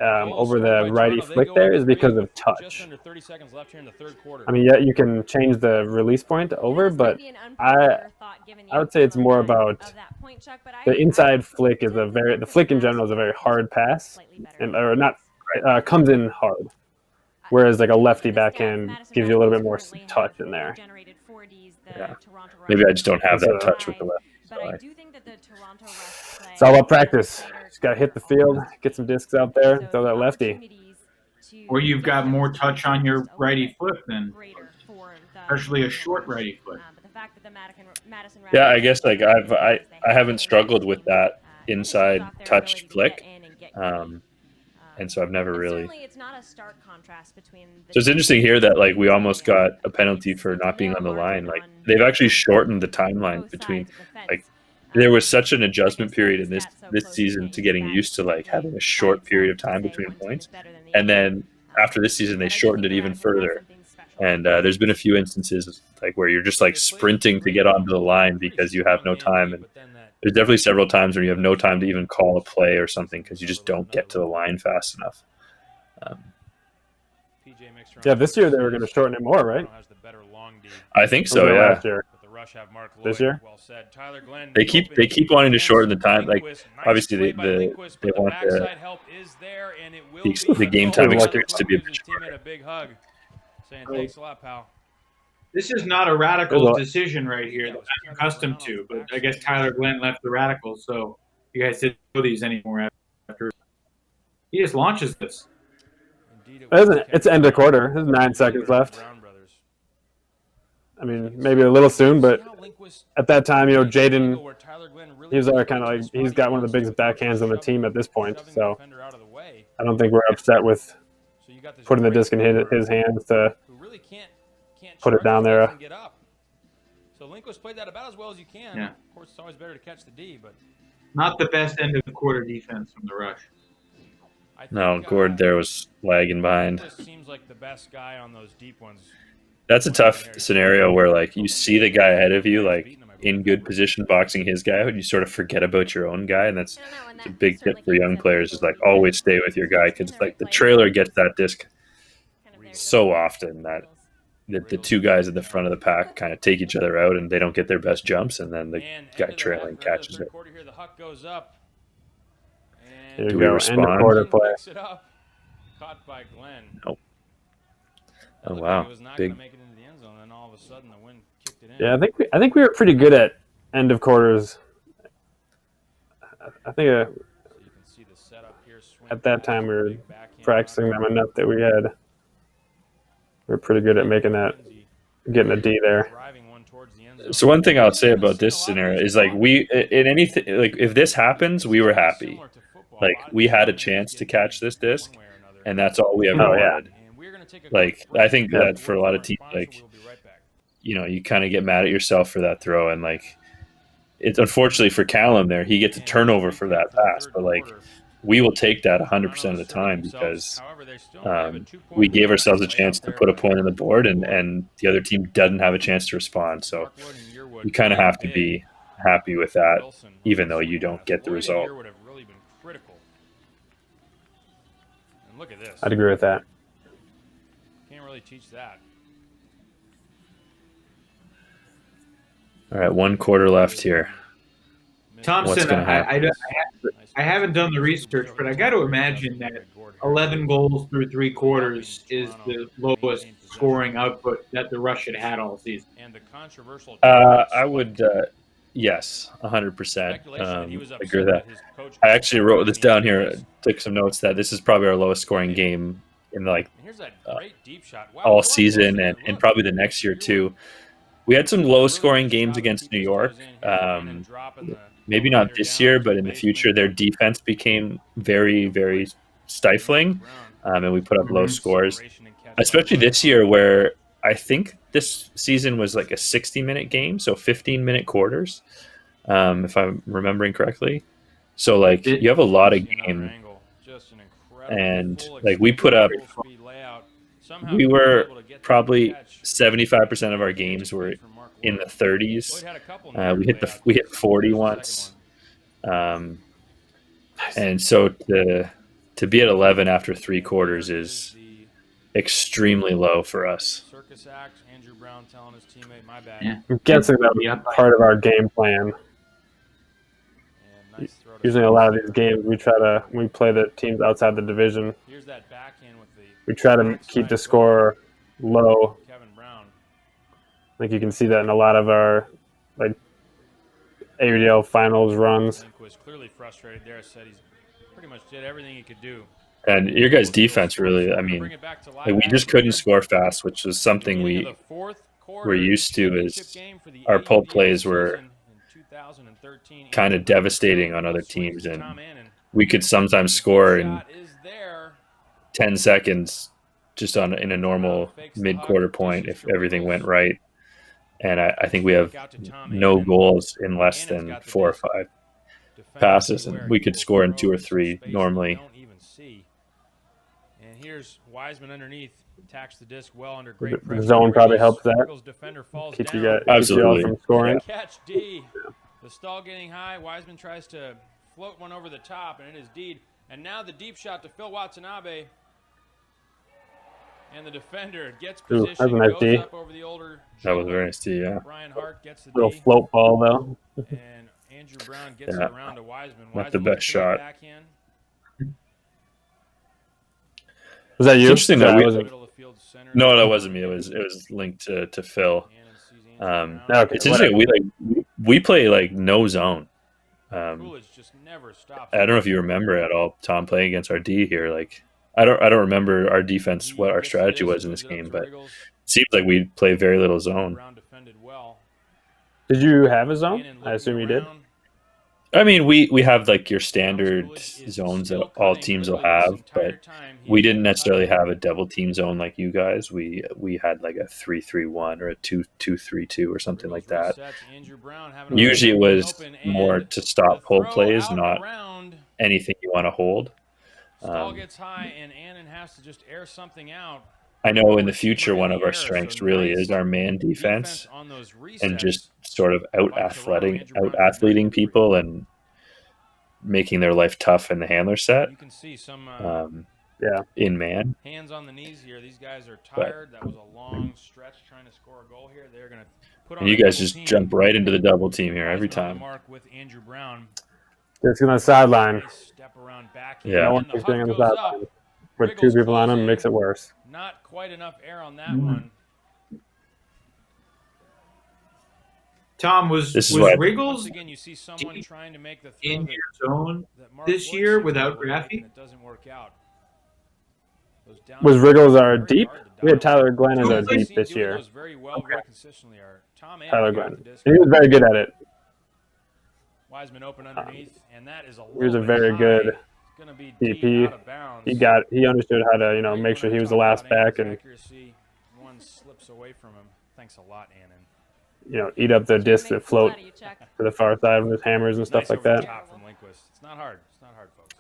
Speaker 2: over the righty flick there is because of touch. I mean, yeah, you can change the release point over, but I would say it's more about the inside flick the flick in general is a very hard pass, comes in hard. Whereas like a lefty backhand gives you a little bit more touch in there.
Speaker 3: Yeah. Maybe I just don't have that touch with the lefty.
Speaker 2: It's all about practice. Just got to hit the field, get some discs out there, throw that lefty.
Speaker 1: Or you've got more touch on your righty foot than, especially a short righty foot.
Speaker 3: Yeah, I guess like I haven't struggled with that inside touch flick, and so I've never really. So it's interesting here that like we almost got a penalty for not being on the line. Like they've actually shortened the timeline between like. There was such an adjustment period in this season to getting used to like having a short period of time between points, and then after this season they shortened it even further. And there's been a few instances like where you're just like sprinting to get onto the line because you have no time, and there's definitely several times where you have no time to even call a play or something because you just don't get to the line fast enough.
Speaker 2: Yeah, this year they were going to shorten it more, right?
Speaker 3: I think so. Yeah.
Speaker 2: Last year. This year,
Speaker 3: they keep wanting to shorten the time. Like obviously they want the game time experience to be a bit shorter.
Speaker 4: Saying thanks a lot, pal.
Speaker 1: This is not a Radicals decision right here that I'm accustomed to, but I guess Tyler Glenn left the Radicals, so you guys didn't know these anymore after. He just launches this.
Speaker 2: It's end of quarter. There's 9 seconds left. I mean, maybe a little soon, but at that time, Jaden, he was our kind of like, he's got one of the biggest backhands on the team at this point, so I don't think we're upset with putting the disc in his hands to put it down there.
Speaker 4: So Lindquist played that about as well as you can.
Speaker 1: Yeah.
Speaker 4: Of course, it's always better to catch the D, but
Speaker 1: not the best end of the quarter defense from the rush.
Speaker 3: No, Gord there was lagging behind.
Speaker 4: Seems like the best guy on those deep ones.
Speaker 3: That's a tough scenario where like you see the guy ahead of you like in good position boxing his guy, but you sort of forget about your own guy, and that's a big tip for young players is like always stay with your guy because like the trailer gets that disc so often that the two guys at the front of the pack kind of take each other out and they don't get their best jumps, and then the guy trailing catches it.
Speaker 4: The huck goes up.
Speaker 2: Here
Speaker 3: Do
Speaker 2: you
Speaker 3: we
Speaker 2: go.
Speaker 3: respond?
Speaker 2: End of quarter play.
Speaker 4: Caught by Glenn.
Speaker 3: Nope. Oh wow, big.
Speaker 4: Make it into the end zone, and all of a sudden the wind kicked it in.
Speaker 2: Yeah, I think we were pretty good at end of quarters. I think
Speaker 4: So you can see the setup here,
Speaker 2: at that time we were practicing them enough that we were pretty good at making that, getting a D there.
Speaker 3: So one thing I'll say about this scenario is like in anything like if this happens, we were happy. Like we had a chance to catch this disc, and that's all we ever wanted. Like I think that for a lot of teams, like you kind of get mad at yourself for that throw, and like it's unfortunately for Callum there, he gets a turnover for that pass, but like we will take that 100% of the time because we gave ourselves a chance to put a point on the board, and the other team doesn't have a chance to respond. So you kind of have to be happy with that, even though you don't get the result.
Speaker 4: Look at this.
Speaker 2: I'd agree with that.
Speaker 4: Can't really teach that.
Speaker 3: All right, 1 quarter left here.
Speaker 1: Thompson, I haven't done the research, but I got to imagine that 11 goals through 3 quarters is the lowest scoring output that the Rush had had all season.
Speaker 4: And the controversial
Speaker 3: I would, yes, 100%. Agree with that. I actually wrote this down here, took some notes that this is probably our lowest scoring game in like all season and probably the next year too. We had some low scoring games against New York. Maybe not this year, but in the future, their defense became very, very stifling, and we put up low scores. Especially this year, where I think this season was like a 60-minute game, so 15-minute quarters, if I'm remembering correctly. So like you have a lot of game, and like we put up, we were probably 75% of our games were in the 30s. We hit 40 once, and so to be at 11 after 3 quarters is extremely low for us.
Speaker 1: Yeah.
Speaker 2: I'm guessing that was part of our game plan. Usually, a lot of these games we play the teams outside the division. We try to keep the score low. I think you can see that in a lot of our like AUDL finals runs.
Speaker 4: Clearly frustrated there. Said he's pretty much did everything he could do.
Speaker 3: And your guys' defense really, I mean, like we just couldn't score fast, which was something we're used to. Is our pull plays were kind of devastating on other teams, and we could sometimes score in 10 seconds just in a normal mid-quarter point if everything went right. And I think we have no goals in less than 4 or 5 passes, and we could score in 2 or 3 normally.
Speaker 4: And here's Wiseman underneath, attacks the disc well under great pressure.
Speaker 2: The zone probably helps that. Keep you all from scoring.
Speaker 4: Catch D. The stall getting high. Wiseman tries to float one over the top, and it is D. And now the deep shot to Phil Watanabe. And the defender gets position.
Speaker 2: That was a nice D.
Speaker 4: Up over the older
Speaker 3: that was a very nice D, yeah.
Speaker 4: Brian Hart gets the
Speaker 2: little
Speaker 4: D.
Speaker 2: float ball, though.
Speaker 4: And Andrew Brown gets it around to Wiseman.
Speaker 3: Not the best shot.
Speaker 2: Was that you?
Speaker 3: Interesting that No, that wasn't me. It was linked to Phil.
Speaker 2: Okay,
Speaker 3: It's interesting. We play like no zone.
Speaker 4: Just never stops.
Speaker 3: I don't know if you remember at all, Tom, playing against our D here. Like, I don't remember our defense, what our strategy was in this game, but it seems like we play very little zone.
Speaker 2: Did you have a zone? I assume you did.
Speaker 3: I mean, we have like your standard zones that all teams will have, but we didn't necessarily have a double team zone like you guys. We had like a 3-3-1 or a 2-2-3-2 or something like that. Usually it was more to stop pull plays, not anything you want to hold.
Speaker 4: Stall gets high, and Annen has to just air something out.
Speaker 3: I know in the future one of our strengths really is our man defense and just sort of out-athleting people and making their life tough in the handler set.
Speaker 4: You can see some
Speaker 3: in man.
Speaker 4: hands on the knees here. These guys are tired. That was a long stretch trying to score a goal here. They're going to put on.
Speaker 3: And you guys just jump right into the double team here every time.
Speaker 4: Mark with Andrew Brown.
Speaker 2: It's on the sideline.
Speaker 4: Step around back.
Speaker 3: Yeah.
Speaker 2: No one is doing on the sideline. With two people on him, makes it worse.
Speaker 4: Not quite enough air on that one.
Speaker 1: Tom, was Riggles
Speaker 4: Again, you see someone trying to make the throw
Speaker 1: in your zone this year without Graffy?
Speaker 4: It doesn't work out.
Speaker 2: Was Riggles our deep? We had Tyler Glenn as our deep this year.
Speaker 4: Very consistently.
Speaker 2: Tyler Glenn. And he was very good at it.
Speaker 4: Wiseman open underneath, and that is
Speaker 2: he was a very good DP. He understood how to, make sure he was the last back and
Speaker 4: one slips away from him. Thanks a lot, Annen.
Speaker 2: Eat up the discs that float to the far side with his hammers and stuff like that.
Speaker 4: It's not hard. It's not hard, folks.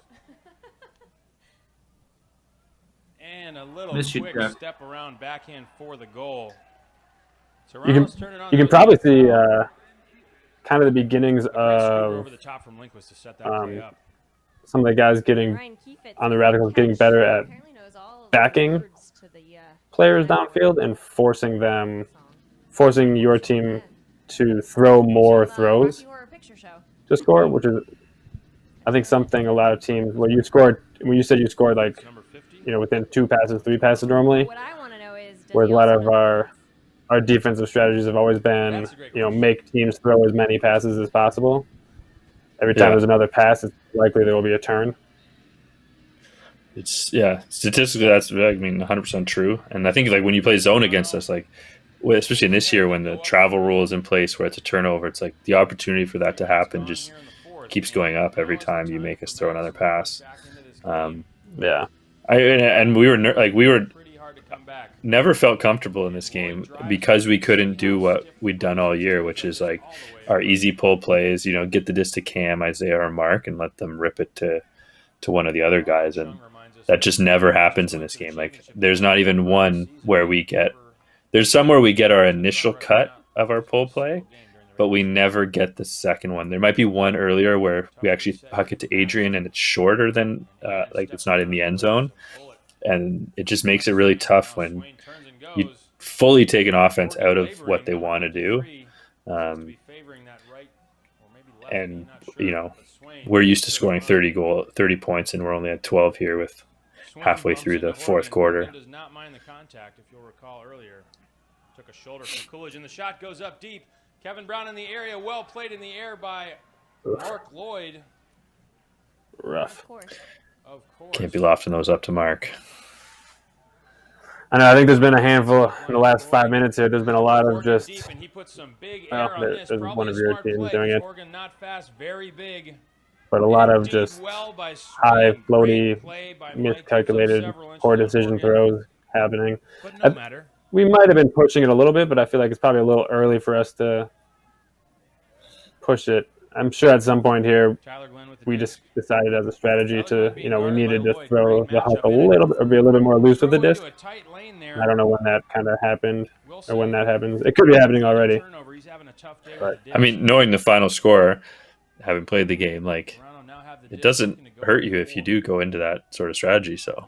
Speaker 4: And a little quick step around backhand for the goal.
Speaker 2: You can probably see kind of the beginnings of some of the guys getting on the Radicals getting better at backing players downfield and forcing your team to throw more throws to score, which is, I think, something a lot of teams when you said you scored like, within 2 passes, 3 passes normally, whereas a lot of our defensive strategies have always been, make teams throw as many passes as possible. Every time there's another pass, it's likely there will be a turn.
Speaker 3: Statistically, that's 100% true. And I think like when you play zone against us, like especially in this year when the travel rule is in place where it's a turnover, it's like the opportunity for that to happen just keeps going up every time you make us throw another pass. We were never felt comfortable in this game because we couldn't do what we'd done all year, which is like our easy pull plays, get the disc to Cam, Isaiah, or Mark, and let them rip it to one of the other guys. And that just never happens in this game. Like there's not even one where there's somewhere we get our initial cut of our pull play, but we never get the second one. There might be one earlier where we actually puck it to Adrian and it's shorter than it's not in the end zone. And it just makes it really tough when you fully take an offense out of what they want to do. We're used to scoring 30 points, and we're only at 12 here with halfway through the fourth quarter.
Speaker 4: Does not mind the contact, if you'll recall earlier. Took a shoulder from Coolidge, and the shot goes up deep. Kevin Brown in the area, well played in the air by Mark Lloyd.
Speaker 2: Rough.
Speaker 4: Of course.
Speaker 3: Can't be lofting those up to Mark.
Speaker 2: I know. I think there's been a handful in the last 5 minutes here. There's been a lot of just.
Speaker 4: He put some big air on this.
Speaker 2: There's one of your teams doing it.
Speaker 4: Not fast, very big.
Speaker 2: But a lot of just high, floaty, miscalculated, poor decision throws happening.
Speaker 4: But no matter.
Speaker 2: We might have been pushing it a little bit, but I feel like it's probably a little early for us to push it. I'm sure at some point here we just decided as a strategy to, we needed to throw the huck a little bit or be a little bit more loose with the disc. I don't know when that kind of happened or when that happens. It could be happening already. But
Speaker 3: knowing the final score, having played the game, like it doesn't hurt you if you do go into that sort of strategy. So.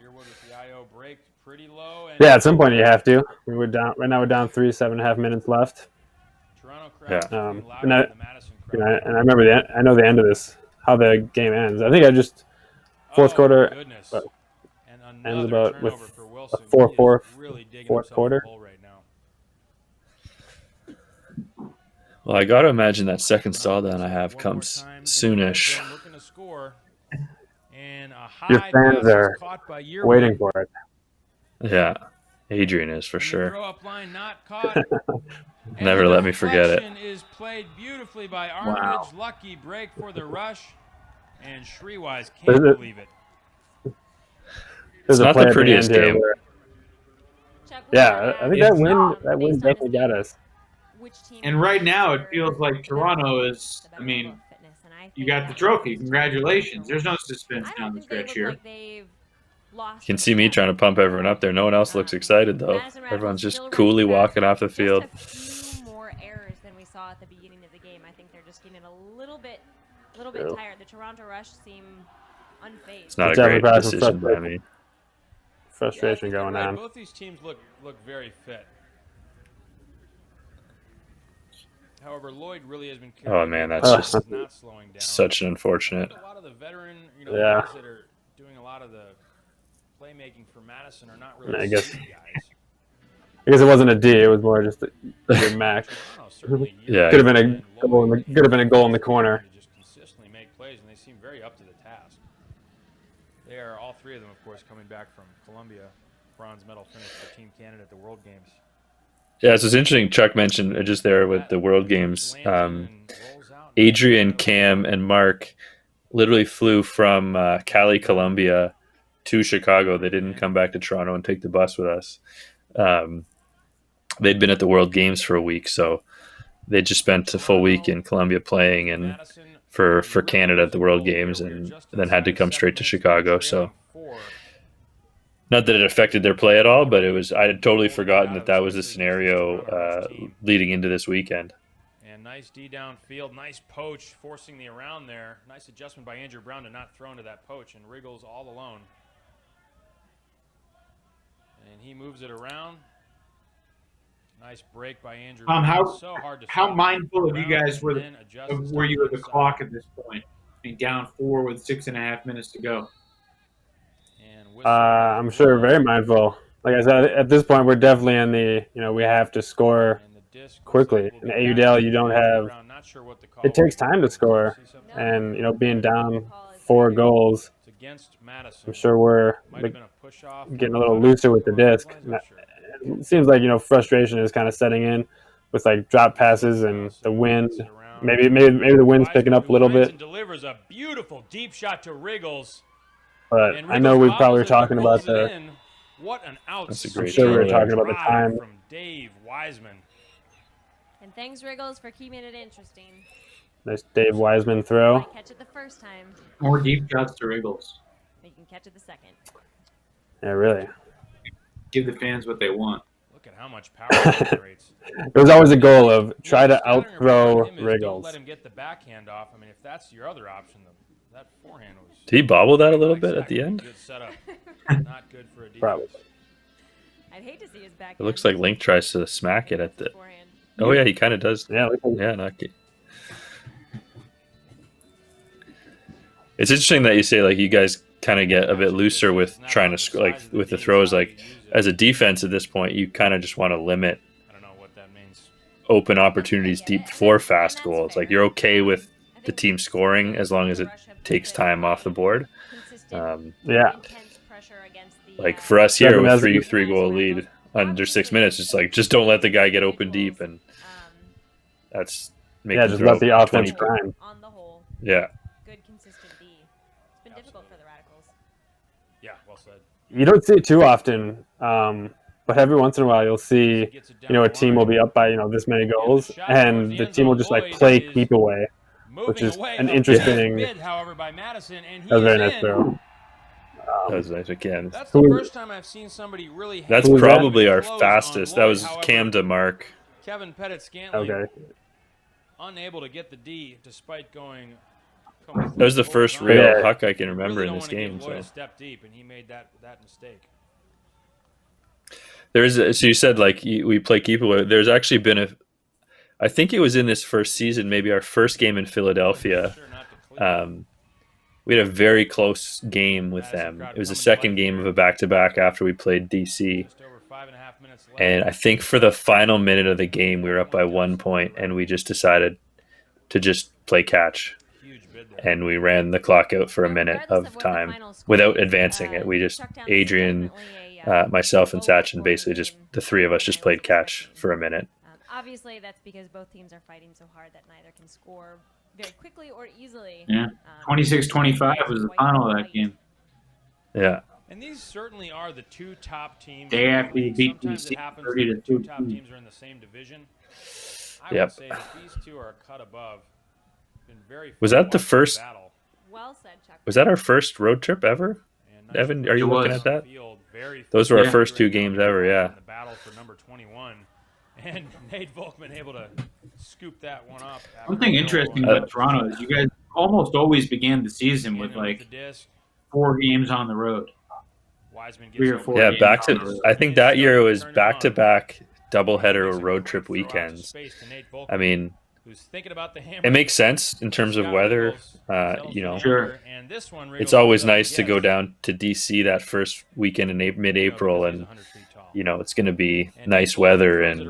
Speaker 2: Yeah, at some point you have to. We're down right now. We're down 7.5 minutes left.
Speaker 3: Yeah.
Speaker 2: And I remember I know the end of this, how the game ends. I think fourth quarter ends about with
Speaker 4: Wilson
Speaker 2: 4-4
Speaker 4: is really digging
Speaker 2: fourth
Speaker 4: himself
Speaker 2: quarter.
Speaker 4: a hole right now.
Speaker 3: Well, I got to imagine that second stall down I
Speaker 4: One
Speaker 3: have
Speaker 4: more
Speaker 3: comes
Speaker 4: time in the red
Speaker 3: soonish.
Speaker 4: zone, looking to score. And a
Speaker 2: Your
Speaker 4: high
Speaker 2: fans
Speaker 4: pass is
Speaker 2: are
Speaker 4: caught by Yearwood.
Speaker 2: waiting for it.
Speaker 3: Yeah, Adrian is for
Speaker 4: And the
Speaker 3: sure.
Speaker 4: throw up line not caught. And
Speaker 3: Never
Speaker 4: the
Speaker 3: let me forget it.
Speaker 4: deflection is played beautifully by Armitage. Lucky break for the rush. And Shreewise can't believe it.
Speaker 2: There's
Speaker 3: It's
Speaker 2: a
Speaker 3: not
Speaker 2: play
Speaker 3: the
Speaker 2: at
Speaker 3: prettiest
Speaker 2: end here
Speaker 3: game.
Speaker 2: where,
Speaker 5: Chuck, we
Speaker 2: yeah,
Speaker 5: have
Speaker 2: I think
Speaker 1: It's
Speaker 2: that win
Speaker 5: based on
Speaker 2: definitely
Speaker 5: this
Speaker 2: got
Speaker 5: game,
Speaker 2: us.
Speaker 5: which team
Speaker 1: And right
Speaker 5: has
Speaker 1: now,
Speaker 5: the
Speaker 1: it feels like
Speaker 5: better
Speaker 1: Toronto is.
Speaker 5: the
Speaker 1: I
Speaker 5: better
Speaker 1: mean,
Speaker 5: level of fitness, and I
Speaker 1: you
Speaker 5: think
Speaker 1: got the
Speaker 5: that
Speaker 1: trophy.
Speaker 5: Madison's
Speaker 1: Congratulations. There's no
Speaker 5: I
Speaker 1: suspense
Speaker 5: don't
Speaker 1: down the
Speaker 5: think they
Speaker 1: stretch
Speaker 5: look
Speaker 1: here.
Speaker 5: like they've lost
Speaker 3: You can
Speaker 5: a
Speaker 3: see me
Speaker 5: step.
Speaker 3: trying to pump everyone up there. No one else looks excited, though.
Speaker 5: Madison Radicals
Speaker 3: Everyone's just
Speaker 5: still
Speaker 3: coolly
Speaker 5: ranked
Speaker 3: walking
Speaker 5: fast,
Speaker 3: off the field.
Speaker 5: Just a few more errors than we saw at the beginning of the game. I think they're just getting a little bit
Speaker 2: True.
Speaker 5: tired. The Toronto Rush seem unfazed.
Speaker 3: It's not a
Speaker 2: It's definitely
Speaker 3: great
Speaker 2: probably some
Speaker 3: decision by me.
Speaker 2: frustration
Speaker 4: I think you're
Speaker 2: going
Speaker 4: right.
Speaker 2: on.
Speaker 4: Both these teams look very fit. However, Lloyd really has been carrying.
Speaker 3: Oh, man,
Speaker 4: the
Speaker 3: that's
Speaker 4: ball,
Speaker 2: just
Speaker 4: not slowing down.
Speaker 3: Such an unfortunate.
Speaker 4: A lot of the veteran,
Speaker 2: Yeah.
Speaker 4: guys that are doing a lot of the playmaking for Madison are not really
Speaker 2: I guess-
Speaker 4: speed guys.
Speaker 2: I guess it wasn't a D. It was more just a good max.
Speaker 4: Toronto certainly
Speaker 3: Yeah.
Speaker 2: Could have been a
Speaker 4: and
Speaker 2: goal in the
Speaker 4: Lloyd
Speaker 2: could have been a goal in the corner.
Speaker 4: to just consistently make plays, and they seem very up to the task. They are all three of them, of course, coming back from Columbia, bronze medal finish for Team Canada at the World Games.
Speaker 3: Yeah, so it's interesting. Chuck mentioned just there with the World Games. Adrian, Cam, and Mark literally flew from Cali, Colombia to Chicago. They didn't come back to Toronto and take the bus with us. They'd been at the World Games for a week, so they just spent a full week in Colombia playing and for Canada at the World Games, and then had to come straight to Chicago. So not that it affected their play at all, but it was. I had totally forgotten that was the scenario leading into this weekend.
Speaker 4: And nice D downfield, nice poach, forcing the around there. Nice adjustment by Andrew Brown to not throw into that poach, and Wriggles all alone. And he moves it around. Nice break by Andrew Brown. So hard to
Speaker 1: How
Speaker 4: stop.
Speaker 1: mindful of you guys were
Speaker 4: Then adjust and
Speaker 1: were
Speaker 4: stop
Speaker 1: you of the
Speaker 4: inside.
Speaker 1: clock at this point? I mean, down 4 with 6.5 minutes to go.
Speaker 4: And whistle.
Speaker 2: I'm sure very mindful. Like I said, at this point, we're definitely in the, we have to score
Speaker 4: And the disc
Speaker 2: quickly.
Speaker 4: will
Speaker 2: In
Speaker 4: be
Speaker 2: AUDL,
Speaker 4: back
Speaker 2: you don't
Speaker 4: to Andrew
Speaker 2: have.
Speaker 4: Brown. Not sure what the call
Speaker 2: It takes
Speaker 4: was.
Speaker 2: time to score,
Speaker 4: See something?
Speaker 2: and being down 4 goals,
Speaker 4: It's against Madison.
Speaker 2: I'm sure we're
Speaker 4: Might have been a push off.
Speaker 2: getting a little looser with the disc.
Speaker 4: Not sure.
Speaker 2: It seems like frustration is kind of setting in with like drop passes and the wind. Maybe the wind's picking up a little bit,
Speaker 4: And delivers a beautiful deep shot to Wriggles.
Speaker 2: but
Speaker 4: And
Speaker 2: I know we
Speaker 4: Wriggles
Speaker 2: probably were
Speaker 4: bobbles it,
Speaker 2: talking about
Speaker 4: rolls it
Speaker 2: the.
Speaker 4: in. What an
Speaker 3: That's a
Speaker 2: I'm
Speaker 3: great
Speaker 2: sure we were
Speaker 3: throw
Speaker 2: talking
Speaker 3: there.
Speaker 2: about the
Speaker 4: drive
Speaker 2: time.
Speaker 4: from Dave Wiseman.
Speaker 5: And thanks, Wriggles, for keeping it interesting.
Speaker 2: Nice Dave Wiseman throw.
Speaker 5: Might catch it the first time,
Speaker 1: More deep shots to Wriggles.
Speaker 5: but you can catch it the second.
Speaker 2: Yeah, really.
Speaker 1: Give the fans what they want.
Speaker 4: Look at how much power he generates.
Speaker 2: It was always a goal of try to
Speaker 4: Scouting report on
Speaker 2: outthrow
Speaker 4: him is Don't
Speaker 2: Wriggles.
Speaker 4: let him get the backhand off. I mean, if that's your other option, that forehand was.
Speaker 3: Did he bobble that a little
Speaker 4: not
Speaker 3: bit at the
Speaker 4: exactly
Speaker 3: end?
Speaker 4: Good setup. Not good for a defense.
Speaker 2: Probably.
Speaker 5: I'd hate to see his back.
Speaker 3: It looks like Link tries to smack it at the.
Speaker 5: Forehand.
Speaker 3: Oh yeah, he kind of does.
Speaker 2: Yeah,
Speaker 3: Yeah, not good. It's interesting that you say like you guys kind of get a bit looser with trying to like with the throws. Like as a defense at this point, you kind of just want to limit
Speaker 4: I don't know what that means.
Speaker 3: open opportunities deep for fast goals. Like you're okay with the team scoring as long as it takes time off the board.
Speaker 2: Yeah.
Speaker 3: Like for us here with
Speaker 2: Seven has-
Speaker 3: 3 goal lead under 6 minutes, it's like just don't let the guy get open deep, and that's make
Speaker 2: Yeah,
Speaker 3: him
Speaker 2: just
Speaker 3: throw
Speaker 2: let the offense
Speaker 3: 20
Speaker 2: prime.
Speaker 5: On the whole,
Speaker 3: Yeah,
Speaker 5: good consistent D. It's been difficult for the Radicals.
Speaker 4: Yeah, well said.
Speaker 2: You don't see it too often, but every once in a while you'll see, a team will be up by, this many goals, and the team will just like play keep away. Which is an interesting-
Speaker 4: Bid, however, by Madison, and he
Speaker 2: That was a very
Speaker 4: is
Speaker 2: nice
Speaker 4: in.
Speaker 2: throw.
Speaker 3: that was nice again.
Speaker 4: That's the
Speaker 2: Who-
Speaker 4: first time I've seen somebody really.
Speaker 3: That's
Speaker 2: Who was that?
Speaker 3: probably our
Speaker 4: close on
Speaker 3: fastest. That
Speaker 4: Lloyd.
Speaker 3: was
Speaker 4: However,
Speaker 3: Cam to Mark.
Speaker 4: Kevin Pettit-Scantling
Speaker 2: Okay.
Speaker 4: unable to get the D despite going.
Speaker 3: That was the first real
Speaker 2: Yeah.
Speaker 3: huck I can remember
Speaker 4: really
Speaker 3: in
Speaker 4: don't
Speaker 3: this
Speaker 4: wanna give
Speaker 3: game.
Speaker 4: Lloyd a
Speaker 3: So
Speaker 4: step deep, and he made that mistake.
Speaker 3: so you said like we play keep away. There's actually been I think it was in this first season, maybe our first game in Philadelphia.
Speaker 4: Sure not to clear.
Speaker 3: we had a very close game with them. It was the second game of a back-to-back after we played DC.
Speaker 4: Just over 5.5 minutes left.
Speaker 3: And I think for the final minute of the game, we were up by 1 point, and we just decided to just play catch.
Speaker 4: Huge bid there.
Speaker 3: And we ran the clock out for a minute of time without advancing it. We just, Adrian, myself, and Sachin, basically just, the three of us just played catch for a minute.
Speaker 5: Obviously, that's because both teams are fighting so hard that neither can score very quickly or easily.
Speaker 1: Yeah, 26-25 was the final of that game.
Speaker 3: Yeah.
Speaker 4: And these certainly are the two top teams.
Speaker 1: Day after you beat
Speaker 4: Sometimes
Speaker 1: DC
Speaker 4: it happens
Speaker 1: 30
Speaker 4: that
Speaker 1: to
Speaker 4: the two
Speaker 1: 2.
Speaker 4: top teams are in the same division. I
Speaker 3: Yep.
Speaker 4: would say that these two are a cut above. Been very
Speaker 3: Was
Speaker 4: fun
Speaker 3: that the
Speaker 4: watching
Speaker 3: first-
Speaker 4: battle.
Speaker 5: Well said, Chuck.
Speaker 3: Was that our first road trip ever?
Speaker 4: And nice
Speaker 3: Evan, are you
Speaker 1: It
Speaker 3: looking
Speaker 1: was.
Speaker 3: at that?
Speaker 4: field, very
Speaker 3: Those were our
Speaker 1: Yeah.
Speaker 3: first two games ever, yeah.
Speaker 4: in the battle for number 21. And Nate Volkman able to scoop that one up.
Speaker 1: One thing interesting about Toronto is you guys almost always began the season with like 4 games on the road.
Speaker 4: Wiseman
Speaker 1: 3 or
Speaker 4: gets
Speaker 1: 4
Speaker 3: Yeah,
Speaker 1: games
Speaker 3: back
Speaker 1: on
Speaker 3: to,
Speaker 1: the road.
Speaker 3: I think that year was back-to-back doubleheader road trip weekends. I mean,
Speaker 4: who's thinking about the hammer.
Speaker 3: it makes sense in terms of weather. You know,
Speaker 1: Sure.
Speaker 4: And this one
Speaker 3: it's always nice to go down to DC that first weekend in mid-April, and you know it's going to be nice weather, and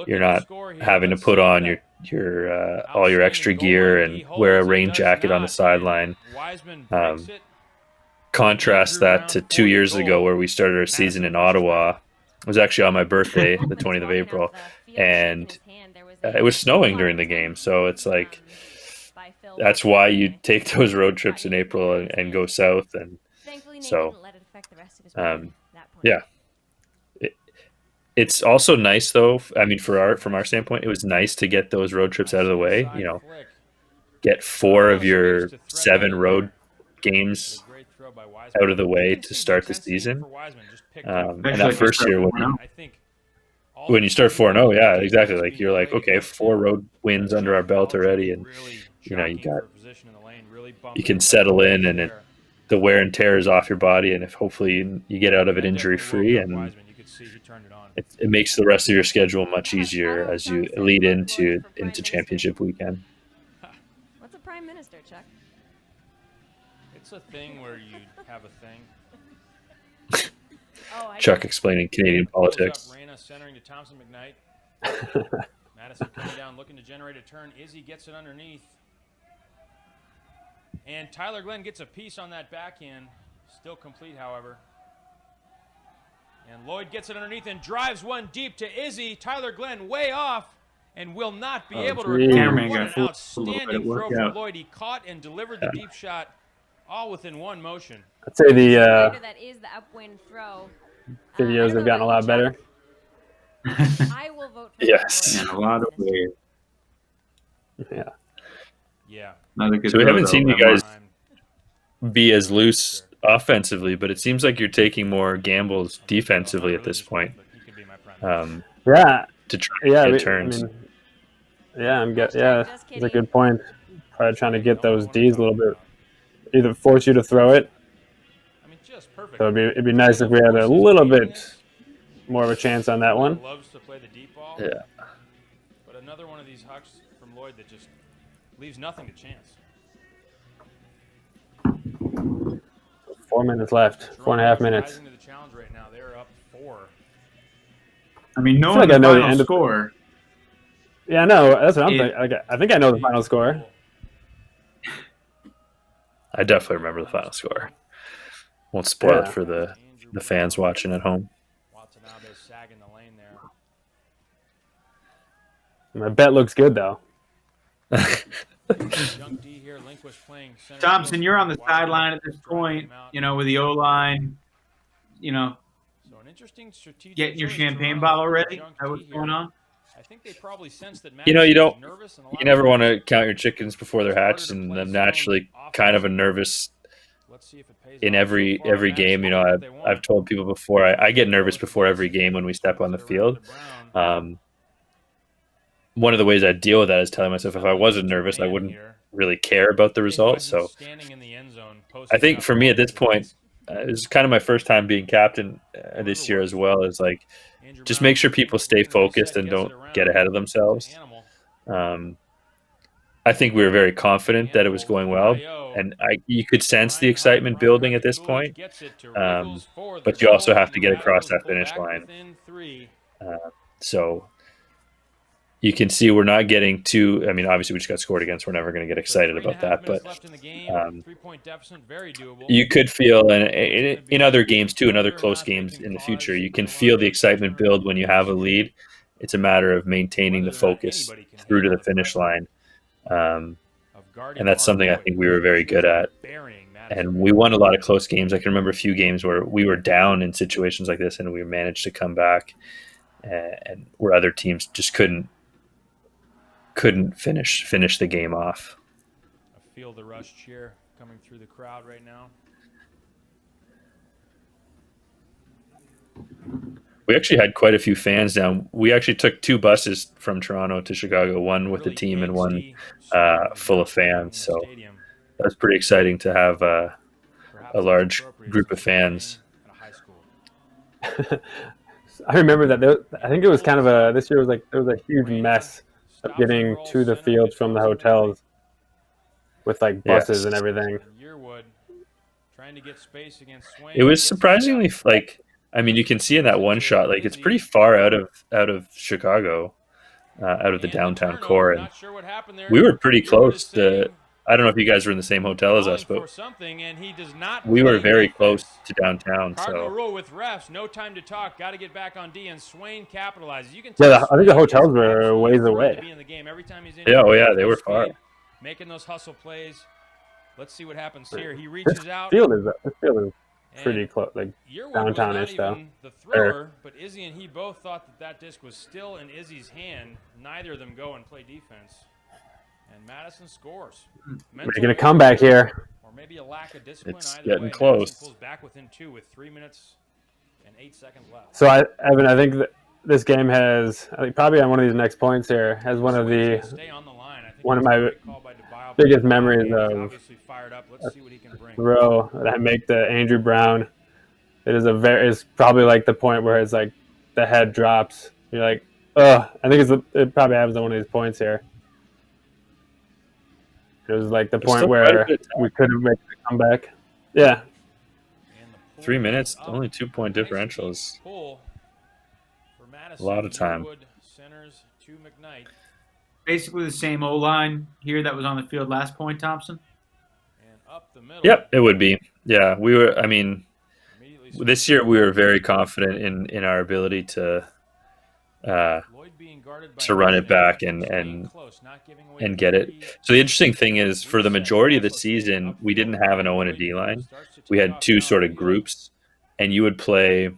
Speaker 3: you're not having to put on your all your extra gear and wear a rain jacket on the sideline. Contrast that to 2 years ago where we started our season in Ottawa. It was actually on my birthday, the 20th of April, and it was snowing during the game. So it's like that's why you take those road trips in April and go south. And so, yeah. It's also nice, though. I mean, from our standpoint, it was nice to get those road trips out of the way. You know, get 4 of your 7 road games out of the way to start the season. And that first year when you start 4-0, yeah, exactly. Like you're like, okay, 4 road wins under our belt already, and you know you can settle in, and the wear and tear is off your body, and if hopefully you get out of it injury free, and it makes the rest of your schedule much easier as you lead into championship weekend.
Speaker 5: What's a prime minister, Chuck?
Speaker 4: It's a thing where you have a thing.
Speaker 3: Chuck explaining Canadian politics.
Speaker 4: Reyna centering to Thompson McKnight. Madison coming down, looking to generate a turn. Izzy gets it underneath. And Tyler Glenn gets a piece on that backhand. Still complete, however. And Lloyd gets it underneath and drives one deep to Izzy. Tyler Glenn way off and will not be able to recover. What an outstanding throw from Lloyd. He caught and delivered the deep shot all within one motion.
Speaker 2: I'd say the
Speaker 5: that is the upwind throw.
Speaker 2: videos have gotten a lot better.
Speaker 5: I will vote for
Speaker 3: Yes.
Speaker 1: In a lot of ways.
Speaker 2: Yeah.
Speaker 4: Yeah.
Speaker 3: So we haven't seen you guys be as loose offensively, but it seems like you're taking more gambles defensively at this point.
Speaker 2: Yeah.
Speaker 3: To try
Speaker 2: Yeah.
Speaker 3: to get turns.
Speaker 2: That's a good point. Probably trying to get those Ds a little bit, either force you to throw it. So it'd be nice if we had a little bit more of a chance on that one.
Speaker 4: Loves to play the deep ball.
Speaker 3: Yeah.
Speaker 4: But another one of these hucks from Lloyd that just leaves nothing to chance.
Speaker 2: 4 minutes left. 4.5 minutes.
Speaker 4: Rising to the challenge right now. They're up 4.
Speaker 1: I mean, knowing
Speaker 2: like
Speaker 1: the
Speaker 2: I know the
Speaker 1: final
Speaker 2: end of-
Speaker 1: score.
Speaker 2: Yeah, no, that's what I'm thinking. I think I know the final score.
Speaker 3: I definitely remember the final score. Won't spoil it
Speaker 2: Yeah.
Speaker 3: for the fans watching at home.
Speaker 4: Watanabe sagging the lane there.
Speaker 2: My bet looks good, though.
Speaker 4: Young D here, Lindquist playing center
Speaker 1: Thompson,
Speaker 4: field.
Speaker 1: you're on the
Speaker 4: Wiseman
Speaker 1: sideline at this point, you know, with the O-line, you know,
Speaker 4: So an interesting strategic
Speaker 1: getting your
Speaker 4: choice.
Speaker 1: champagne
Speaker 4: Toronto
Speaker 1: bottle
Speaker 4: with
Speaker 1: ready.
Speaker 4: young
Speaker 1: Is that what's
Speaker 4: D here.
Speaker 1: going on?
Speaker 4: I think they probably sense that
Speaker 3: You know, you
Speaker 4: Madison is
Speaker 3: don't-
Speaker 4: nervous and a
Speaker 3: You
Speaker 4: lot
Speaker 3: never
Speaker 4: of-
Speaker 3: want to count your chickens before they're hatched, and I'm naturally kind of a nervous
Speaker 4: Let's see if it pays
Speaker 3: in
Speaker 4: off.
Speaker 3: every
Speaker 4: So far,
Speaker 3: every
Speaker 4: Madison
Speaker 3: game. You know,
Speaker 4: did what they want.
Speaker 3: I've told people before I get nervous before every game when we step on the field. One of the ways I deal with that is telling myself if I wasn't nervous, I wouldn't really care about the results. So I think for me at this point, it was kind of my first time being captain this year as well. Is like just make sure people stay focused and don't get ahead of themselves. I think we were very confident that it was going well. and you could sense the excitement building at this point. But you also have to get across that finish line. So you can see we're not getting too. I mean, obviously we just got scored against. We're never going to get excited about that. But you could feel, and in other games too, in other close games in the future, you can feel the excitement build when you have a lead. It's a matter of maintaining the focus through to the finish line. And that's something I think we were very good at. And we won a lot of close games. I can remember a few games where we were down in situations like this and we managed to come back, and where other teams just couldn't finish the game off.
Speaker 4: I feel the rush cheer coming through the crowd right now.
Speaker 3: We actually had quite a few fans down. We actually took 2 buses from Toronto to Chicago, one with the team and one full of fans. So that was pretty exciting to have a large group of fans.
Speaker 2: I remember that. I think it was kind of this year was like, there was a huge mess of getting to the fields from the hotels with like buses and everything.
Speaker 3: It was surprisingly like, I mean, you can see in that one shot, like it's pretty far out of Chicago, out of the downtown core, and we were pretty close. I don't know if you guys were in the same hotel as us, but we were very close to downtown.
Speaker 4: Cardinal
Speaker 3: So
Speaker 4: rule with refs, no time to talk, got to get back on D, and Swain capitalizes. You can
Speaker 2: Yeah, I think the hotels were ways away.
Speaker 4: Every time he's in
Speaker 3: yeah, they were far.
Speaker 4: making those hustle plays. Let's see what happens here. He reaches out.
Speaker 2: This field is pretty close, like
Speaker 4: Yearwood
Speaker 2: downtown-ish
Speaker 4: was not
Speaker 2: though.
Speaker 4: even the thrower, but Izzy and he both thought that disc was still in Izzy's hand. Neither of them go and play defense. And Madison scores.
Speaker 2: Making a comeback here.
Speaker 4: Or maybe a lack of discipline.
Speaker 3: It's
Speaker 4: Either
Speaker 3: getting
Speaker 4: way,
Speaker 3: close.
Speaker 4: Madison pulls back within 2 with 3 minutes and 8 seconds left.
Speaker 2: So Evan, I think that this game has, I think probably on one of these next points here, has one of my biggest memories of a throw that I make to Andrew Brown. It's probably like the point where it's like the head drops. You're like, ugh. I think it probably happens on one of these points here. It was like the point where we couldn't make the comeback. Yeah.
Speaker 3: 3 minutes, only 2-point differentials. A lot of time.
Speaker 4: Centers to McKnight.
Speaker 1: Basically the same O-line here that was on the field last point, Thompson.
Speaker 4: And up the middle.
Speaker 3: Yep, it would be. Yeah, we were. I mean, this year we were very confident in our ability to run it back and get it. So the interesting thing is, for the majority of the season, we didn't have an O and a D line. We had 2 sort of groups, and you would play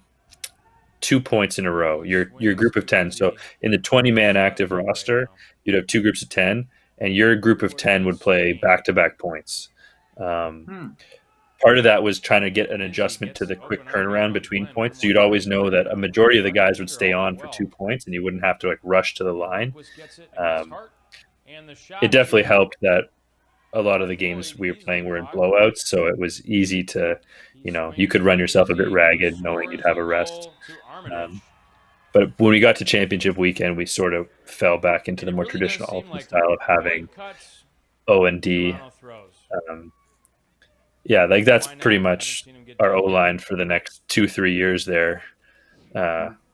Speaker 3: 2 points in a row. Your group of 10. So in the 20-man active roster, you'd have 2 groups of 10, and your group of 10 would play back-to-back points. Part of that was trying to get an adjustment to the quick turnaround between points. So you'd always know that a majority of the guys would stay on for 2 points, and you wouldn't have to like rush to the line. It definitely helped that a lot of the games we were playing were in blowouts, so it was easy to, you could run yourself a bit ragged knowing you'd have a rest. But when we got to championship weekend, we sort of fell back into the more traditional Ultimate style of having O and D. Yeah, like that's pretty much our O-line for the next 2-3 years there,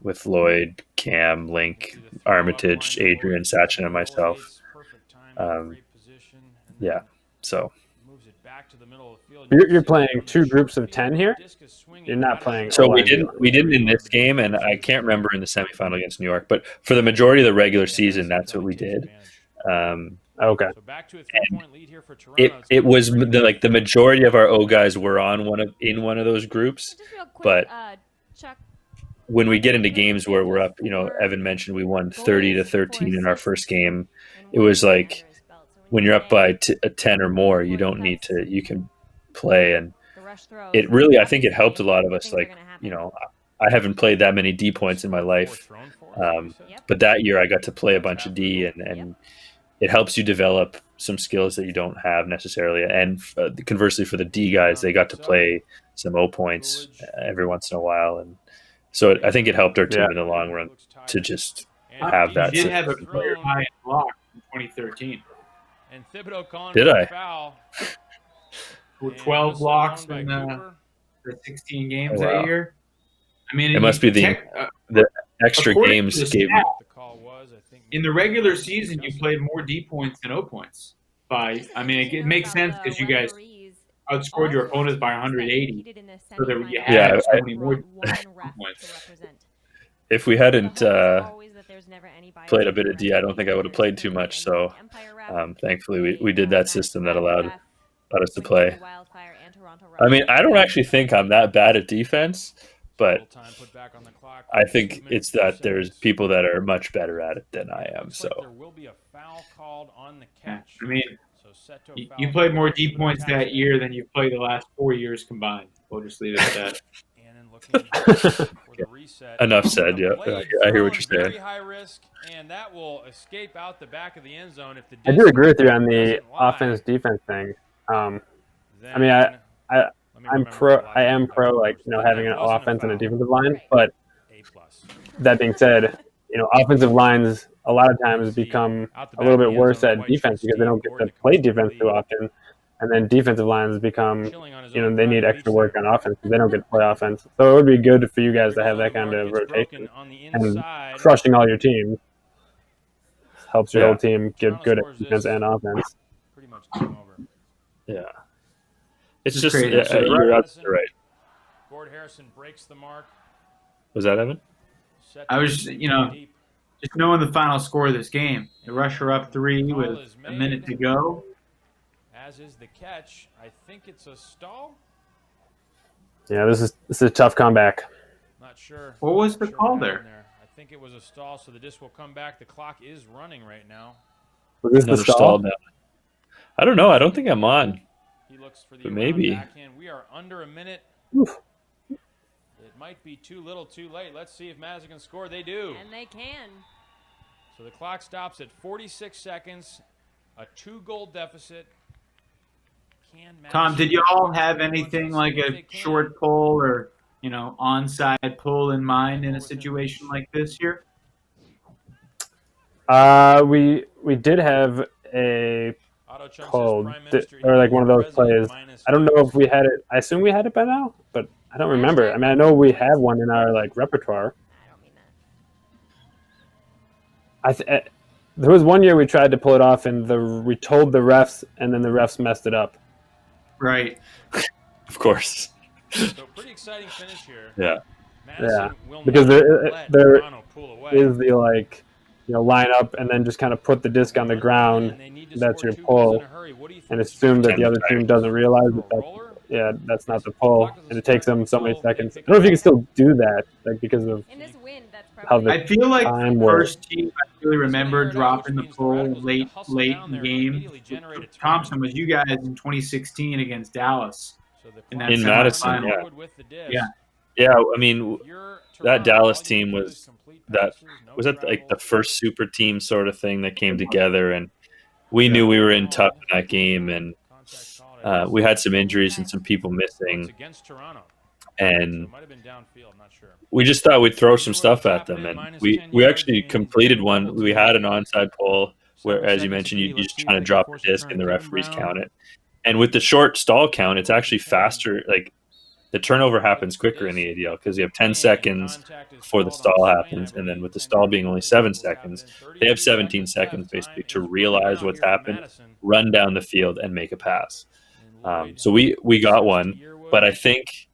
Speaker 3: with Lloyd, Cam, Link, Armitage, Adrian, Sachin, and myself. Yeah, so.
Speaker 2: You're playing 2 groups of 10 here? You're not playing.
Speaker 3: So we didn't in this game, and I can't remember in the semifinal against New York, but for the majority of the regular season, that's what we did.
Speaker 2: Okay.
Speaker 4: So back to a 3-point lead here for Toronto.
Speaker 3: It was the majority of our O guys were on one of those groups, but when we get into games where we're up, Evan mentioned we won 30-13 in our first game. It was like when you're up by 10 or more, you don't need to. You can play, and it really, I think it helped a lot of us. Like, I haven't played that many D points in my life, but that year I got to play a bunch of D, and it helps you develop some skills that you don't have necessarily. And conversely, for the D guys, they got to play some O points every once in a while, and so I think it helped our team in the long run to just have that.
Speaker 1: You did have a player high in block in 2013.
Speaker 4: And Thibodeau calling
Speaker 3: did
Speaker 4: for
Speaker 3: I?
Speaker 4: a foul.
Speaker 1: 12 blocks in the 16 games that year. I mean,
Speaker 3: it must be the extra games gave.
Speaker 1: In the regular season, you played more D points than O points. I mean, it makes sense because you guys outscored your opponents by 180, so that you had so many more points.
Speaker 3: If we hadn't played a bit of D, I don't think I would have played too much. So thankfully, we did that system that allowed us to play. I mean, I don't actually think I'm that bad at defense, but I think it's that there's people that are much better at it than I am. So
Speaker 1: I mean, you played more D points that year than you've played the last 4 years combined. We'll just leave it at that.
Speaker 3: Enough said. Yeah, I hear what you're saying.
Speaker 4: Very high risk, and that will escape out the back of the end zone if the
Speaker 2: I do agree with you on the offense-defense thing. I mean, I am pro like having an offense and a defensive line, but that being said, offensive lines a lot of times become a little bit worse at defense because they don't get to play defense too often. And then defensive lines become, they need extra work on offense because they don't get to play offense. So it would be good for you guys to have that kind of rotation. And crushing all your teams helps your whole team get good at defense and offense.
Speaker 4: Pretty much game over.
Speaker 3: Yeah. It's just you're absolutely right.
Speaker 4: Gord Harrison breaks the mark.
Speaker 3: Was that Evan?
Speaker 1: I was, just knowing the final score of this game. The Rusher up 3 with a minute to go.
Speaker 4: As is the catch. I think it's a stall.
Speaker 2: Yeah, this is a tough comeback.
Speaker 4: Not sure.
Speaker 1: What was the call there?
Speaker 4: I think it was a stall, so the disc will come back. The clock is running right now.
Speaker 2: Was this
Speaker 3: another
Speaker 2: the stall?
Speaker 3: Now. I don't know. I don't think I'm on.
Speaker 4: He looks for the
Speaker 3: but maybe.
Speaker 4: Backhand. We are under a minute.
Speaker 2: Oof.
Speaker 4: It might be too little, too late. Let's see if Madison can score. They do.
Speaker 5: And they can.
Speaker 4: So the clock stops at 46 seconds. A 2-goal deficit.
Speaker 1: Tom, did you all have anything like a short pull or onside pull in mind in a situation like this here?
Speaker 2: We did have a pull or like one of those plays. I don't know if we had it. I assume we had it by now, but I don't remember. I mean, I know we have one in our repertoire.
Speaker 5: I don't mean that.
Speaker 2: There was one year we tried to pull it off, and we told the refs, and then the refs messed it up.
Speaker 1: Right.
Speaker 3: Of course.
Speaker 4: So pretty exciting finish here.
Speaker 3: Yeah.
Speaker 2: Madison because there is the line up and then just kind of put the disc on the ground. That's your pull, and assume that the other team doesn't realize that that's not the pull, and it takes them so many seconds. I don't know if you can still do that, because of how the
Speaker 1: I feel like
Speaker 2: time
Speaker 1: the
Speaker 2: works.
Speaker 1: first team I really remember dropping the pull late in the game. Thompson was you guys in 2016 against Dallas in
Speaker 3: Madison.
Speaker 1: Yeah.
Speaker 3: Yeah, I mean that Dallas team was that the first super team sort of thing that came together, and we knew we were in tough in that game, and we had some injuries and some people missing, and we just thought we'd throw some stuff at them, and we actually completed one. We had an onside pull where, as you mentioned, you just trying to drop the disc and the referees count it. And with the short stall count, it's actually faster. Like the turnover happens quicker in the ADL because you have 10 seconds before the stall happens, and then with the stall being only 7 seconds, they have 17 seconds basically to realize what's happened, run down the field, and make a pass. So we got one, but I think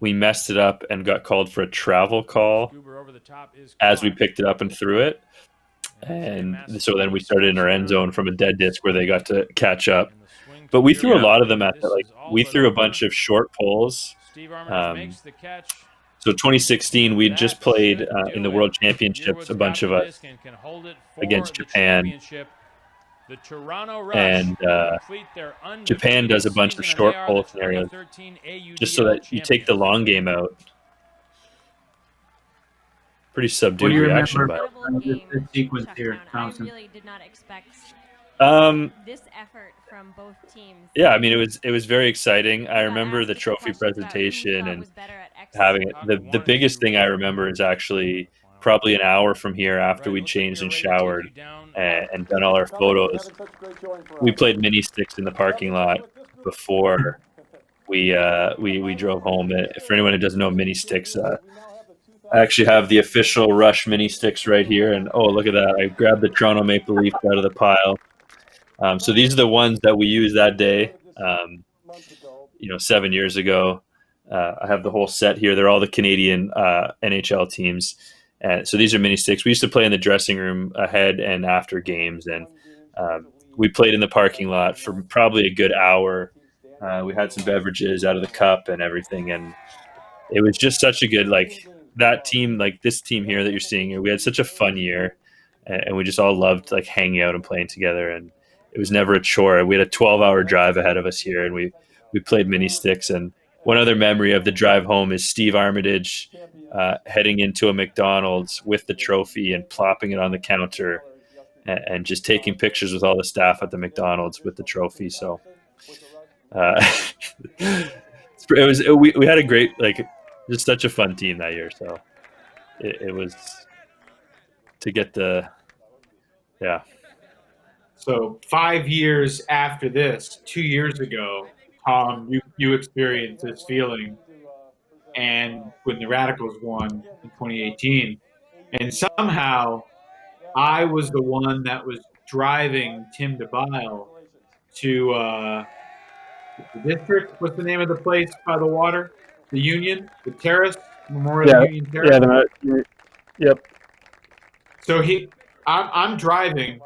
Speaker 3: we messed it up and got called for a travel call as we picked it up and threw it. And so then we started in our end zone from a dead disc where they got to catch up. But we threw a lot of them at that. We threw a bunch of short pulls. So 2016, we just played in the World Championships, a bunch of us against Japan. And Japan does a bunch of short pull scenarios just so that you take the long game out. Pretty subdued reaction.
Speaker 1: But this sequence here, Thompson.
Speaker 5: I really did not expect this effort from both teams.
Speaker 3: Yeah, I mean it was very exciting. I remember the trophy presentation and having it. The biggest thing I remember is actually probably an hour from here after we changed and showered and done all our photos. We played mini sticks in the parking lot before we drove home. For anyone who doesn't know mini sticks, I actually have the official Rush mini sticks right here, and oh, look at that! I grabbed the Toronto Maple Leafs out of the pile. So these are the ones that we used that day. 7 years ago. I have the whole set here. They're all the Canadian NHL teams. So these are mini sticks. We used to play in the dressing room ahead and after games, and we played in the parking lot for probably a good hour. We had some beverages out of the cup and everything, and it was just such a good, that team, this team here that you're seeing. We had such a fun year, and we just all loved hanging out and playing together, and it was never a chore. We had a 12-hour drive ahead of us here, and we played mini sticks. And one other memory of the drive home is Steve Armitage heading into a McDonald's with the trophy and plopping it on the counter and just taking pictures with all the staff at the McDonald's with the trophy. So we had a great, just such a fun team that year. So it was to get yeah.
Speaker 1: So 5 years after this, 2 years ago, Tom, you experienced this feeling, and when the Radicals won in 2018, and somehow I was the one that was driving Tim DeBile to the district. What's the name of the place by the water? The Union, the Terrace, Memorial Union Terrace.
Speaker 2: Yep.
Speaker 1: So I'm driving.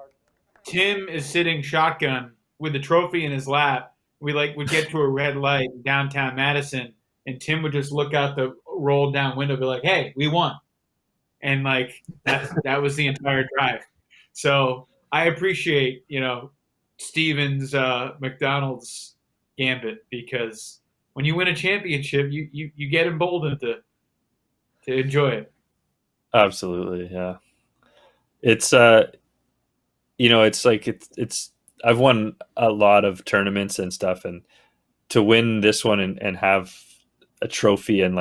Speaker 1: Tim is sitting shotgun with the trophy in his lap. We would get to a red light in downtown Madison, and Tim would just look out the rolled down window, and be like, "Hey, we won," and that was the entire drive. So I appreciate Steven's McDonald's gambit, because when you win a championship, you get emboldened to enjoy it.
Speaker 3: Absolutely, yeah. It's it's I've won a lot of tournaments and stuff, and to win this one and have a trophy, and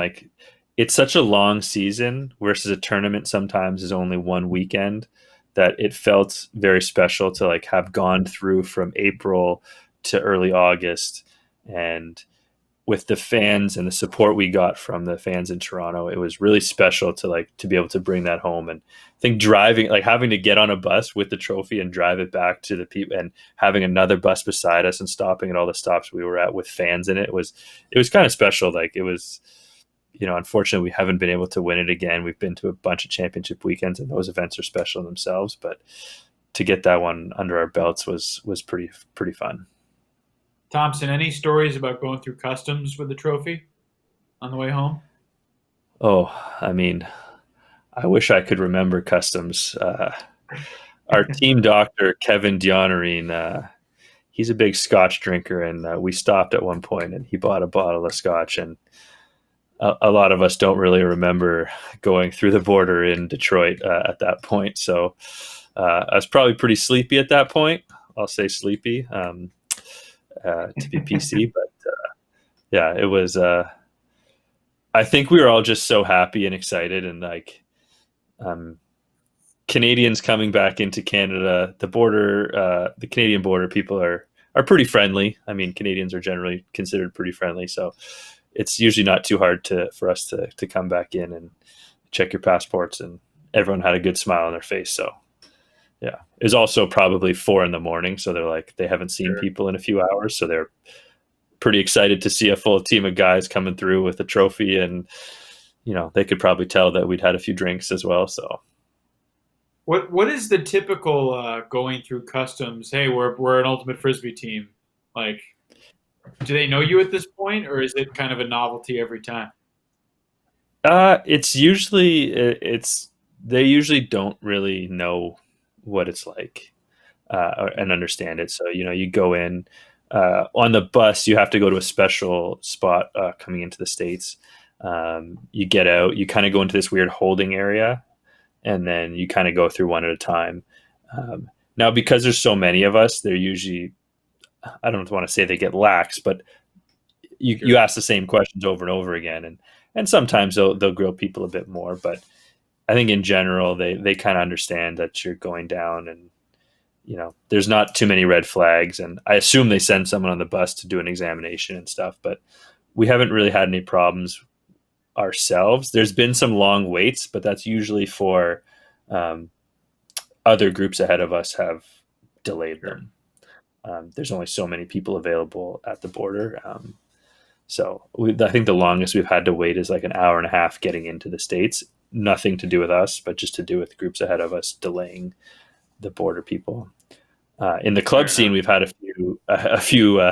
Speaker 3: it's such a long season versus a tournament sometimes is only one weekend, that it felt very special to have gone through from April to early August, and with the fans and the support we got from the fans in Toronto, it was really special to be able to bring that home. And I think driving, having to get on a bus with the trophy and drive it back to the people, and having another bus beside us and stopping at all the stops we were at with fans in it was kind of special. It was, unfortunately we haven't been able to win it again. We've been to a bunch of championship weekends, and those events are special in themselves, but to get that one under our belts was pretty fun.
Speaker 1: Thompson, any stories about going through customs with the trophy on the way home?
Speaker 3: Oh, I mean, I wish I could remember customs. Our team doctor, Kevin Dionerine, he's a big Scotch drinker, and we stopped at one point, and he bought a bottle of Scotch, and a lot of us don't really remember going through the border in Detroit at that point. So I was probably pretty sleepy at that point. I'll say sleepy. To be PC, but yeah, it was. I think we were all just so happy and excited, and Canadians coming back into Canada, the border, the Canadian border people are pretty friendly. I mean, Canadians are generally considered pretty friendly, so it's usually not too hard for us to come back in and check your passports, and everyone had a good smile on their face. So yeah, it was also probably 4 a.m, so they haven't seen people in a few hours, so they're pretty excited to see a full team of guys coming through with a trophy, and they could probably tell that we'd had a few drinks as well. So
Speaker 1: what is the typical going through customs? Hey, we're an ultimate Frisbee team. Do they know you at this point, or is it kind of a novelty every time?
Speaker 3: It's usually they usually don't really know what it's like and understand it. So you go in on the bus, you have to go to a special spot coming into the States. You get out, you kind of go into this weird holding area, and then you kind of go through one at a time. Now, because there's so many of us, they're usually, I don't want to say they get lax, but you ask the same questions over and over again, and sometimes they'll grill people a bit more, but I think in general they kind of understand that you're going down, and there's not too many red flags, and I assume they send someone on the bus to do an examination and stuff, but we haven't really had any problems ourselves. There's been some long waits, but that's usually for other groups ahead of us have delayed them. There's only so many people available at the border. So I think the longest we've had to wait is like an hour and a half getting into the States. Nothing to do with us, but just to do with groups ahead of us delaying the border people. In the club scene, we've had a few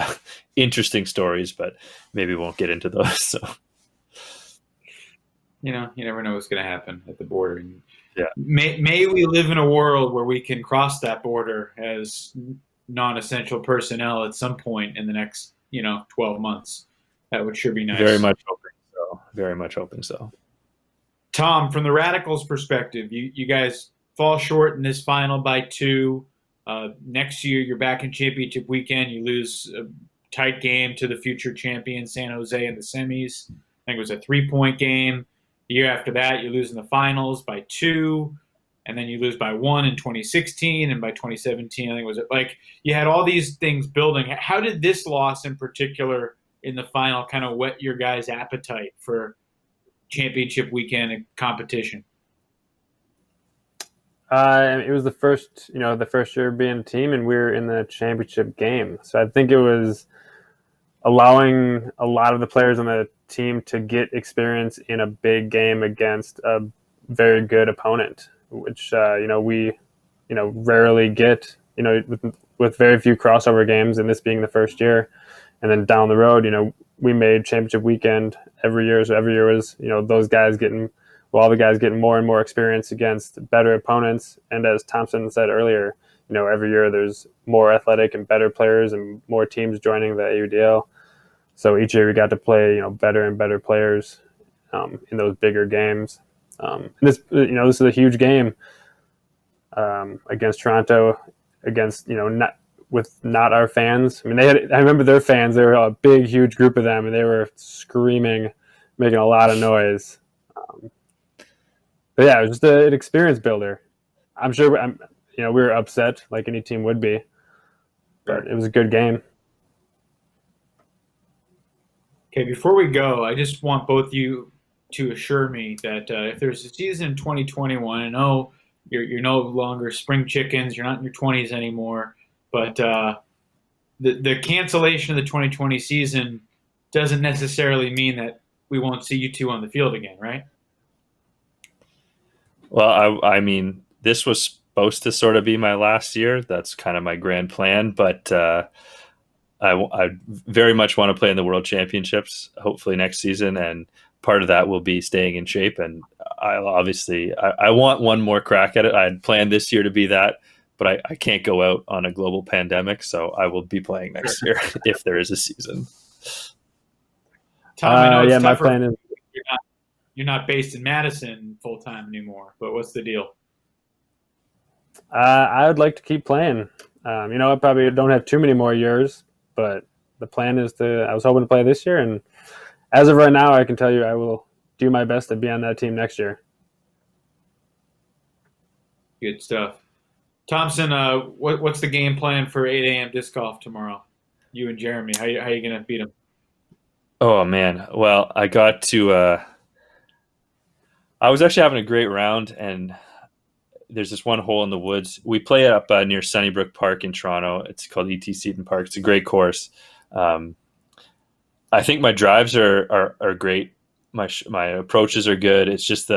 Speaker 3: interesting stories, but maybe we won't get into those. So,
Speaker 1: you never know what's going to happen at the border.
Speaker 3: Yeah.
Speaker 1: May we live in a world where we can cross that border as non-essential personnel at some point in the next, 12 months. That would sure be nice.
Speaker 3: Very much hoping so. Very much hoping so.
Speaker 1: Tom, from the Radicals' perspective, you guys fall short in this final by 2. Next year, you're back in championship weekend. You lose a tight game to the future champion San Jose in the semis. I think it was a 3-point game. The year after that, you lose in the finals by 2, and then you lose by 1 in 2016, and by 2017, I think it was like you had all these things building. How did this loss in particular in the final kind of whet your guys' appetite for championship weekend competition?
Speaker 2: It was the first year being a team, and we were in the championship game. So I think it was allowing a lot of the players on the team to get experience in a big game against a very good opponent, which we rarely get. With very few crossover games, and this being the first year, and then down the road, we made championship weekend every year. So every year was those guys all the guys getting more and more experience against better opponents. And as Thompson said earlier, every year there's more athletic and better players and more teams joining the AUDL. So each year we got to play, better and better players in those bigger games. And this is a huge game against Toronto, against, not our fans. I mean, I remember their fans, they were a big, huge group of them, and they were screaming, making a lot of noise. But yeah, it was just an experience builder. I'm sure, we were upset like any team would be, but it was a good game.
Speaker 1: Okay, before we go, I just want both you to assure me that if there's a season in 2021, I know you're no longer spring chickens, you're not in your 20s anymore, but the cancellation of the 2020 season doesn't necessarily mean that we won't see you two on the field again, right?
Speaker 3: Well, I mean, this was supposed to sort of be my last year. That's kind of my grand plan, but I very much want to play in the World Championships, hopefully next season, and part of that will be staying in shape. And I want one more crack at it. I had planned this year to be that, but I can't go out on a global pandemic, so I will be playing next year if there is a season.
Speaker 1: Tom, I know it's
Speaker 2: my plan is
Speaker 1: you're not based in Madison full time anymore, but what's the deal?
Speaker 2: I would like to keep playing. I probably don't have too many more years, but the plan is I was hoping to play this year, and as of right now, I can tell you I will do my best to be on that team next year.
Speaker 1: Good stuff. Thompson, what's the game plan for 8 a.m. disc golf tomorrow? You and Jeremy, how are you going to beat them?
Speaker 3: Oh, man. Well, I got to I was actually having a great round, and there's this one hole in the woods. We play up near Sunnybrook Park in Toronto. It's called E.T. Seton Park. It's a great course. I think my drives are great. My approaches are good. It's just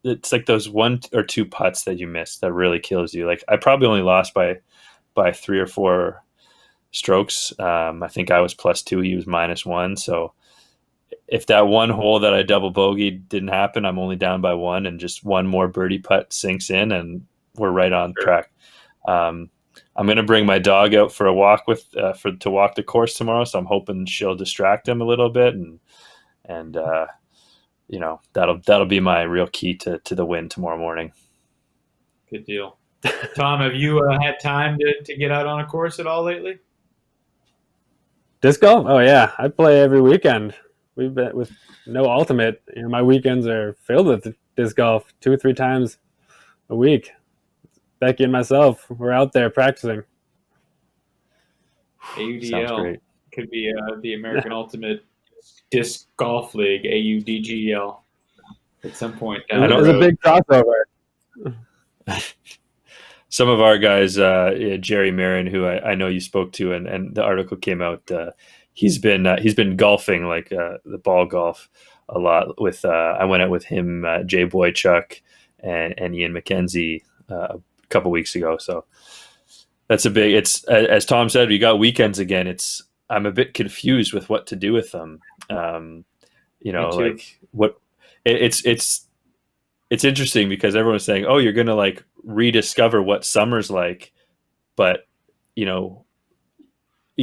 Speaker 3: it's like those 1 or 2 putts that you miss that really kills you. Like I probably only lost by 3 or 4 strokes. I think I was +2. He was -1. So if that one hole that I double bogeyed didn't happen, I'm only down by 1, and just one more birdie putt sinks in, and we're right on track. I'm going to bring my dog out for a walk to walk the course tomorrow. So I'm hoping she'll distract him a little bit, and that'll be my real key to the win tomorrow morning.
Speaker 1: Good deal. Tom, have you had time to get out on a course at all lately?
Speaker 2: Disc golf? Oh yeah, I play every weekend. We've been with no ultimate. My weekends are filled with disc golf 2 or 3 times a week. Becky and myself, we're out there practicing.
Speaker 1: AUDL
Speaker 3: Sounds great.
Speaker 1: could be the American Ultimate Disc Golf League, AUDGL, at some point down the road.
Speaker 2: It was a big crossover.
Speaker 3: Some of our guys, Jerry Marin, who I know you spoke to, and the article came out. He's been golfing, like the ball golf, a lot. With I went out with him, Jay Boychuk, and Ian McKenzie a couple weeks ago. So that's a big. It's as Tom said, we got weekends again. I'm a bit confused with what to do with them. Like what it's interesting because everyone's saying, oh, you're going to like rediscover what summer's like, but you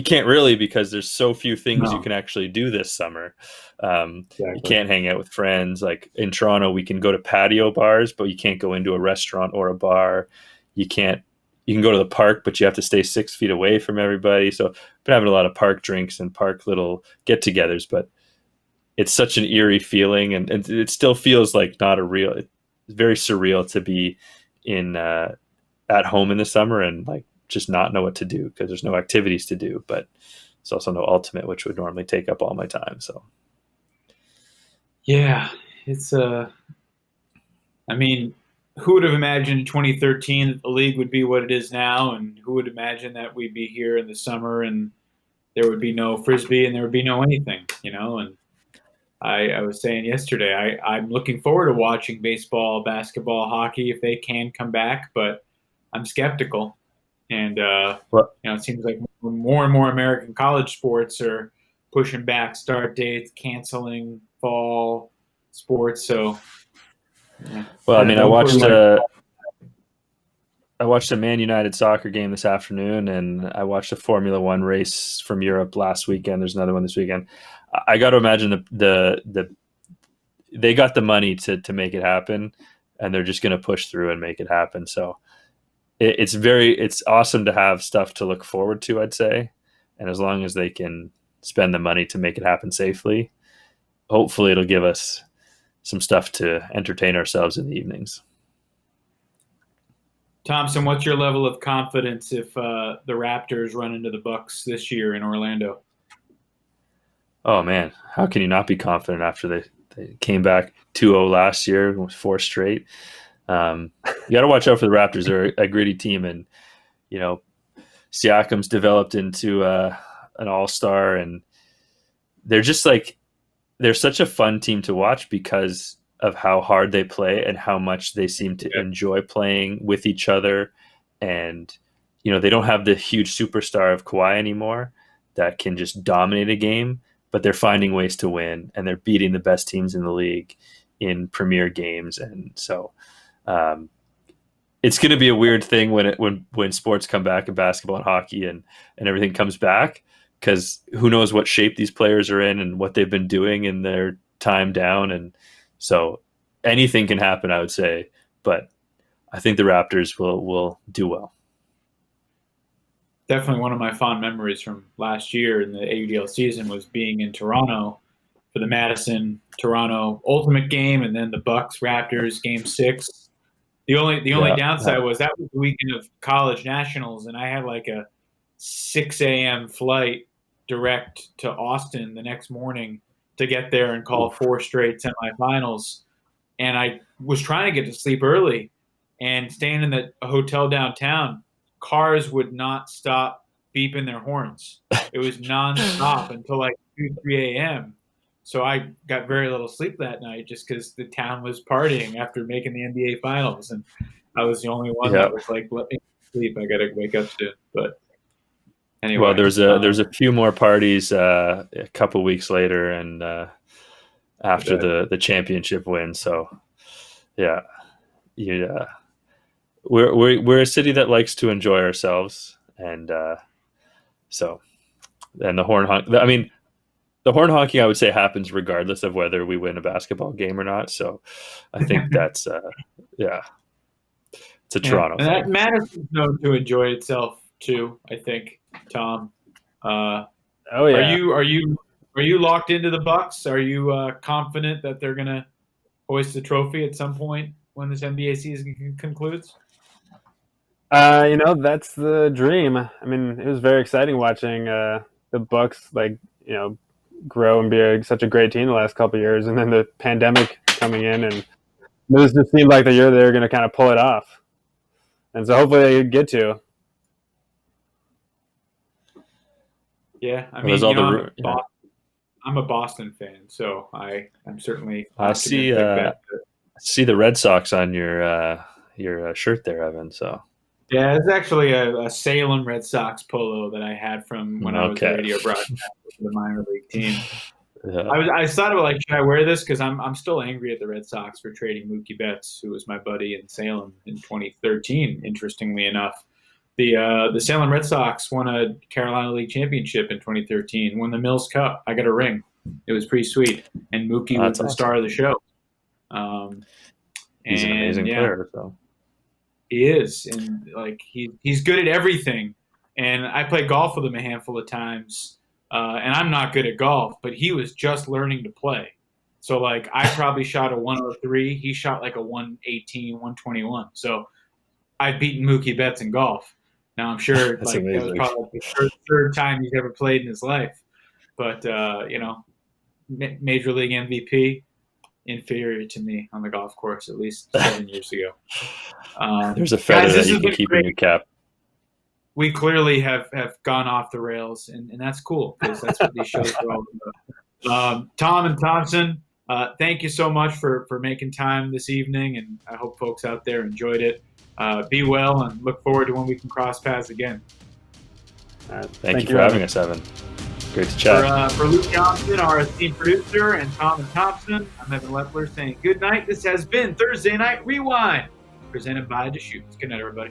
Speaker 3: can't really, because there's so few things you can actually do this summer. Exactly. You can't hang out with friends. Like in Toronto, we can go to patio bars, but you can't go into a restaurant or a bar. You can go to the park, but you have to stay 6 feet away from everybody. So I've been having a lot of park drinks and park little get-togethers, but it's such an eerie feeling, and it still feels like not a real. It's very surreal to be in at home in the summer and like just not know what to do because there's no activities to do, but it's also no ultimate, which would normally take up all my time. So
Speaker 1: yeah, it's I mean, who would have imagined in 2013 that the league would be what it is now, and who would imagine that we'd be here in the summer and there would be no Frisbee and there would be no anything, and I was saying yesterday, I'm looking forward to watching baseball, basketball, hockey if they can come back, but I'm skeptical. And it seems like more and more American college sports are pushing back start dates, canceling fall sports. So, yeah.
Speaker 3: Well, I mean, I watched a Man United soccer game this afternoon, and I watched a Formula One race from Europe last weekend. There's another one this weekend. I got to imagine they got the money to make it happen, and they're just going to push through and make it happen. So it's awesome to have stuff to look forward to, I'd say. And as long as they can spend the money to make it happen safely, hopefully it'll give us some stuff to entertain ourselves in the evenings.
Speaker 1: Thompson, what's your level of confidence if the Raptors run into the Bucks this year in Orlando?
Speaker 3: Oh man, how can you not be confident after they came back 2-0 last year, 4 straight? You got to watch out for the Raptors. They're a gritty team, and Siakam's developed into an all-star, and they're just like they're such a fun team to watch because of how hard they play and how much they seem to enjoy playing with each other. And they don't have the huge superstar of Kawhi anymore that can just dominate a game, but they're finding ways to win, and they're beating the best teams in the league in premier games. And so it's going to be a weird thing when sports come back, and basketball and hockey and everything comes back, because who knows what shape these players are in and what they've been doing in their time down. And so anything can happen, I would say, but I think the Raptors will do well.
Speaker 1: Definitely one of my fond memories from last year in the AUDL season was being in Toronto for the Madison Toronto Ultimate game, and then the Bucks Raptors Game 6. The only downside was that was the weekend of college nationals, and I had like a 6 a.m. flight direct to Austin the next morning to get there and call 4 straight semifinals. And I was trying to get to sleep early, and staying in the hotel downtown, cars would not stop beeping their horns. It was nonstop until like 2, 3 a.m. So I got very little sleep that night just because the town was partying after making the NBA Finals, and I was the only one that was like, "Let me sleep. I got to wake up soon." But anyway,
Speaker 3: well, there's a few more parties a couple weeks later, and after the championship win. So yeah, we're a city that likes to enjoy ourselves, and the horn honk. I mean, the horn honking, I would say, happens regardless of whether we win a basketball game or not. So I think that's it's a Toronto thing.
Speaker 1: Madison's known to enjoy itself too, I think, Tom.
Speaker 2: Oh yeah.
Speaker 1: Are you locked into the Bucks? Are you confident that they're gonna hoist the trophy at some point when this NBA season concludes?
Speaker 2: That's the dream. I mean, it was very exciting watching the Bucks, grow and be such a great team the last couple of years, and then the pandemic coming in, and this just seemed like the year they were going to kind of pull it off. And so hopefully they get to.
Speaker 1: Yeah, I mean, I'm a Boston fan, so I'm certainly.
Speaker 3: I see the Red Sox on your shirt there, Evan. So.
Speaker 1: Yeah, it's actually a Salem Red Sox polo that I had from when I was a radio broadcaster for the minor league team. Yeah. I thought about should I wear this, because I'm still angry at the Red Sox for trading Mookie Betts, who was my buddy in Salem in 2013. Interestingly enough, the Salem Red Sox won a Carolina League championship in 2013. Won the Mills Cup. I got a ring. It was pretty sweet, and Mookie was the star of the show.
Speaker 3: He's an amazing player. So.
Speaker 1: He is, and he's good at everything. And I played golf with him a handful of times, and I'm not good at golf, but he was just learning to play. So I probably shot a 103, he shot a 118, 121. So I've beaten Mookie Betts in golf. Now I'm sure that was probably the third time he's ever played in his life. But Major League MVP. Inferior to me on the golf course at least 7 years ago.
Speaker 3: There's a feather that you can keep in your cap.
Speaker 1: We clearly have gone off the rails, and that's cool, because that's what these shows are all about. Tom and Thompson, thank you so much for making time this evening, and I hope folks out there enjoyed it. Be well, and look forward to when we can cross paths again.
Speaker 3: Thank you for having us, Evan. Great to chat.
Speaker 1: For Luke Johnson, our esteemed producer, and Tom and Thompson, I'm Evan Lepler saying good night. This has been Thursday Night Rewind, presented by Deschutes. Good night, everybody.